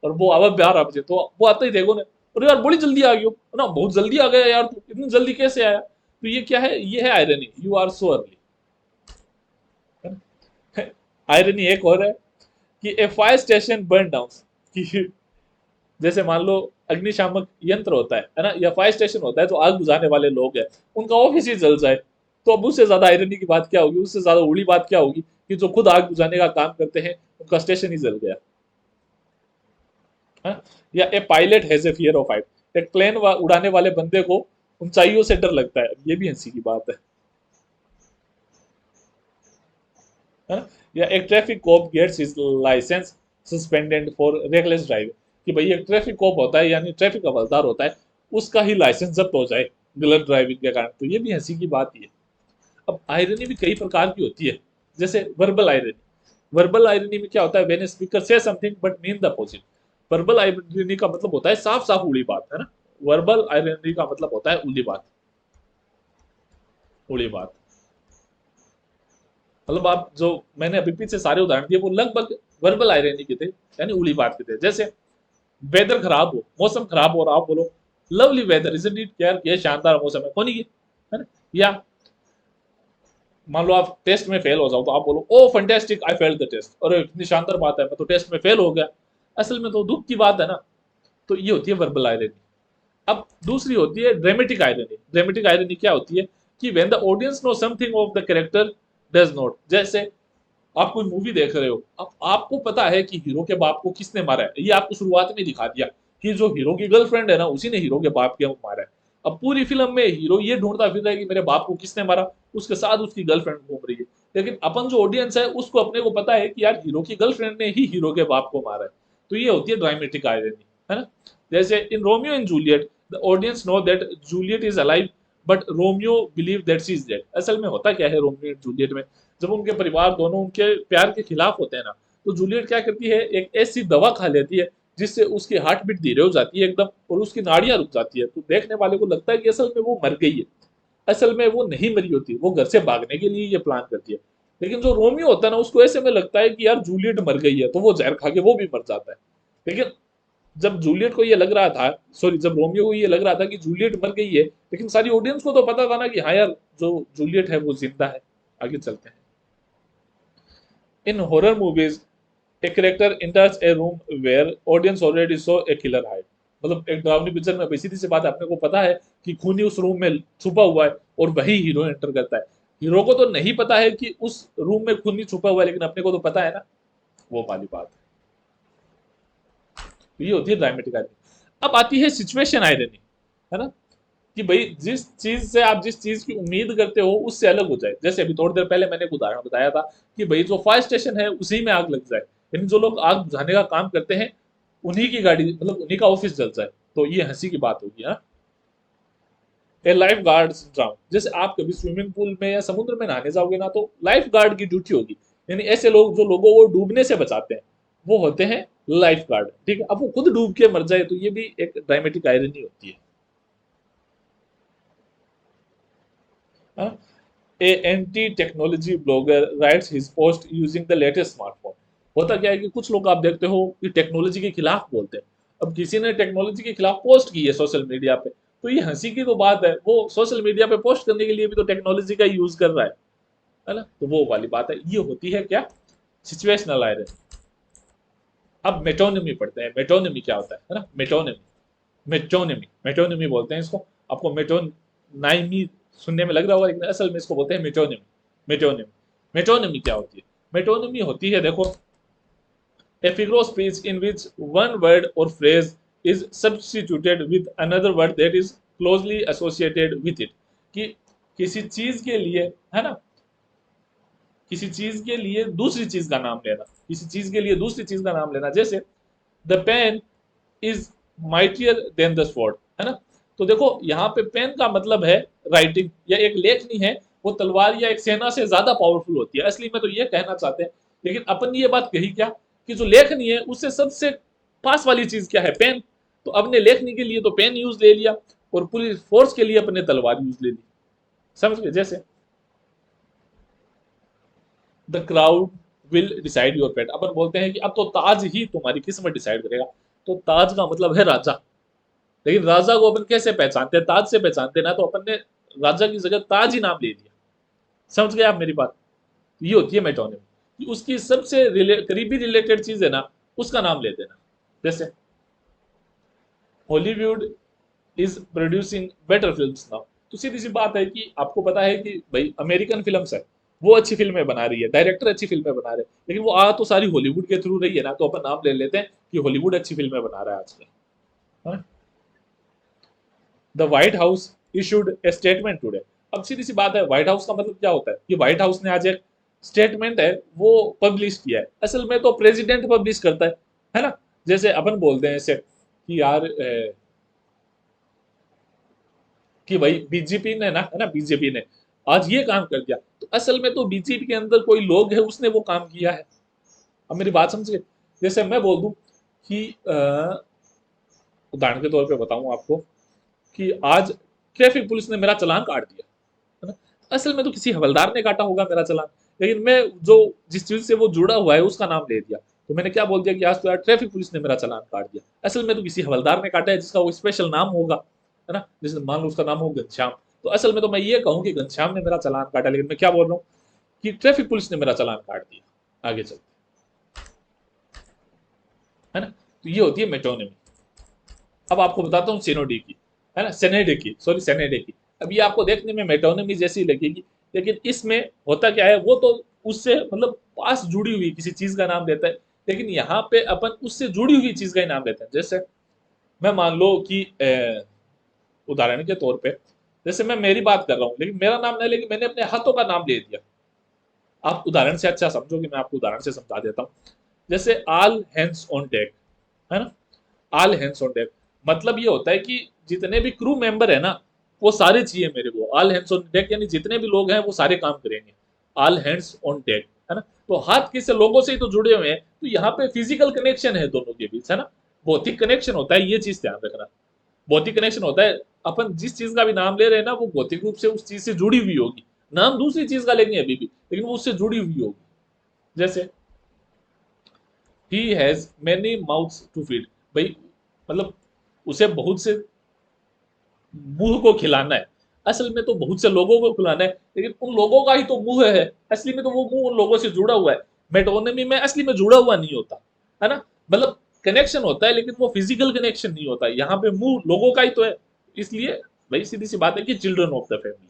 और वो आवे 12 बजे, तो वो आते ही देखो ना, अरे यार बड़ी जल्दी आ गई हो, है ना, बहुत जल्दी आ गया यार, तू इतनी जल्दी कैसे आया। तो ये क्या है, ये है irony, you are so early. Irony एक और है कि a fire station burn down, कि जैसे मान लो अग्निशामक यंत्र होता है ना, या फायर स्टेशन होता है, जो आग बुझाने वाले लोग हैं, उनका ऑफिस ही जल जाए, तो अब उससे ज्यादा आयरनी की बात क्या होगी, उससे ज्यादा उड़ी बात क्या होगी कि जो खुद आग बुझाने का काम करते हैं उनका स्टेशन ही जल गया है। या a pilot has a fear of height, एक प्लेन उड़ाने वाले बंदे को ऊंचाइयों से डर लगता है, ये भी हंसी की बात है ना। या एक traffic cop gets his licence suspended for reckless driving, कि भाई एक ट्रैफिक कॉप होता है यानी ट्रैफिक हवलदार होता है, उसका ही लाइसेंस जब्त हो जाए गलत ड्राइविंग के कारण, तो ये भी हंसी की बात ही है। अब आयरनी भी कई प्रकार की होती है, जैसे वर्बल आयरनी। वर्बल आयरनी में क्या होता है, व्हेन स्पीकर से something but mean the opposite. Verbal irony का मतलब होता है साफ साफ उड़ी बात, है ना। वर्बल आयरनी का मतलब होता है उड़ी बात, उड़ी बात। मतलब आप जो मैंने अभी पीछे सारे उदाहरण दिए वो लगभग वर्बल आयरनी के थे, यानी उड़ी बात के थे। जैसे वेदर खराब हो, मौसम खराब हो और आप बोलो लवली वेदर इजंट इट, यार ये शानदार मौसम है, होनी है ना। या मान लो आप टेस्ट में फेल हो जाओ, तो आप बोलो O fantastic I failed the test, और इतनी शानदार बात है, मैं तो टेस्ट में फेल हो गया। असल में तो दुख की बात है ना। तो ये होती है वर्बल आयरनी। अब दूसरी होती है ड्रामेटिक आयरनी। ड्रामेटिक आयरनी क्या होती है कि when the audience know something of the character does not. जैसे आप कोई मूवी देख रहे हो, अब आपको पता है कि हीरो के बाप को किसने मारा है, ये आपको शुरुआत में दिखा दिया कि जो हीरो की गर्लफ्रेंड है ना, उसी ने हीरो के बाप के मारा है। अब पूरी फिल्म में हीरो ये ढूंढता फिर रहा है कि मेरे बाप को किसने मारा, उसके साथ उसकी गर्लफ्रेंड घूम रही है। लेकिन अपन जो ऑडियंस है उसको अपने को पता है कि यार हीरो की गर्लफ्रेंड ने ही हीरो के बाप को मारा है। तो ये होती है ड्रामेटिक आयरनी, है ना। जैसे in Romeo and Juliet the audience know that Juliet is alive but Romeo believe that she is dead. असल में होता क्या है रोमियो एंड जूलियट में, जब उनके परिवार दोनों उनके प्यार के खिलाफ होते हैं ना, तो जूलियट क्या करती है, एक ऐसी दवा खा लेती है जिससे उसकी हार्ट बीट धीरे हो जाती है एकदम, और उसकी नाड़ियां रुक जाती है। तो देखने वाले को लगता है कि असल में वो मर गई है। असल में वो नहीं मरी होती, वो घर से भागने के लिए ये प्लान करती है। लेकिन जो रोमियो होता है ना, उसको ऐसे में लगता है कि यार जूलियट मर गई है, तो वो जहर खा के वो भी मर जाता है। लेकिन जब जूलियट को ये लग रहा था, सॉरी जब रोमियो को ये लग रहा था कि जूलियट मर गई है, लेकिन सारी ऑडियंस को तो पता था ना कि हाँ यार जो जूलियट है वो जिंदा है। आगे चलते हैं। In horror movies, a character enters a room where audience already saw a killer hide। मतलब एक डरावनी पिक्चर में सीधी सी बात है, अपने को पता है कि खूनी उस रूम में छुपा हुआ है, और वही हीरो एंटर करता है। हीरो को तो नहीं पता है कि उस रूम में खूनी छुपा हुआ है, लेकिन अपने को तो पता है ना, वो वाली बात है। ये होती है ड्रामेटिक आयरनी। अब आती है सिचुएशन आयरनी, है ना, कि भाई जिस चीज से आप जिस चीज की उम्मीद करते हो उससे अलग हो जाए। जैसे अभी थोड़ी देर पहले मैंने एक उदाहरण बताया था कि भाई जो फायर स्टेशन है उसी में आग लग जाए, यानी जो लोग आग बुझाने का काम करते हैं उन्हीं की गाड़ी, मतलब उन्हीं का ऑफिस जल जाए, तो ये हंसी की बात होगी। हाँ, ए लाइफ गार्ड ड्राउन, जैसे आप कभी स्विमिंग पूल में या समुद्र में नहाने जाओगे ना, तो लाइफ गार्ड की ड्यूटी होगी, यानी ऐसे लोग जो लोगों को डूबने से बचाते हैं, वो होते हैं लाइफ गार्ड। ठीक है, अब वो खुद डूब के मर जाए तो ये भी एक ड्रामेटिक आयरनी होती है। हाँ? A anti technology blogger writes his post using the latest smartphone. होता क्या है कि कुछ लोग आप देखते हो कि टेक्नोलॉजी के खिलाफ बोलते हैं। अब किसी ने टेक्नोलॉजी के खिलाफ पोस्ट की है सोशल मीडिया पे, तो ये हंसी की तो बात है, वो सोशल मीडिया पे पोस्ट करने के लिए भी तो टेक्नोलॉजी का यूज कर रहा है ना। तो वो वाली बात है, ये होती है क्या, सिचुएशनल आयरन। अब मेटोनिमी पढ़ते हैं। मेटोनिमी क्या होता है ना, मेटोनिमी, मेटोनिमी मेटोनिमी बोलते हैं इसको। आपको मेटोनाइमी सुनने में लग रहा होगा, लेकिन असल में इसको बोलते हैं मेटोनिमी। मेटोनिमी, मेटोनिमी क्या होती है, मेटोनिमी होती है, देखो, a figure of speech in which one word or phrase is substituted with another word that is closely associated with it। कि किसी चीज के लिए, है ना, किसी चीज के लिए दूसरी चीज का नाम लेना, किसी चीज के लिए दूसरी चीज का नाम लेना। जैसे the pen is mightier than the sword, है ना। तो देखो यहाँ पे पेन का मतलब है राइटिंग या एक लेखनी है, वो तलवार या एक सेना से ज्यादा पावरफुल होती है, असली में तो ये कहना चाहते हैं। लेकिन अपन ने ये बात कही क्या कि जो लेखनी है उससे सबसे पास वाली चीज क्या है, पेन। तो अपने लेखनी के लिए तो पेन यूज ले लिया, और पुलिस फोर्स के लिए अपने तलवार यूज ले ली। समझ गए। जैसे the crowd will decide your fate, अपन बोलते हैं कि अब तो ताज ही तुम्हारी किस्मत डिसाइड करेगा। तो ताज का मतलब है राजा। लेकिन राजा को अपन कैसे पहचानते हैं, ताज से पहचानते हैं ना, तो अपन ने राजा की जगह ताज ही नाम ले दिया। समझ गए आप मेरी बात। ये होती है मेटोनिमी, कि उसकी सबसे करीबी रिलेटेड चीज है ना, उसका नाम ले देना। जैसे Hollywood is producing better films now, तो सीधी सी बात है कि आपको पता है कि भाई अमेरिकन फिल्म्स है, वो अच्छी फिल्में बना रही है, डायरेक्टर अच्छी फिल्में बना रहे हैं, लेकिन वो आ तो सारी हॉलीवुड के थ्रू रही है ना, तो अपन नाम ले लेते हैं कि हॉलीवुड अच्छी फिल्में बना रहा है आजकल। The white house issued A statement today. अब सीधी सी बात है, व्हाइट हाउस का मतलब क्या होता है, कि व्हाइट हाउस ने आज एक स्टेटमेंट है वो पब्लिश किया है। असल में तो प्रेसिडेंट पब्लिश करता है ना। जैसे अपन बोलते हैं ऐसे कि यार कि भाई बीजेपी ने ना, है ना, बीजेपी ने आज ये काम कर दिया, तो असल में तो बीजेपी के अंदर कोई लोग है, उसने वो काम किया है। अब मेरी बात समझिए। जैसे मैं बोल दूं कि उदाहरण के तौर पे बताऊं आपको कि आज ट्रैफिक पुलिस ने मेरा चालान काट दिया, है ना। असल में तो किसी हवलदार ने काटा होगा मेरा चालान, लेकिन मैं जो जिस चीज से वो जुड़ा हुआ है उसका नाम ले दिया। तो मैंने क्या बोल दिया कि आज तो यार ट्रैफिक पुलिस ने मेरा चालान काट दिया। असल में तो किसी हवलदार ने काटा है, जिसका वो स्पेशल नाम होगा, है ना। जैसे मान लो उसका नाम हो घनश्याम, तो असल में तो मैं ये कहूँ कि घनश्याम ने मेरा चालान काटा, लेकिन मैं क्या बोल रहा हूँ कि ट्रैफिक पुलिस ने मेरा चालान काट दिया। आगे चल, है ना। तो ये होती है मेटोनिमी। अब आपको बताता हूँ सेनोडी की, है ना, सेनेडे की, सॉरी सेनेडे की। अब ये आपको देखने में मेटोनिमी जैसी लगेगी, लेकिन इसमें होता क्या है, वो तो उससे मतलब पास जुड़ी हुई किसी चीज का नाम देता है, लेकिन यहाँ पे अपन उससे जुड़ी हुई चीज का ही नाम लेते हैं। जैसे मैं मान लो कि उदाहरण के तौर पे, जैसे मैं मेरी बात कर रहा हूँ, लेकिन मेरा नाम नहीं, लेकिन मैंने अपने हाथों का नाम ले दिया। आप उदाहरण से अच्छा समझोगे, मैं आपको उदाहरण से समझा देता हूँ। जैसे ऑल हैंड्स ऑन डेक, है ना। ऑल हैंड्स ऑन डेक मतलब ये होता है कि जितने भी क्रू मेंबर है ना, वो सारे चाहिए मेरे को। ऑल हैंड्स ऑन डेक यानी जितने भी लोग हैं वो सारे काम करेंगे। ऑल हैंड्स ऑन डेक, है ना। तो हाथ किससे, लोगों से ही तो जुड़े हुए हैं, तो यहाँ पे फिजिकल कनेक्शन है दोनों के बीच, है ना। भौतिक कनेक्शन होता है, ये चीज ध्यान रखना। भौतिक कनेक्शन होता है, अपन जिस चीज का भी नाम ले रहे हैं ना, वो भौतिक रूप से उस चीज से जुड़ी हुई होगी। नाम दूसरी चीज का लेंगे अभी भी, लेकिन वो उससे जुड़ी हुई होगी। जैसे he has many mouths to feed, भाई मतलब उसे बहुत से मुंह को खिलाना है। असल में तो बहुत से लोगों को खिलाना है, लेकिन उन लोगों का ही तो मुंह है, असली में तो वो मुंह उन लोगों से जुड़ा हुआ है। मेटोनमी में असली में जुड़ा हुआ नहीं होता, है ना। मतलब कनेक्शन होता है, लेकिन वो फिजिकल कनेक्शन नहीं होता। यहाँ पे मुंह लोगों का ही तो है। इसलिए भाई सीधी सी बात है कि children of the family.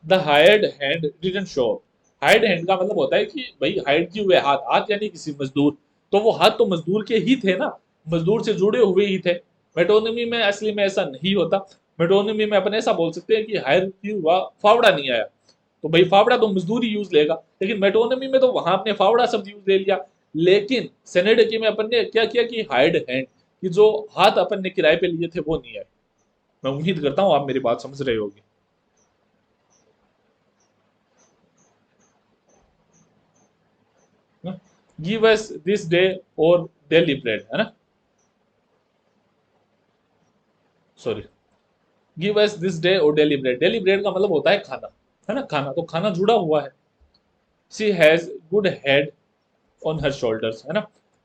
The hired hand didn't show up. Hired hand का मतलब होता है कि भाई हायर्ड किए हुए हाथ, हाथ यानी किसी मजदूर, तो वो हाथ तो मजदूर के ही थे ना, मजदूर से जुड़े हुए ही थे। मेटोनिमी में असली में ऐसा नहीं होता। मेटोनिमी में अपन ऐसा बोल सकते हैं कि हायर की हुआ फावड़ा नहीं आया, तो भाई फावड़ा तो मजदूर ही यूज लेगा। लेकिन मेटोनिमी में तो वहां आपने फावड़ा शब्द यूज ले लिया। लेकिन सेनेडकी में अपन ने क्या किया कि हायर्ड हैंड, कि जो हाथ अपन ने किराए पे लिए थे वो नहीं आए। मैं उम्मीद करता हूँ आप मेरी बात समझ रहे होगी। गिव अस दिस डे और डेली ब्रेड, है ना, sorry, give us this day और डेली ब्रेड। डेली ब्रेड का मतलब होता है खाना, है ना, खाना। तो खाना जुड़ा हुआ है। She has good head on her shoulders, है ना,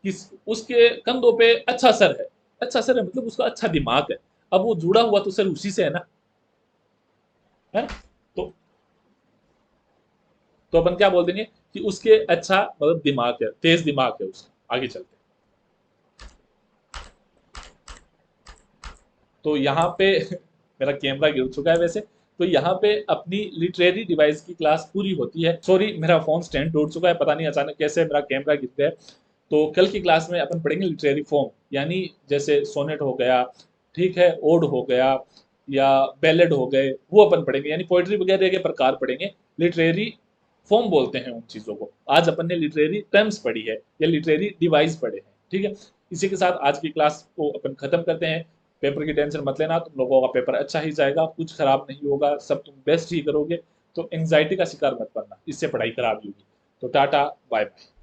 कि उसके कंधों पे अच्छा सर है। अच्छा सर है मतलब उसका अच्छा दिमाग है। अब वो जुड़ा हुआ तो सर उसी से है ना, है ना। तो तो अपन क्या बोल देंगे कि उसके अच्छा मतलब दिमाग है, तेज दिमाग है उसका। आगे चलते हैं। तो यहाँ पे मेरा कैमरा गिर चुका है वैसे। तो यहाँ पे अपनी लिटरेरी डिवाइस की क्लास पूरी होती है। सॉरी, मेरा फोन स्टैंड टूट चुका है, पता नहीं अचानक कैसे मेरा कैमरा गिर गया है। तो कल की क्लास में अपन पढ़ेंगे लिटरेरी फॉर्म, यानी जैसे सोनेट हो गया, ठीक है, ओड हो गया, या बैलेड हो गए, वो अपन पढ़ेंगे, यानी पोइट्री वगैरह के प्रकार पढ़ेंगे। लिटरेरी फॉर्म बोलते हैं उन चीजों को। आज अपन ने लिटरेरी टर्म्स पढ़ी है या लिटरेरी डिवाइस पढ़े हैं। ठीक है, इसी के साथ आज की क्लास को अपन खत्म करते हैं। पेपर की टेंशन मत लेना, तुम लोगों का पेपर अच्छा ही जाएगा, कुछ खराब नहीं होगा, सब तुम बेस्ट ही करोगे। तो एंग्जाइटी का शिकार मत बनना, इससे पढ़ाई खराब ही होगी। तो टाटा, बाय बाय।